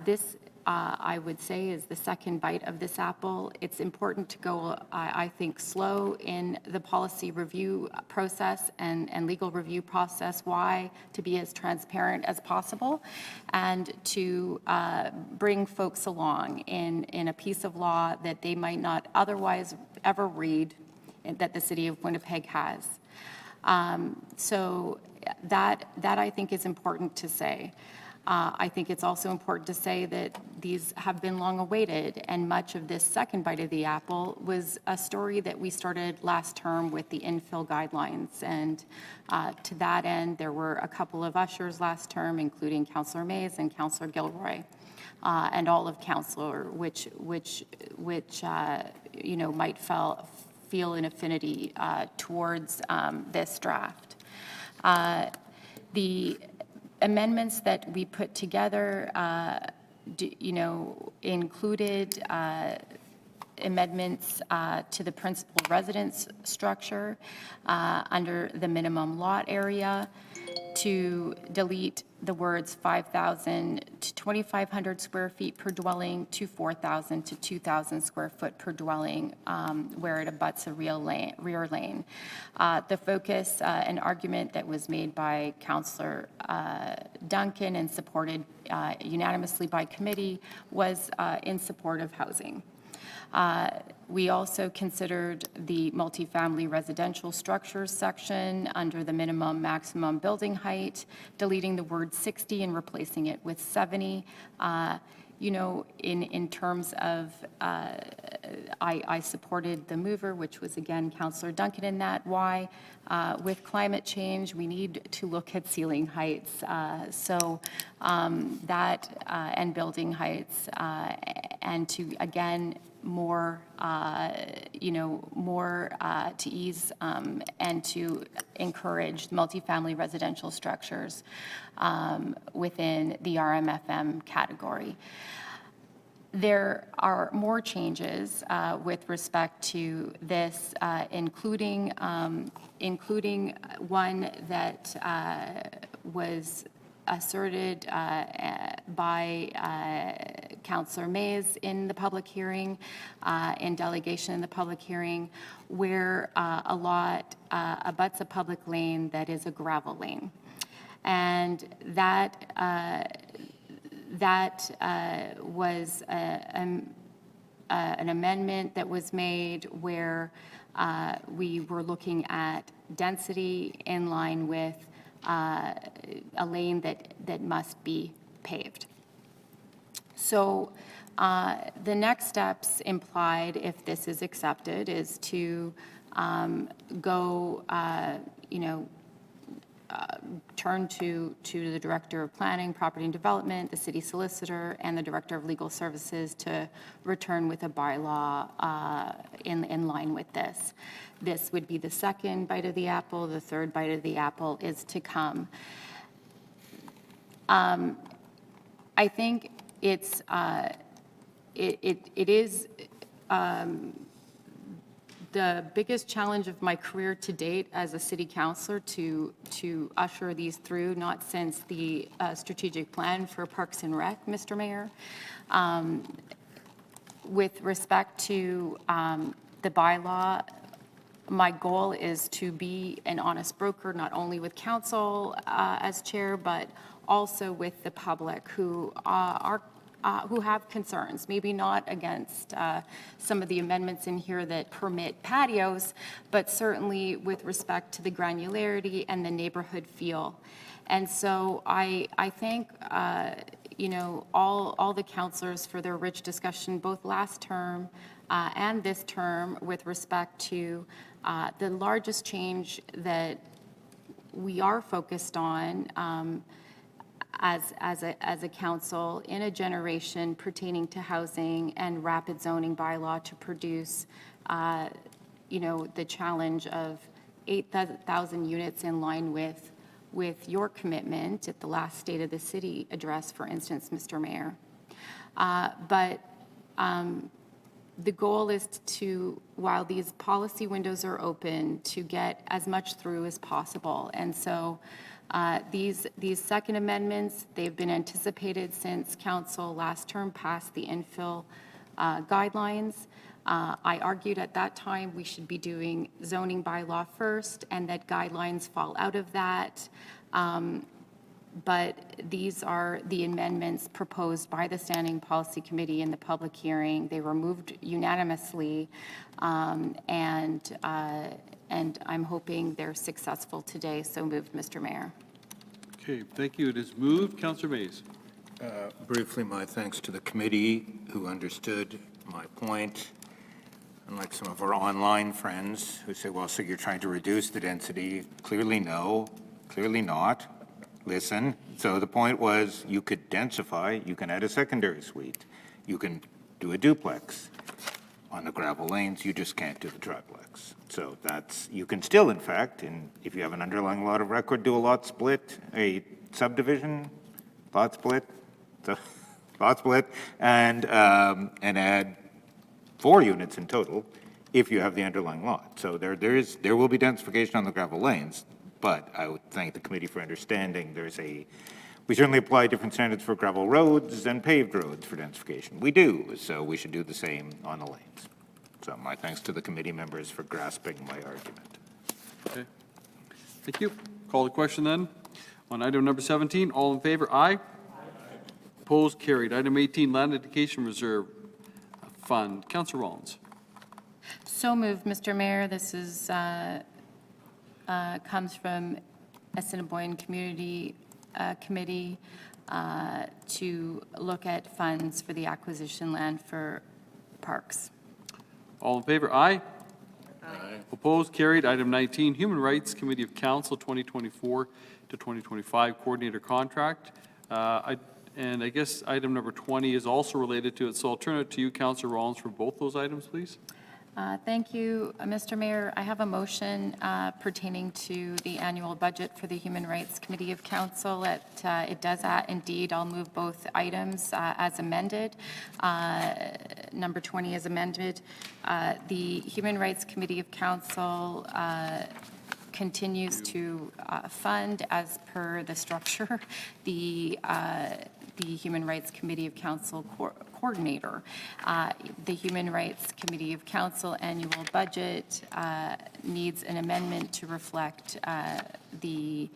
This, I would say, is the second bite of this apple. It's important to go, I think, slow in the policy review process and legal review process. Why? To be as transparent as possible and to bring folks along in a piece of law that they might not otherwise ever read, that the City of Winnipeg has. So that I think is important to say. I think it's also important to say that these have been long awaited, and much of this second bite of the apple was a story that we started last term with the infill guidelines. And to that end, there were a couple of ushers last term, including Councillor Mays and Councillor Gilroy, and all of Councillor, which might feel an affinity towards this draft. The amendments that we put together, included amendments to the principal residence structure under the minimum lot area to delete the words 5,000 to 2,500 square feet per dwelling to 4,000 to 2,000 square foot per dwelling where it abuts a rear lane. The focus and argument that was made by Councillor Duncan and supported unanimously by committee was in support of housing. We also considered the multifamily residential structures section under the minimum maximum building height, deleting the word 60 and replacing it with 70. You know, in terms of, I supported the mover, which was again Councillor Duncan in that. Why? With climate change, we need to look at ceiling heights. And building heights, and to, again, more, more to ease and to encourage multifamily residential structures within the RMFM category. There are more changes with respect to this, including one that was asserted by Councillor Mays in the public hearing, in delegation in the public hearing, where a lot abuts a public lane that is a gravel lane. And that was an amendment that was made where we were looking at density in line with a lane that must be paved. So the next steps implied, if this is accepted, is to go, turn to the Director of Planning, Property and Development, the City Solicitor, and the Director of Legal Services to return with a bylaw in line with this. This would be the second bite of the apple. The third bite of the apple is to come. I think it's it is the biggest challenge of my career to date as a city councillor to usher these through, not since the strategic plan for Parks and Rec, Mr. Mayor. With respect to the bylaw, my goal is to be an honest broker, not only with council as chair, but also with the public who have concerns, maybe not against some of the amendments in here that permit patios, but certainly with respect to the granularity and the neighborhood feel. And so I thank all the councillors for their rich discussion, both last term and this term, with respect to the largest change that we are focused on as a council in a generation pertaining to housing and rapid zoning bylaw to produce, the challenge of 8,000 units in line with your commitment at the last State of the City address, for instance, Mr. Mayor. The goal is to, while these policy windows are open, to get as much through as possible. And so these second amendments, they've been anticipated since council last term passed the infill guidelines. I argued at that time we should be doing zoning bylaw first and that guidelines fall out of that. But these are the amendments proposed by the Standing Policy Committee in the public hearing. They were moved unanimously, and I'm hoping they're successful today. So moved, Mr. Mayor. Okay, thank you. It is moved. Councillor Mays. Briefly, my thanks to the committee who understood my point. Unlike some of our online friends who say, well, so you're trying to reduce the density. Clearly no, clearly not. Listen, so the point was you could densify, you can add a secondary suite, you can do a duplex. On the gravel lanes, you just can't do the triplex. So that's, you can still, in fact, and if you have an underlying lot of record, do a lot split, a subdivision, lot split, and add 4 units in total if you have the underlying lot. So there will be densification on the gravel lanes. But I would thank the committee for understanding we certainly apply different standards for gravel roads and paved roads for densification. We do, so we should do the same on the lanes. So my thanks to the committee members for grasping my argument. Okay. Thank you. Call the question then. On item number 17, all in favor, aye. Opposed, carried. Item 18, Land Education Reserve, Fund. Councillor Rollins. So moved, Mr. Mayor. This is, comes from Assiniboine Community Committee to look at funds for the acquisition land for parks. All in favor, aye? Aye. Opposed, carried. Item 19, Human Rights Committee of Council 2024 to 2025 Coordinator Contract. And I guess item number 20 is also related to it, so I'll turn it to you, Councillor Rollins, for both those items, please. Thank you, Mr. Mayor. I have a motion pertaining to the annual budget for the Human Rights Committee of Council. It does indeed, I'll move both items as amended. Number 20 is amended. The Human Rights Committee of Council continues to fund, as per the structure, the Human Rights Committee of Council coordinator. The Human Rights Committee of Council annual budget needs an amendment to reflect the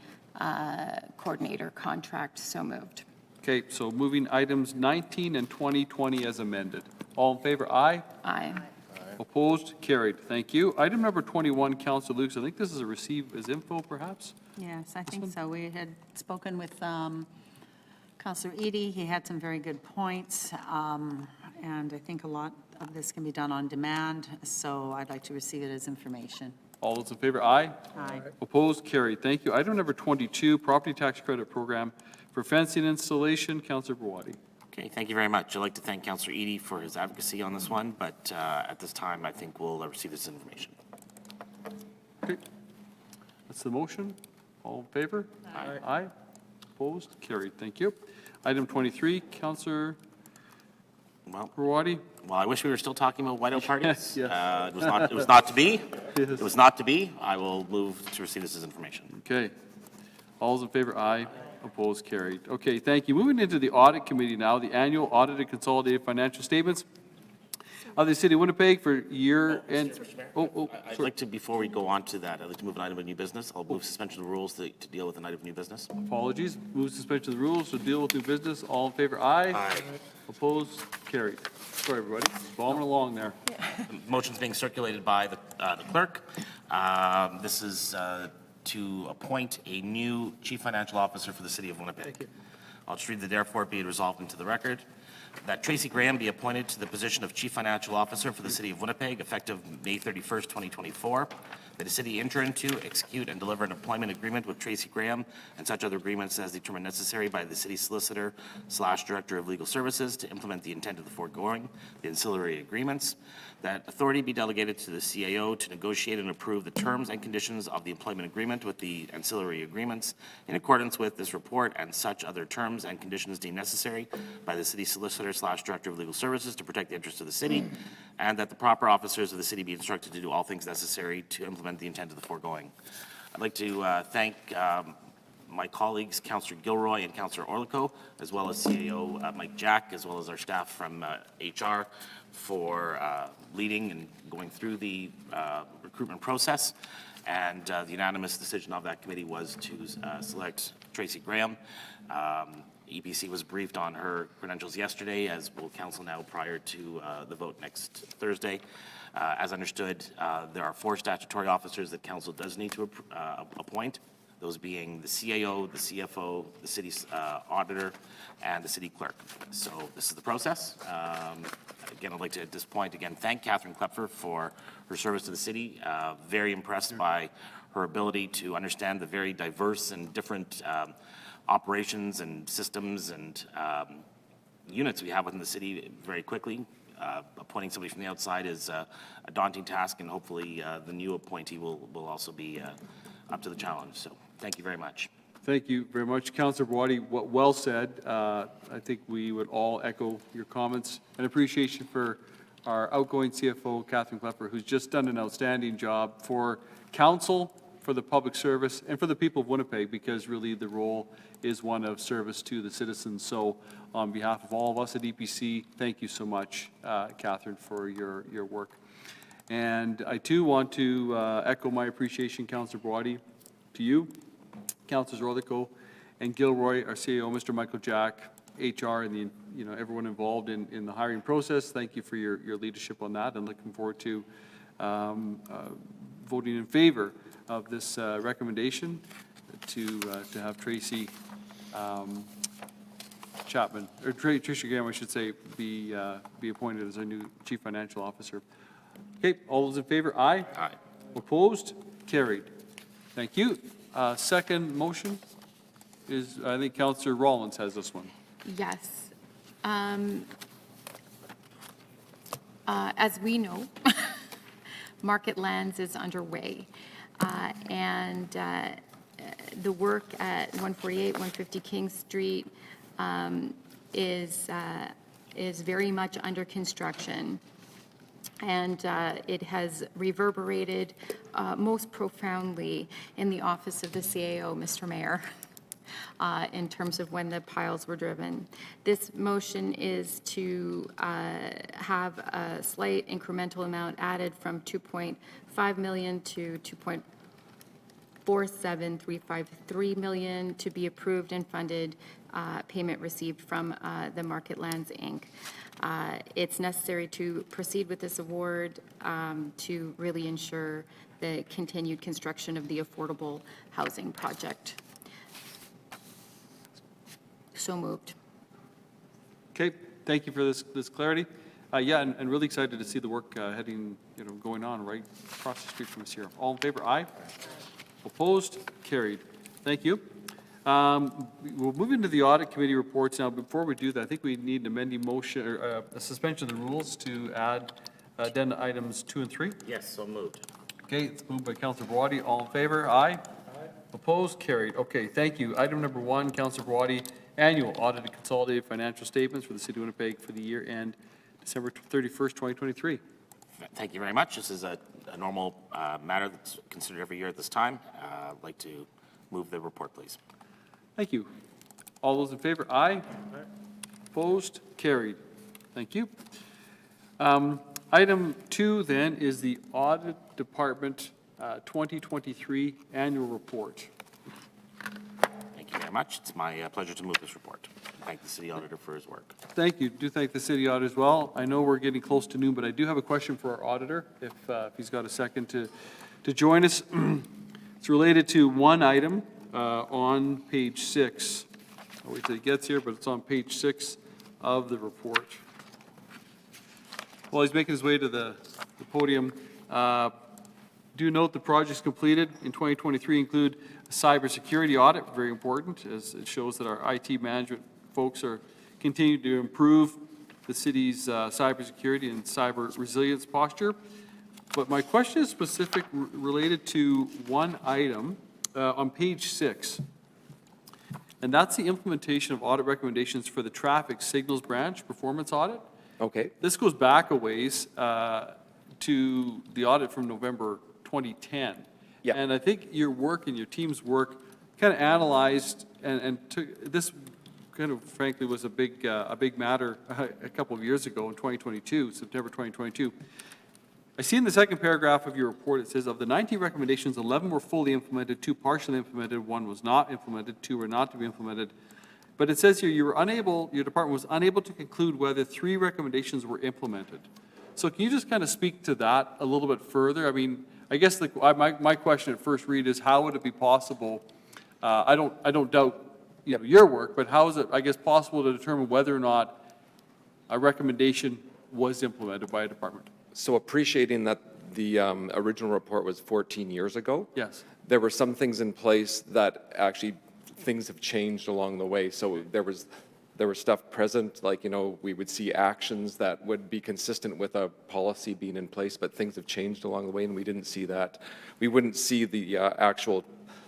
coordinator contract. So moved. Okay, so moving items 19 and 20 as amended. All in favor, aye? Aye. Opposed, carried. Thank you. Item number 21, Councillor Lukes, I think this is a receive as info, perhaps? Yes, I think so. We had spoken with Councillor Eady. He had some very good points, and I think a lot of this can be done on demand, so I'd like to receive it as information. All those in favor, aye? Aye. Opposed, carried. Thank you. Item number 22, Property Tax Credit Program for fencing installation. Councillor Brawadi. Okay, thank you very much. I'd like to thank Councillor Eady for his advocacy on this one, but at this time, I think we'll receive this information. Okay. That's the motion. All in favor? Aye. Aye. Opposed, carried. Thank you. Item 23, Councillor Brawadi. Well, I wish we were still talking about whiteout parties. Yes. It was not to be. Yes. It was not to be. I will move to receive this as information. Okay. All those in favor, aye. Opposed, carried. Okay, thank you. Moving into the Audit Committee now, the annual audited consolidated financial statements of the City of Winnipeg for year end. I'd like to, before we go on to that, I'd like to move an item of new business. I'll move suspension of the rules to deal with an item of new business. Apologies. Move suspension of the rules to deal with new business. All in favor, aye. Aye. Opposed, carried. Sorry, everybody. Bombing along there. The motion's being circulated by the clerk. This is to appoint a new chief financial officer for the City of Winnipeg. I'll just read the therefore be it resolved into the record. That Tracy Graham be appointed to the position of Chief Financial Officer for the City of Winnipeg effective May 31st, 2024. That the city enter into, execute, and deliver an employment agreement with Tracy Graham and such other agreements as determined necessary by the city solicitor / director of legal services to implement the intent of the foregoing, the ancillary agreements. That authority be delegated to the CAO to negotiate and approve the terms and conditions of the employment agreement with the ancillary agreements in accordance with this report and such other terms and conditions deemed necessary by the city solicitor / director of legal services to protect the interests of the city, and that the proper officers of the city be instructed to do all things necessary to implement the intent of the foregoing. I'd like to thank my colleagues, Councillor Gilroy and Councillor Orlico, as well as CAO Mike Jack, as well as our staff from HR for leading and going through the recruitment process. And the unanimous decision of that committee was to select Tracy Graham. EPC was briefed on her credentials yesterday, as will council now prior to the vote next Thursday. As understood, there are 4 statutory officers that council does need to appoint, those being the CAO, the CFO, the city's auditor, and the city clerk. So this is the process. Again, I'd like to, at this point, again, thank Catherine Klepfer for her service to the city. Very impressed by her ability to understand the very diverse and different operations and systems and units we have within the city very quickly. Appointing somebody from the outside is a daunting task, and hopefully the new appointee will also be up to the challenge. So thank you very much. Thank you very much, Councillor Brawadi. Well said. I think we would all echo your comments and appreciation for our outgoing CFO, Catherine Klepfer, who's just done an outstanding job for council, for the public service, and for the people of Winnipeg, because really the role is one of service to the citizens. So on behalf of all of us at EPC, thank you so much, Catherine, for your work. And I too want to echo my appreciation, Councillor Brawadi, to you, Councillors Orlico and Gilroy, our CAO, Mr. Michael Jack, HR and the, you know, everyone involved in the hiring process. Thank you for your leadership on that, and looking forward to voting in favor of this recommendation to have Tracy Chapman, or Tricia Graham, I should say, be appointed as our new Chief Financial Officer. Okay, all those in favor? Aye. Aye. Opposed? Carried. Thank you. Second motion is, I think Councillor Rollins has this one. Yes. As we know, Market Lands is underway, and the work at 148, 150 King Street is very much under construction, and it has reverberated most profoundly in the office of the CAO, Mr. Mayor, in terms of when the piles were driven. This motion is to have a slight incremental amount added from 2.5 million to 2.47353 million to be approved and funded, payment received from the Market Lands, Inc. It's necessary to proceed with this award to really ensure the continued construction of the affordable housing project. So moved. Okay, thank you for this clarity. Yeah, and really excited to see the work going on right across the street from us here. All in favor? Aye. Opposed? Carried. Thank you. We'll move into the audit committee reports now. Before we do that, I think we need an amending motion or a suspension of the rules to add addenda items 2 and 3. Yes, so moved. Okay, it's moved by Councillor Brady. All in favor? Aye. Opposed? Carried. Okay, thank you. Item number 1, Councillor Brady, annual audited consolidated financial statements for the City of Winnipeg for the year end December 31st, 2023. Thank you very much. This is a normal matter that's considered every year at this time. I'd like to move the report, please. Thank you. All those in favor? Aye. Opposed? Carried. Thank you. Item 2 then is the Audit Department 2023 Annual Report. Thank you very much. It's my pleasure to move this report. Thank the City Auditor for his work. Thank you. Do thank the City Auditor as well. I know we're getting close to noon, but I do have a question for our auditor, if he's got a second to join us. It's related to one item on page 6. I'll wait till he gets here, but it's on page 6 of the report. While he's making his way to the podium, do note the projects completed in 2023 include a cybersecurity audit, very important, as it shows that our IT management folks are continuing to improve the city's cybersecurity and cyber resilience posture. But my question is specific related to one item on page 6, and that's the implementation of audit recommendations for the traffic signals branch performance audit. Okay. This goes back a ways to the audit from November 2010. Yeah. And I think your work and your team's work kind of analyzed and took, this kind of frankly was a big matter a couple of years ago in 2022, September 2022. I see in the second paragraph of your report, it says of the 19 recommendations, 11 were fully implemented, 2 partially implemented, 1 was not implemented, 2 were not to be implemented. But it says here your department was unable to conclude whether 3 recommendations were implemented. So can you just kind of speak to that a little bit further? I mean, I guess my question at first read is how would it be possible? I don't doubt your work, but how is it, I guess, possible to determine whether or not a recommendation was implemented by a department? So appreciating that the original report was 14 years ago. Yes. There were some things in place that actually things have changed along the way. So there was stuff present, like, we would see actions that would be consistent with a policy being in place, but things have changed along the way, and we didn't see that. We wouldn't see the actual,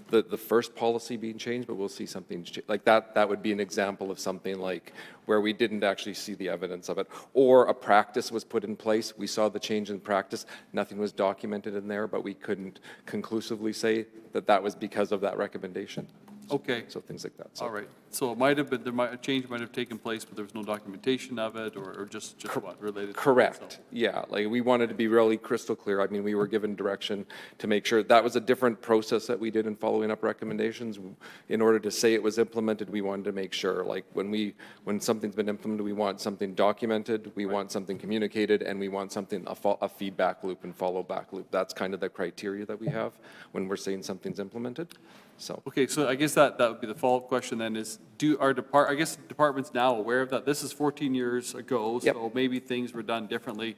the first policy being changed, but we'll see something like that. That would be an example of something like where we didn't actually see the evidence of it. Or a practice was put in place. We saw the change in practice. Nothing was documented in there, but we couldn't conclusively say that that was because of that recommendation. Okay. So things like that. So All right, so it might have been, a change might have taken place, but there was no documentation of it, or just what, related to it? Correct, yeah, like, we wanted to be really crystal clear. I mean, we were given direction to make sure, that was a different process that we did in following up recommendations. In order to say it was implemented, we wanted to make sure, like, when something's been implemented, we want something documented, we want something communicated, and we want something, a feedback loop and follow back loop. That's kind of the criteria that we have when we're saying something's implemented, so. Okay, so I guess that would be the follow-up question then is, I guess department's now aware of that? This is 14 years ago, Yep. so maybe things were done differently.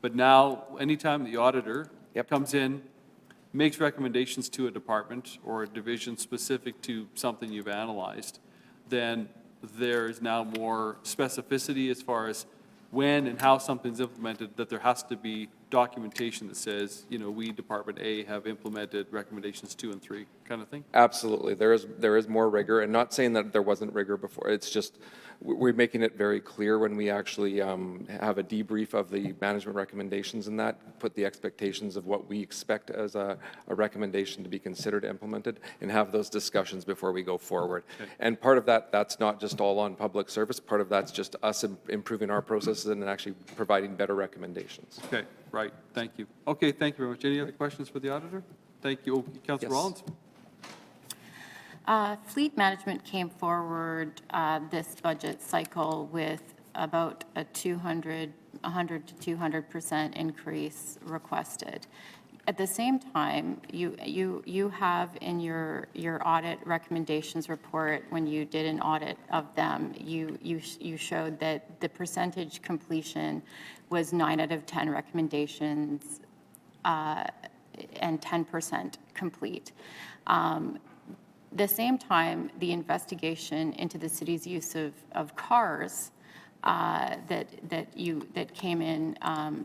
But now, anytime the auditor comes in, makes recommendations to a department or a division specific to something you've analyzed, then there is now more specificity as far as when and how something's implemented, that there has to be documentation that says, we, Department A, have implemented recommendations 2 and 3, kind of thing? Absolutely. There is more rigor, and not saying that there wasn't rigor before. It's just, we're making it very clear when we actually have a debrief of the management recommendations and that, put the expectations of what we expect as a recommendation to be considered implemented, and have those discussions before we go forward. Okay. And part of that's not just all on public service. Part of that's just us improving our processes and actually providing better recommendations. Okay, right, thank you. Okay, thank you very much. Any other questions for the auditor? Thank you. Councilor Yes. Rollins? Fleet management came forward this budget cycle with about a 100 to 200% increase requested. At the same time, you have in your audit recommendations report, when you did an audit of them, you showed that the percentage completion was 9 out of 10 recommendations and 10% complete. The same time, the investigation into the city's use of cars that came in,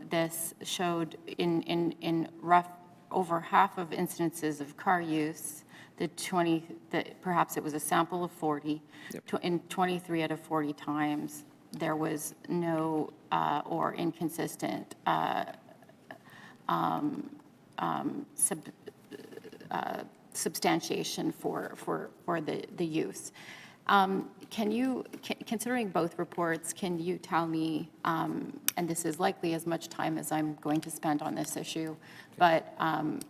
this showed in rough over half of instances of car use, perhaps it was a sample of 40. Yep. In 23 out of 40 times, there was no or inconsistent substantiation for the use. Can you, considering both reports, can you tell me, and this is likely as much time as I'm going to spend on this issue, but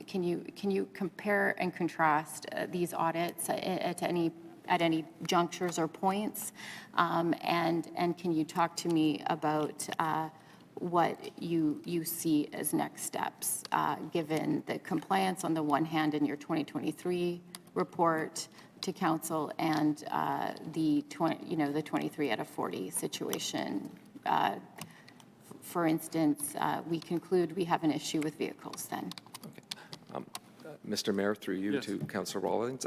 can you compare and contrast these audits at any junctures or points? And can you talk to me about what you see as next steps, given the compliance on the one hand in your 2023 report to council and the 23 out of 40 situation? For instance, we conclude we have an issue with vehicles then. Mr. Mayor, through you Yes. to Councillor Rawlings.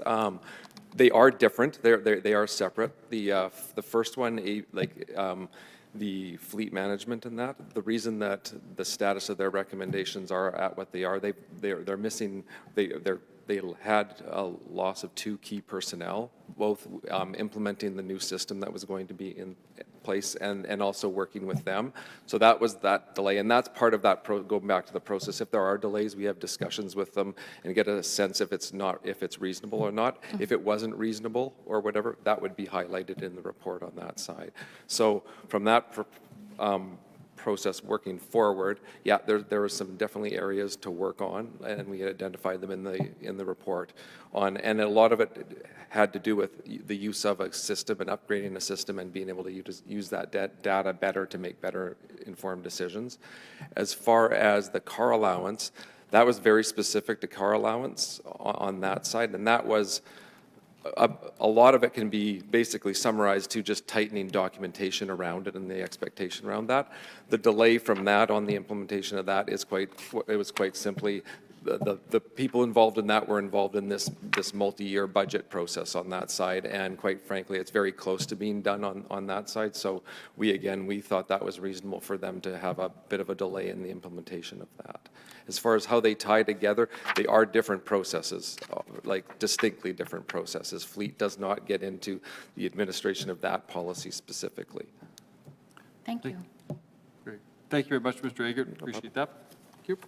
They are different. They are separate. The first one, the fleet management and that, the reason that the status of their recommendations are at what they are, they're missing, they had a loss of 2 key personnel, both implementing the new system that was going to be in place and also working with them. So that was that delay, and that's part of that, going back to the process. If there are delays, we have discussions with them and get a sense if it's reasonable or not. If it wasn't reasonable or whatever, that would be highlighted in the report on that side. So from that process working forward, yeah, there are some definitely areas to work on, and we identified them in the report on, and a lot of it had to do with the use of a system and upgrading a system and being able to use that data better to make better informed decisions. As far as the car allowance, that was very specific to car allowance on that side, and that was a lot of it can be basically summarized to just tightening documentation around it and the expectation around that. The delay from that on the implementation of that was quite simply the people involved in that were involved in this multi-year budget process on that side, and quite frankly, it's very close to being done on that side. So we thought that was reasonable for them to have a bit of a delay in the implementation of that. As far as how they tie together, they are different processes, like distinctly different processes. Fleet does not get into the administration of that policy specifically. Thank you. Great. Thank you very much, Mr. Agert. Appreciate that. Thank you.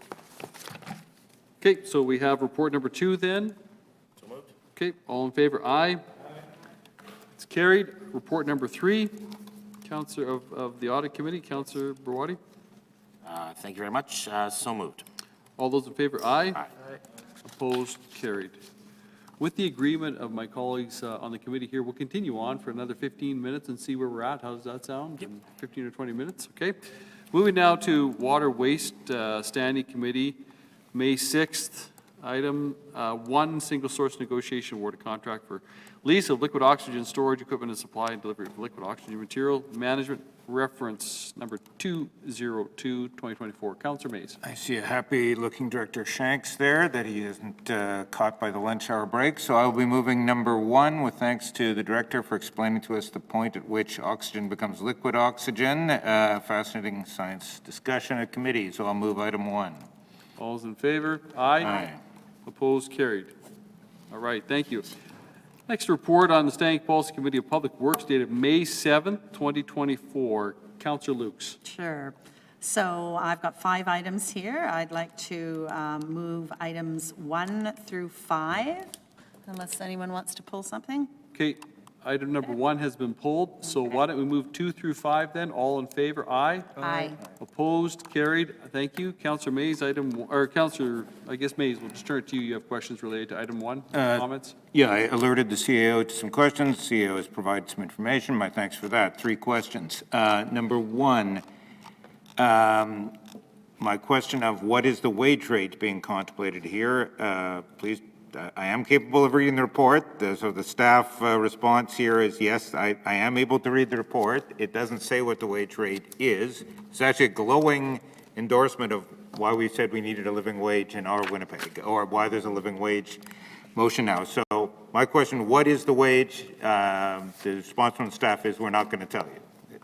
Okay, so we have report number 2 then. So moved. Okay, all in favor, aye. It's carried. Report number 3, Counselor of the Audit Committee, Counselor Brewadi. Thank you very much. So moved. All those in favor, aye. Aye. Opposed, carried. With the agreement of my colleagues on the committee here, we'll continue on for another 15 minutes and see where we're at. How does that sound? 15 or 20 minutes, okay. Moving now to Water Waste Standing Committee, May 6th. Item 1, single source negotiation award a contract for lease of liquid oxygen storage equipment and supply and delivery of liquid oxygen material management, reference number 202, 2024. Councillor Mays. I see a happy-looking Director Shanks there that he isn't caught by the lunch hour break. So I'll be moving number 1 with thanks to the Director for explaining to us the point at which oxygen becomes liquid oxygen. Fascinating science discussion at committee. So I'll move item 1. All those in favor? Aye. Aye. Opposed? Carried. All right, thank you. Next report on the Standing Policy Committee of Public Works dated May 7th, 2024. Councillor Lukes. Sure. So I've got 5 items here. I'd like to move items 1 through 5, unless anyone wants to pull something. Okay, item number 1 has been pulled, so why don't we move 2 through 5 then? All in favor? Aye. Aye. Opposed? Carried. Thank you. Councillor Mays, Councillor, I guess Mays, we'll just turn it to you. You have questions related to item 1? Comments? Yeah, I alerted the CAO to some questions. The CAO has provided some information. My thanks for that. 3 questions. Number 1, my question of what is the wage rate being contemplated here? Please, I am capable of reading the report. So the staff response here is yes, I am able to read the report. It doesn't say what the wage rate is. It's actually a glowing endorsement of why we said we needed a living wage in our Winnipeg, or why there's a living wage motion now. So my question, what is the wage? The response from the staff is we're not going to tell you.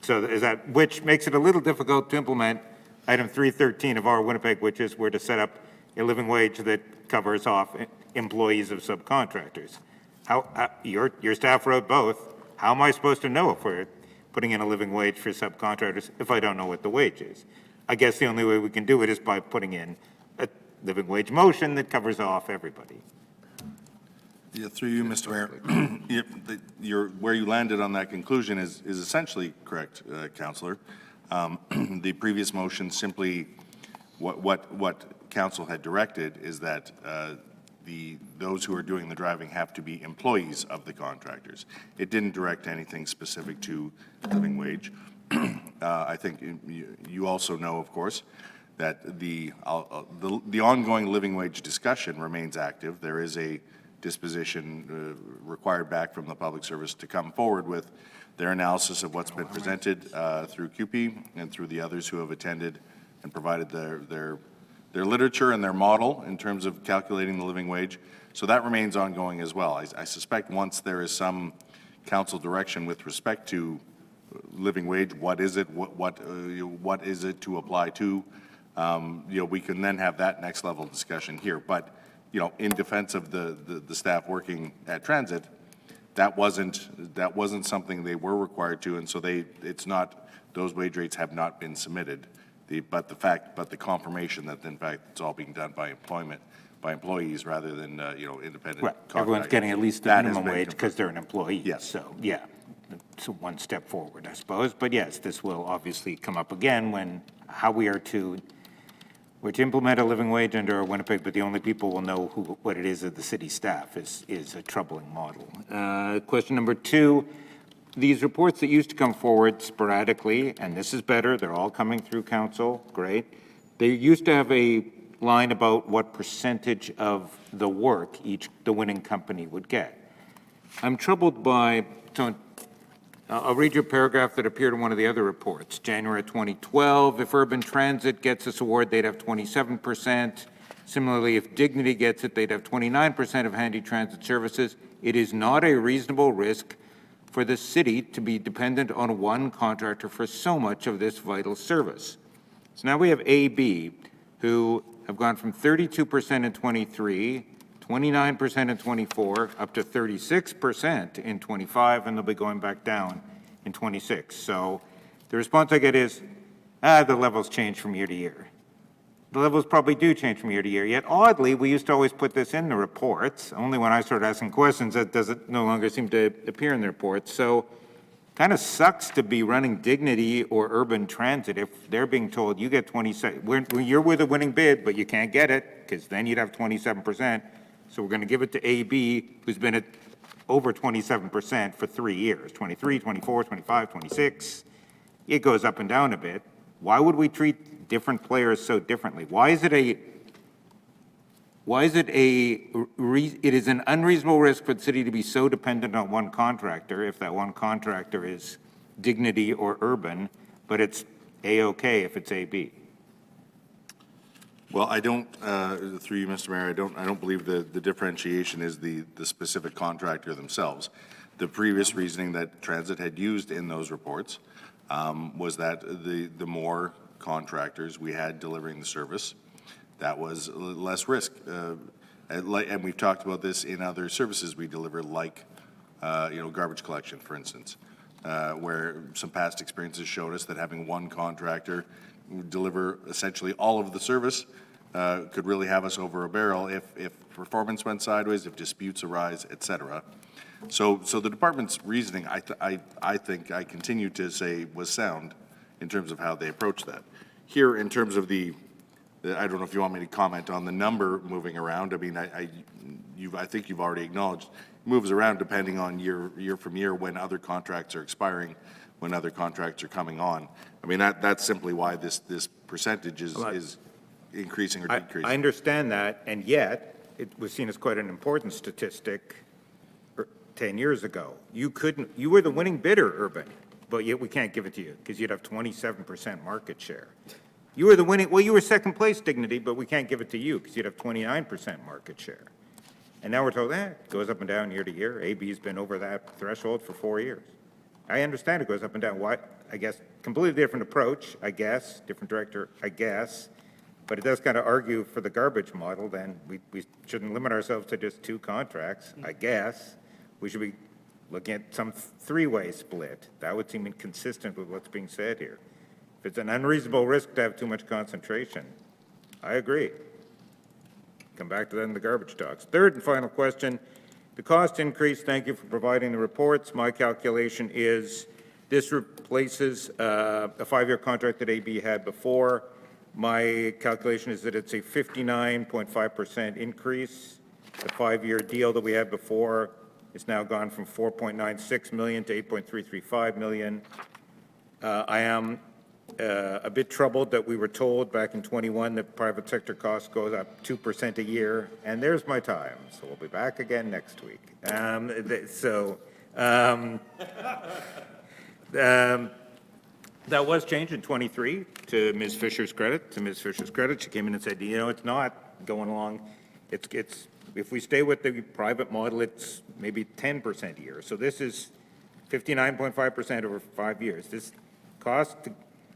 So is that, which makes it a little difficult to implement item 313 of our Winnipeg, which is we're to set up a living wage that covers off employees of subcontractors. Your staff wrote both. How am I supposed to know if we're putting in a living wage for subcontractors if I don't know what the wage is? I guess the only way we can do it is by putting in a living wage motion that covers off everybody. Yeah, through you, Mr. Mayor, where you landed on that conclusion is essentially correct, Councillor. The previous motion simply, what Council had directed is that those who are doing the driving have to be employees of the contractors. It didn't direct anything specific to living wage. I think you also know, of course, that the ongoing living wage discussion remains active. There is a disposition required back from the Public Service to come forward with their analysis of what's been presented through CUPE and through the others who have attended and provided their literature and their model in terms of calculating the living wage. So that remains ongoing as well. I suspect once there is some council direction with respect to living wage, what is it, what is it to apply to, we can then have that next level discussion here. But in defense of the staff working at Transit, that wasn't something they were required to, and so it's not, those wage rates have not been submitted. But the confirmation that in fact it's all being done by employees rather than independent. Right. Everyone's getting at least the minimum wage because they're an employee. Yes. So yeah, it's one step forward, I suppose. But yes, this will obviously come up again when how we are to implement a living wage under Winnipeg, but the only people will know what it is of the city staff is a troubling model. Question number 2. These reports that used to come forward sporadically, and this is better, they're all coming through council, great. They used to have a line about what percentage of the work the winning company would get. I'm troubled by, so I'll read you a paragraph that appeared in one of the other reports. January 2012, if Urban Transit gets this award, they'd have 27%. Similarly, if Dignity gets it, they'd have 29% of handy transit services. It is not a reasonable risk for the city to be dependent on one contractor for so much of this vital service. So now we have AB, who have gone from 32% in 23, 29% in 24, up to 36% in 25, and they'll be going back down in 26. So the response I get is, the levels change from year to year. the levels probably do change from year to year. Yet oddly, we used to always put this in the reports. Only when I started asking questions, that does it no longer seem to appear in the reports. So kind of sucks to be running Dignity or Urban Transit if they're being told you get 27, you're with a winning bid, but you can't get it because then you'd have 27%. So we're going to give it to AB, who's been at over 27% for 3 years, 23, 24, 25, 26. It goes up and down a bit. Why would we treat different players so differently? It is an unreasonable risk for the city to be so dependent on one contractor if that one contractor is Dignity or Urban, but it's A-okay if it's AB. Well, I don't, through you, Mr. Mayor, I don't believe the differentiation is the specific contractor themselves. The previous reasoning that Transit had used in those reports was that the more contractors we had delivering the service, that was less risk. And we've talked about this in other services we deliver, like garbage collection, for instance, where some past experiences showed us that having one contractor deliver essentially all of the service could really have us over a barrel if performance went sideways, if disputes arise, et cetera. So the department's reasoning, I think I continue to say was sound in terms of how they approach that. Here, in terms of I don't know if you want me to comment on the number moving around. I mean, I think you've already acknowledged it moves around depending on year from year when other contracts are expiring, when other contracts are coming on. I mean, that's simply why this percentage is increasing or decreasing. I understand that, and yet it was seen as quite an important statistic 10 years ago. You were the winning bidder, Urban, but yet we can't give it to you because you'd have 27% market share. You were second place, Dignity, but we can't give it to you because you'd have 29% market share. And now we're told, it goes up and down year to year. AB's been over that threshold for 4 years. I understand it goes up and down. Why? I guess completely different approach, I guess, different director, I guess. But it does kind of argue for the garbage model, then we shouldn't limit ourselves to just 2 contracts, I guess. We should be looking at some 3-way split. That would seem inconsistent with what's being said here. If it's an unreasonable risk to have too much concentration, I agree. Come back to that in the garbage talks. Third and final question, the cost increase, thank you for providing the reports. My calculation is this replaces a 5-year contract that AB had before. My calculation is that it's a 59.5% increase. The 5-year deal that we had before is now gone from 4.96 million to 8.335 million. I am a bit troubled that we were told back in 21 that private sector costs goes up 2% a year, and there's my time. So we'll be back again next week. That was changed in 23 to Ms. Fisher's credit. To Ms. Fisher's credit, she came in and said, it's not going along. If we stay with the private model, it's maybe 10% a year. So this is 59.5% over 5 years. This cost,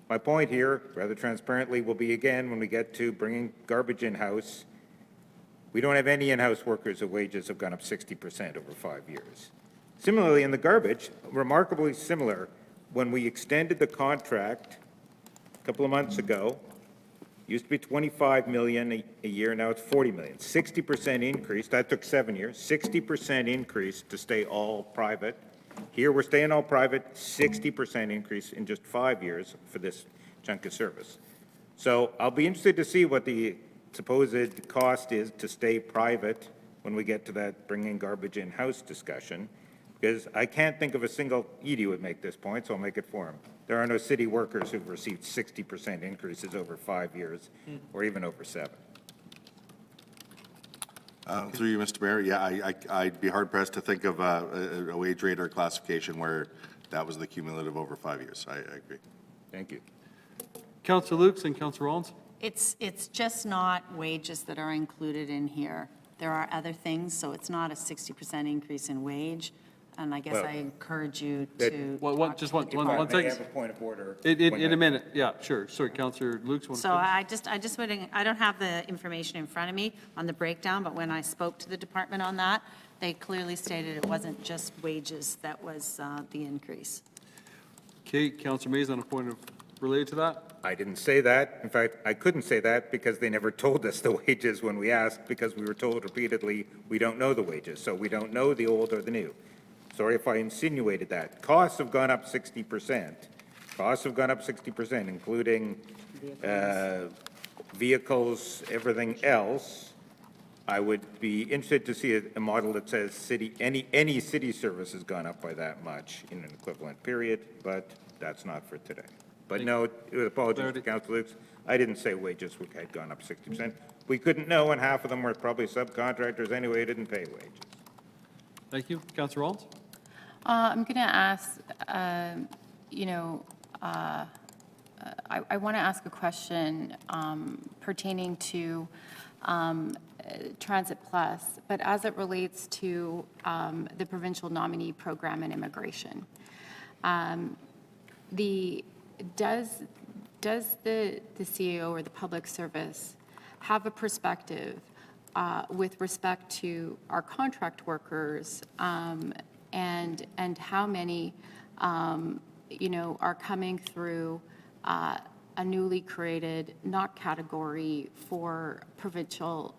my point here, rather transparently, will be again when we get to bringing garbage in-house. We don't have any in-house workers whose wages have gone up 60% over 5 years. Similarly, in the garbage, remarkably similar, when we extended the contract a couple of months ago, used to be 25 million a year, now it's 40 million. 60% increase, that took 7 years, 60% increase to stay all private. Here we're staying all private, 60% increase in just 5 years for this chunk of service. So I'll be interested to see what the supposed cost is to stay private when we get to that bringing garbage in-house discussion. Because I can't think of a single, Edie would make this point, so I'll make it for him. There are no city workers who've received 60% increases over 5 years, or even over 7. Through you, Mr. Mayor, yeah, I'd be hard-pressed to think of a wage rate or classification where that was the cumulative over 5 years. I agree. Thank you. Councillor Lukes and Councillor Rollins. It's just not wages that are included in here. There are other things, so it's not a 60% increase in wage. And I guess I encourage you to. Just one second. I have a point of order. In a minute, yeah, sure. Sorry, Councillor Lukes. So I don't have the information in front of me on the breakdown, but when I spoke to the department on that, they clearly stated it wasn't just wages that was the increase. Okay, Councillor Mays on a point of related to that. I didn't say that. In fact, I couldn't say that because they never told us the wages when we asked, because we were told repeatedly, we don't know the wages, so we don't know the old or the new. Sorry if I insinuated that. Costs have gone up 60%. Costs have gone up 60%, including vehicles, everything else. I would be interested to see a model that says any city service has gone up by that much in an equivalent period, but that's not for today. But no, apologies to Councilor Lukes, I didn't say wages had gone up 60%. We couldn't know, and half of them were probably subcontractors anyway, didn't pay wages. Thank you. Councillor Rollins? I'm going to ask, I want to ask a question pertaining to Transit Plus, but as it relates to the provincial nominee program and immigration. Does the CAO or the public service have a perspective with respect to our contract workers and how many, are coming through a newly created NOC category for provincial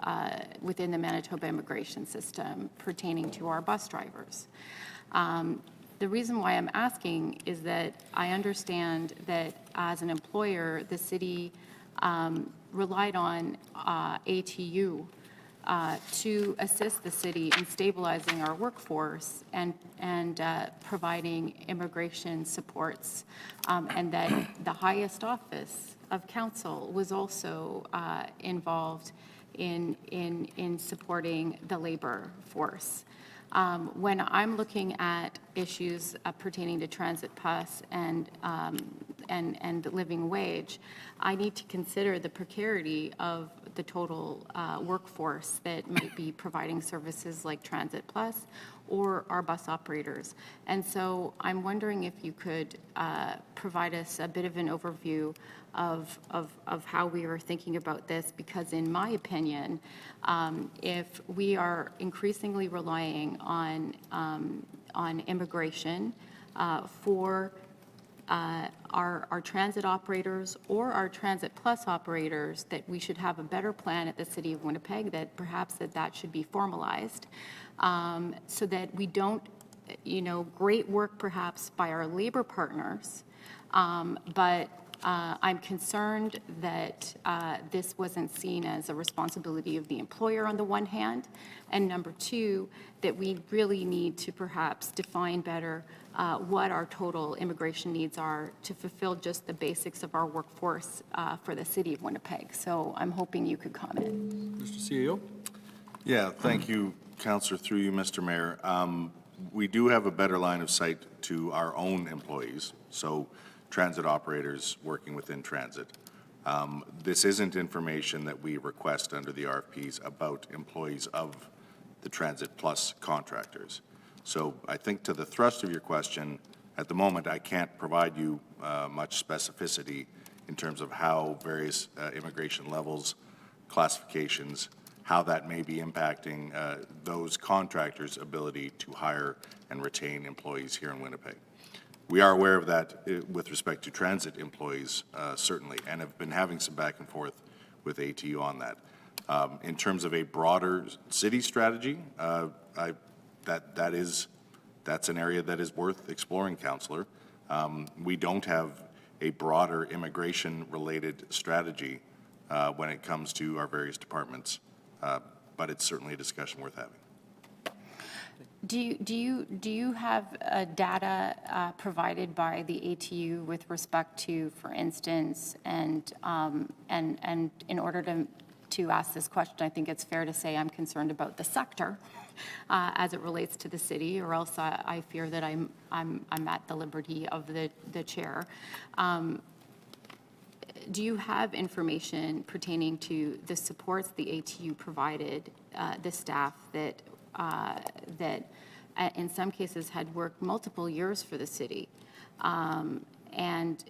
within the Manitoba immigration system pertaining to our bus drivers? The reason why I'm asking is that I understand that as an employer, the city relied on ATU to assist the city in stabilizing our workforce and providing immigration supports, and that the highest office of council was also involved in supporting the labor force. When I'm looking at issues pertaining to Transit Plus and living wage, I need to consider the precarity of the total workforce that might be providing services like Transit Plus or our bus operators. And so I'm wondering if you could provide us a bit of an overview of how we are thinking about this, because in my opinion, if we are increasingly relying on immigration for our transit operators or our Transit Plus operators, that we should have a better plan at the City of Winnipeg, that perhaps that should be formalized, so that we don't, great work perhaps by our labor partners, but I'm concerned that this wasn't seen as a responsibility of the employer on the one hand, and number two, that we really need to perhaps define better what our total immigration needs are to fulfill just the basics of our workforce for the City of Winnipeg. So I'm hoping you could comment. Mr. CEO? Yeah, thank you, Councillor, through you, Mr. Mayor. We do have a better line of sight to our own employees, so transit operators working within transit. This isn't information that we request under the RFPs about employees of the Transit Plus contractors. So I think to the thrust of your question, at the moment, I can't provide you much specificity in terms of how various immigration levels, classifications, how that may be impacting those contractors' ability to hire and retain employees here in Winnipeg. We are aware of that with respect to transit employees, certainly, and have been having some back and forth with ATU on that. In terms of a broader city strategy, that's an area that is worth exploring, Councillor. We don't have a broader immigration-related strategy when it comes to our various departments, but it's certainly a discussion worth having. Do you have data provided by the ATU with respect to, for instance, and in order to ask this question, I think it's fair to say I'm concerned about the sector as it relates to the city, or else I fear that I'm at the liberty of the chair. Do you have information pertaining to the supports the ATU provided the staff that in some cases had worked multiple years for the city and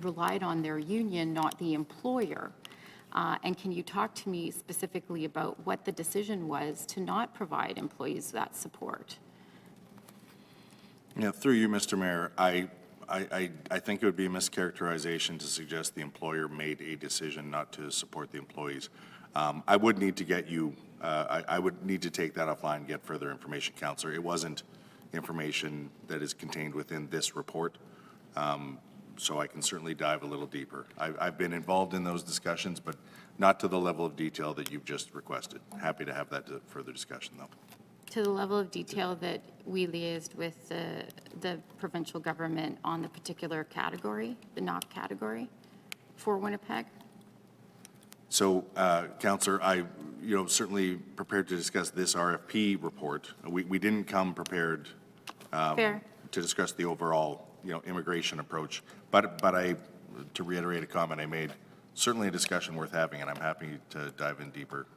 relied on their union, not the employer? And can you talk to me specifically about what the decision was to not provide employees that support? Yeah, through you, Mr. Mayor, I think it would be a mischaracterization to suggest the employer made a decision not to support the employees. I would need to get you, I would need to take that offline and get further information, Councillor. It wasn't information that is contained within this report, so I can certainly dive a little deeper. I've been involved in those discussions, but not to the level of detail that you've just requested. Happy to have that further discussion, though. To the level of detail that we liaised with the provincial government on the particular category, the NOP category for Winnipeg. So, Councillor, certainly prepared to discuss this RFP report. We didn't come prepared Fair. to discuss the overall, immigration approach. But to reiterate a comment I made, certainly a discussion worth having, and I'm happy to dive in deeper.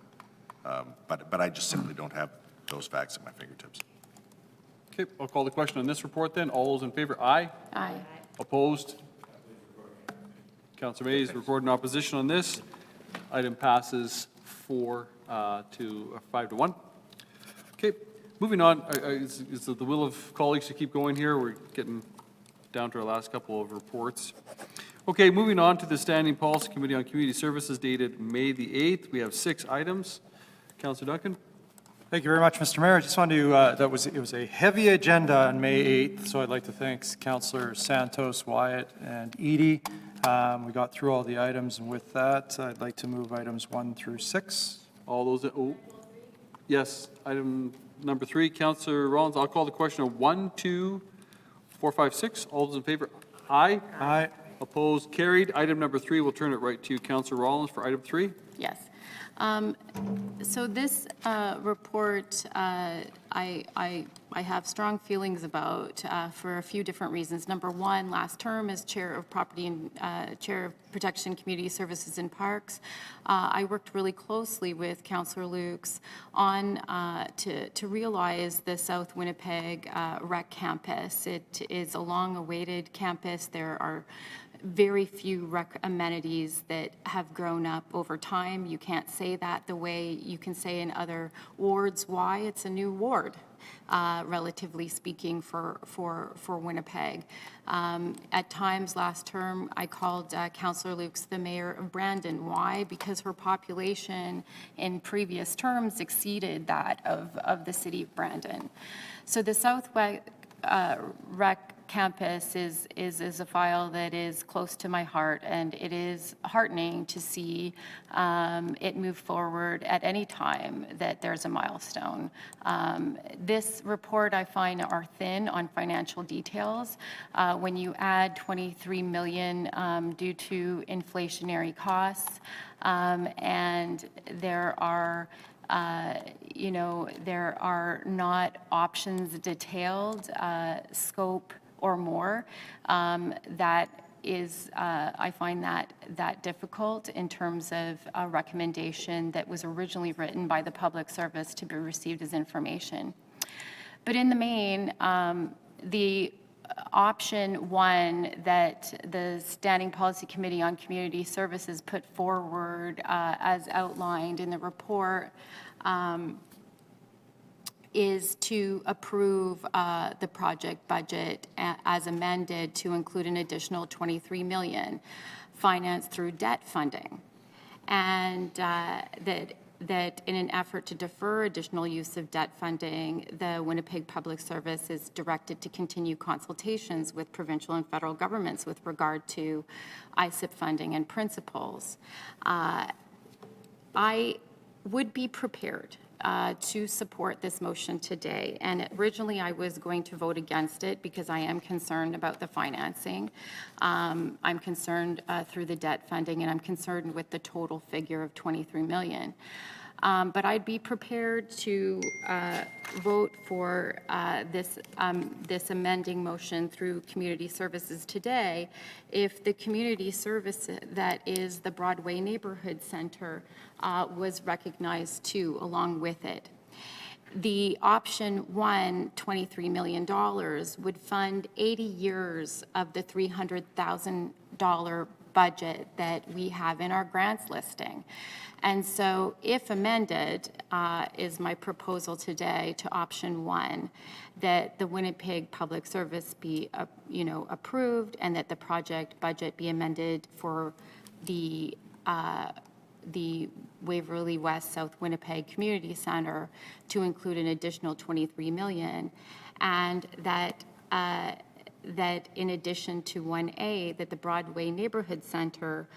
But I just simply don't have those facts at my fingertips. Okay, I'll call the question on this report then. All those in favor, aye. Aye. Opposed? Councillor May is recording opposition on this. Item passes 5 to 1. Okay, moving on. Is it the will of colleagues to keep going here? We're getting down to our last couple of reports. Okay, moving on to the Standing Policy Committee on Community Services dated May the 8th. We have 6 items. Councillor Duncan? Thank you very much, Mr. Mayor. I just wanted to, it was a heavy agenda on May 8th, so I'd like to thank Councillor Santos, Wyatt, and Edie. We got through all the items, and with that, I'd like to move items 1 through 6. All those, yes, item number 3, Councillor Rollins. I'll call the question of 1, 2, 4, 5, 6. All those in favor? Aye. Aye. Opposed? Carried. Item number 3, we'll turn it right to you, Councillor Rollins, for item 3. Yes. So this report, I have strong feelings about for a few different reasons. Number one, last term as Chair of Property and Chair of Protection, Community Services and Parks, I worked really closely with Councillor Lukes on to realize the South Winnipeg Rec Campus. It is a long-awaited campus. There are very few rec amenities that have grown up over time. You can't say that the way you can say in other wards. Why? It's a new ward, relatively speaking, for Winnipeg. At times last term, I called Councillor Lukes the mayor of Brandon. Why? Because her population in previous terms exceeded that of the city of Brandon. So the Southwest Rec Campus is a file that is close to my heart, and it is heartening to see it move forward at any time that there's a milestone. This report I find are thin on financial details. When you add $23 million due to inflationary costs, and there are there are not options detailed, scope or more. That is, I find that difficult in terms of a recommendation that was originally written by the Public Service to be received as information. But in the main, the option 1 that the Standing Policy Committee on Community Services put forward as outlined in the report is to approve the project budget as amended to include an additional $23 million financed through debt funding. And that in an effort to defer additional use of debt funding, the Winnipeg Public Service is directed to continue consultations with provincial and federal governments with regard to ISIP funding and principles. I would be prepared to support this motion today. And originally I was going to vote against it because I am concerned about the financing. I'm concerned through the debt funding, and I'm concerned with the total figure of $23 million. But I'd be prepared to vote for this amending motion through Community Services today if the community service that is the Broadway Neighborhood Center was recognized too, along with it. The option 1, $23 million, would fund 80 years of the $300,000 budget that we have in our grants listing. And so if amended, is my proposal today to option 1, that the Winnipeg Public Service be, approved, and that the project budget be amended for the Waverly West South Winnipeg Community Center to include an additional 23 million, and that in addition to 1A, that the Broadway Neighborhood Center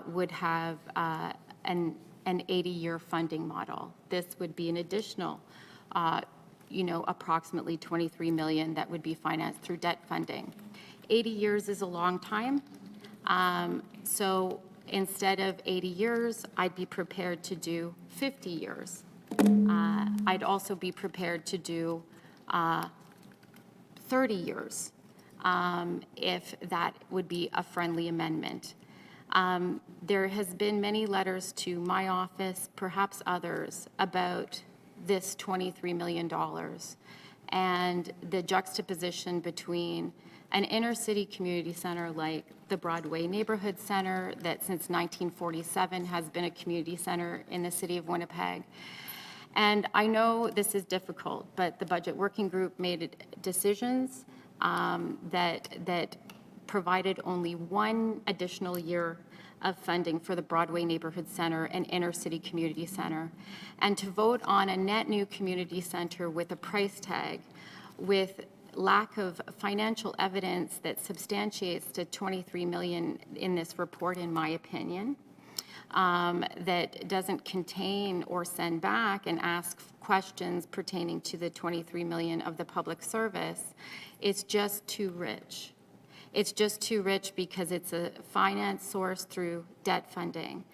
would have an 80-year funding model. This would be an additional, approximately 23 million that would be financed through debt funding. 80 years is a long time. So instead of 80 years, I'd be prepared to do 50 years. I'd also be prepared to do 30 years, if that would be a friendly amendment. There has been many letters to my office, perhaps others, about this $23 million and the juxtaposition between an inner city community center like the Broadway Neighborhood Center that since 1947 has been a community center in the city of Winnipeg. And I know this is difficult, but the Budget Working Group made decisions that provided only 1 additional year of funding for the Broadway Neighborhood Center and Inner City Community Center. And to vote on a net new community center with a price tag, with lack of financial evidence that substantiates the 23 million in this report, in my opinion, that doesn't contain or send back and ask questions pertaining to the 23 million of the public service, it's just too rich. It's just too rich because it's a finance source through debt funding.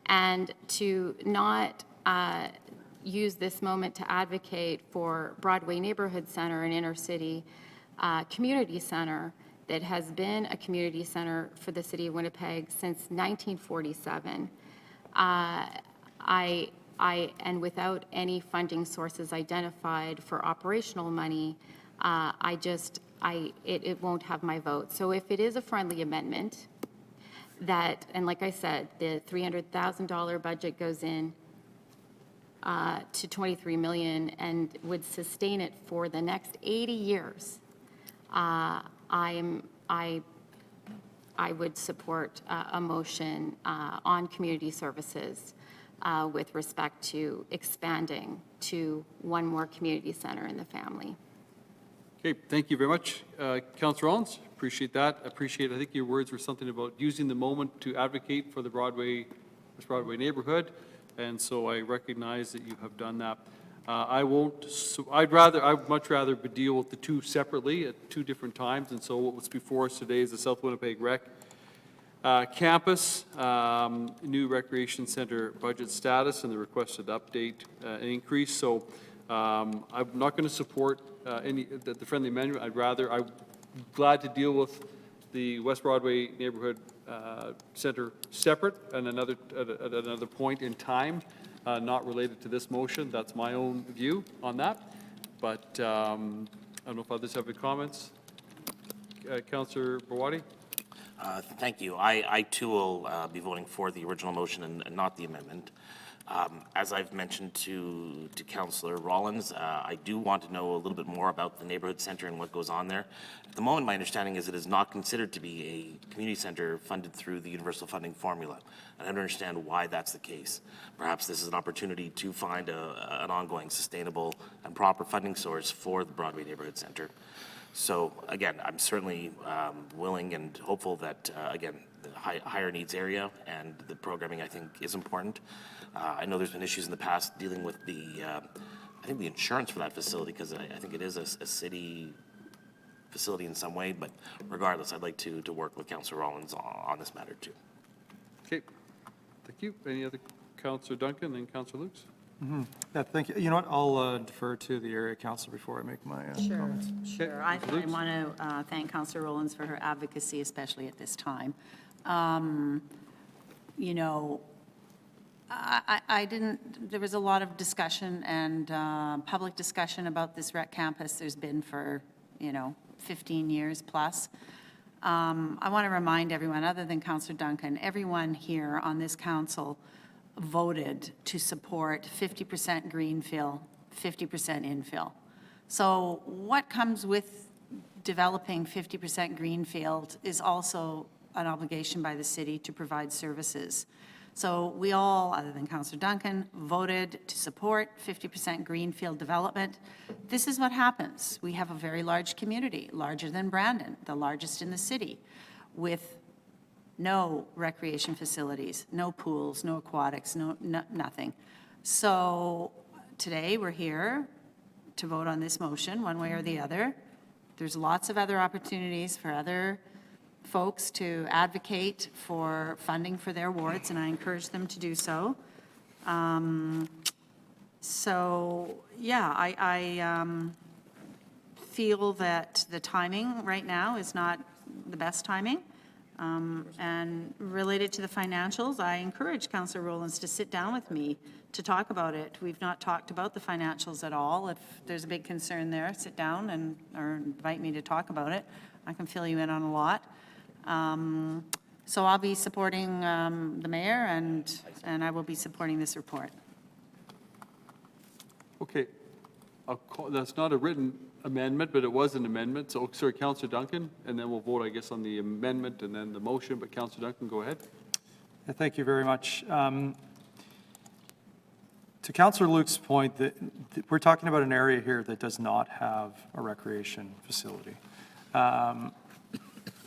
And to not use this moment to advocate for Broadway Neighborhood Center and Inner City Community Center that has been a community center for the city of Winnipeg since 1947, and without any funding sources identified for operational money, it won't have my vote. So if it is a friendly amendment, and like I said, the $300,000 budget goes in to 23 million and would sustain it for the next 80 years, I would support a motion on community services with respect to expanding to 1 more community center in the family. Okay, thank you very much, Councillor Owens. Appreciate that. I think your words were something about using the moment to advocate for the West Broadway neighborhood, and so I recognize that you have done that. I'd much rather deal with the 2 separately at 2 different times, and so what's before us today is the South Winnipeg Rec campus, new recreation center budget status, and the requested update and increase. So I'm not going to support the friendly amendment. I'm glad to deal with the West Broadway Neighborhood Center separate and at another point in time, not related to this motion. That's my own view on that. But I don't know if others have any comments. Councillor Bawadi? Thank you. I too will be voting for the original motion and not the amendment. As I've mentioned to Councillor Rollins, I do want to know a little bit more about the neighborhood center and what goes on there. At the moment, my understanding is it is not considered to be a community center funded through the universal funding formula. I don't understand why that's the case. Perhaps this is an opportunity to find an ongoing, sustainable, and proper funding source for the Broadway Neighborhood Center. So again, I'm certainly willing and hopeful that, again, the higher needs area and the programming, I think, is important. I know there's been issues in the past dealing with I think the insurance for that facility, because I think it is a city facility in some way, but regardless, I'd like to work with Councillor Rollins on this matter too. Okay, thank you. Any other, Councillor Duncan and Councillor Lukes? Mm-hmm. Yeah, thank you. You know what, I'll defer to the area council before I make my comments. Sure. I want to thank Councillor Rollins for her advocacy, especially at this time. You know, there was a lot of discussion and public discussion about this rec campus. There's been for, 15 years plus. I want to remind everyone, other than Councillor Duncan, everyone here on this council voted to support 50% greenfill, 50% infill. So what comes with developing 50% greenfield is also an obligation by the city to provide services. So we all, other than Councillor Duncan, voted to support 50% greenfield development. This is what happens. We have a very large community, larger than Brandon, the largest in the city, with no recreation facilities, no pools, no aquatics, nothing. So today we're here to vote on this motion one way or the other. There's lots of other opportunities for other folks to advocate for funding for their wards, and I encourage them to do so. I feel that the timing right now is not the best timing. And related to the financials, I encourage Councillor Rowlands to sit down with me to talk about it. We've not talked about the financials at all. If there's a big concern there, sit down or invite me to talk about it. I can fill you in on a lot. So I'll be supporting the mayor, and I will be supporting this report. Okay. That's not a written amendment, but it was an amendment. So, sorry, Councillor Duncan, and then we'll vote, I guess, on the amendment and then the motion. But Councillor Duncan, go ahead. Yeah, thank you very much. To Councillor Luke's point, that we're talking about an area here that does not have a recreation facility.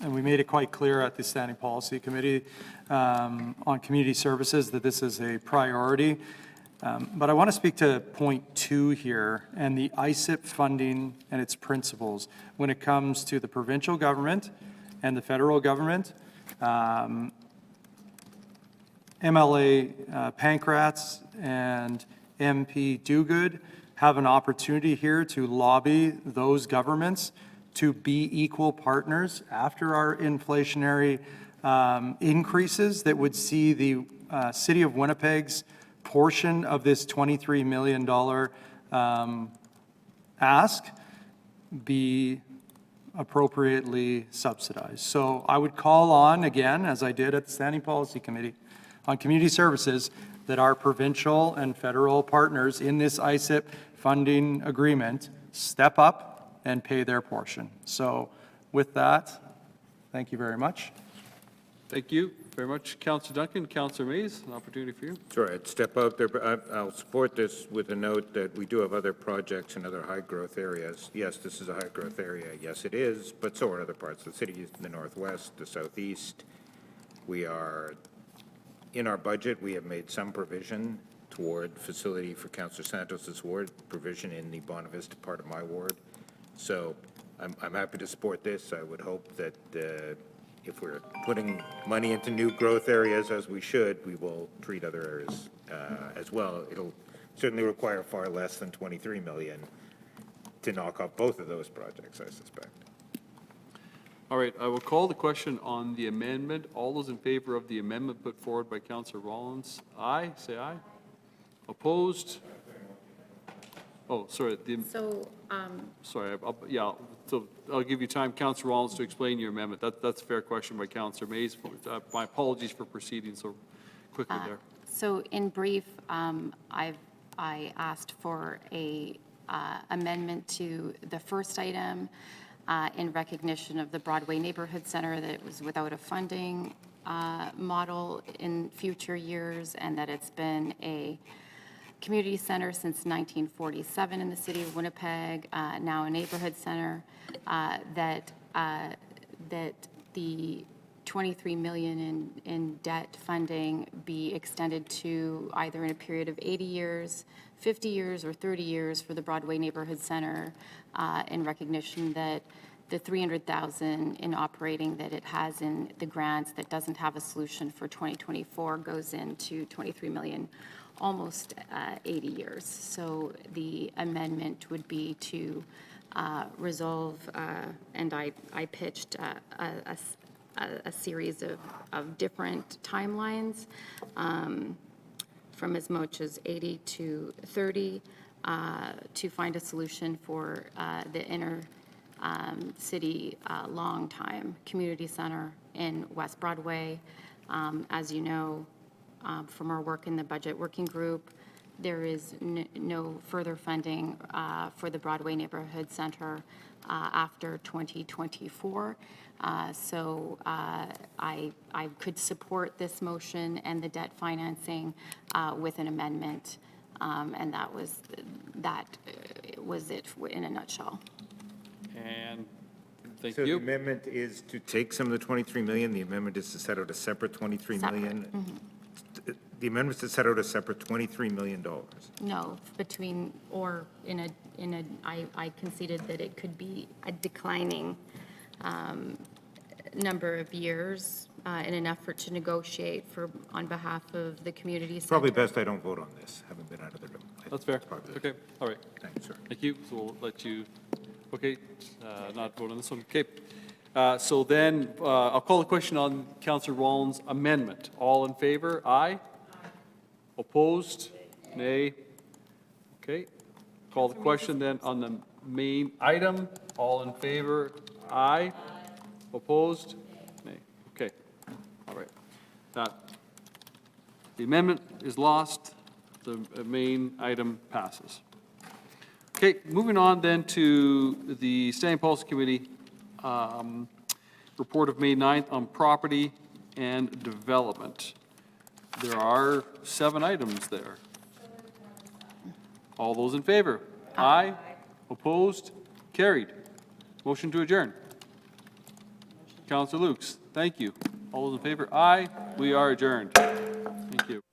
And we made it quite clear at the Standing Policy Committee on Community Services that this is a priority. But I want to speak to point 2 here and the ISIP funding and its principles when it comes to the provincial government and the federal government. MLA Pankratz and MP Duguid have an opportunity here to lobby those governments to be equal partners after our inflationary increases that would see the City of Winnipeg's portion of this $23 million ask be appropriately subsidized. So I would call on, again, as I did at the Standing Policy Committee on Community Services, that our provincial and federal partners in this ISIP funding agreement step up and pay their portion. So with that, thank you very much. Thank you very much, Councillor Duncan. Councillor Mays, an opportunity for you. Sorry, I'd step out there, but I'll support this with a note that we do have other projects in other high-growth areas. Yes, this is a high-growth area. Yes, it is, but so are other parts of the city, the northwest, the southeast. We are, in our budget, we have made some provision toward facility for Councillor Santos's ward, provision in the Bonavista part of my ward. So I'm happy to support this. I would hope that if we're putting money into new growth areas, as we should, we will treat other areas as well. It'll certainly require far less than $23 million to knock off both of those projects, I suspect. All right, I will call the question on the amendment. All those in favor of the amendment put forward by Councillor Rollins, aye, say aye. Opposed? Oh, sorry. Sorry, so I'll give you time, Councillor Rollins, to explain your amendment. That's a fair question by Councillor Mays. My apologies for proceeding so quickly there. So in brief, I asked for a amendment to the first item in recognition of the Broadway Neighborhood Center that it was without a funding model in future years, and that it's been a community center since 1947 in the city of Winnipeg, now a neighborhood center, that the $23 million in debt funding be extended to either in a period of 80 years, 50 years, or 30 years for the Broadway Neighborhood Center, in recognition that the $300,000 in operating that it has in the grants that doesn't have a solution for 2024 goes into $23 million, almost 80 years. So the amendment would be to resolve, and I pitched a series of different timelines from as much as 80 to 30 to find a solution for the city longtime community center in West Broadway. As you know, from our work in the budget working group, there is no further funding for the Broadway Neighborhood Center after 2024. So I could support this motion and the debt financing with an amendment, and that was it in a nutshell. And thank So the you. amendment is to take some of the 23 million, the amendment is to set out a separate 23 million? The amendment is to set out a separate $23 million. No, between, or I conceded that it could be a declining number of years in an effort to negotiate on behalf of the community center. Probably best I don't vote on this, having been out of the room. That's fair. Okay, all right. Thanks, sir. Thank you. So we'll let you, okay, not vote on this one. Okay. So then I'll call the question on Councillor Rollins' amendment. All in favor? Aye? Opposed? Nay? Okay. Call the question then on the main item. All in favor? Aye? Opposed? Nay? Okay. All right. The amendment is lost. The main item passes. Okay, moving on then to the Standing Policy Committee report of May 9th on property and development. There are 7 items there. All those in favor? Aye. Opposed? Carried. Motion to adjourn. Councillor Lukes, thank you. All those in favor? Aye. We are adjourned. Thank you.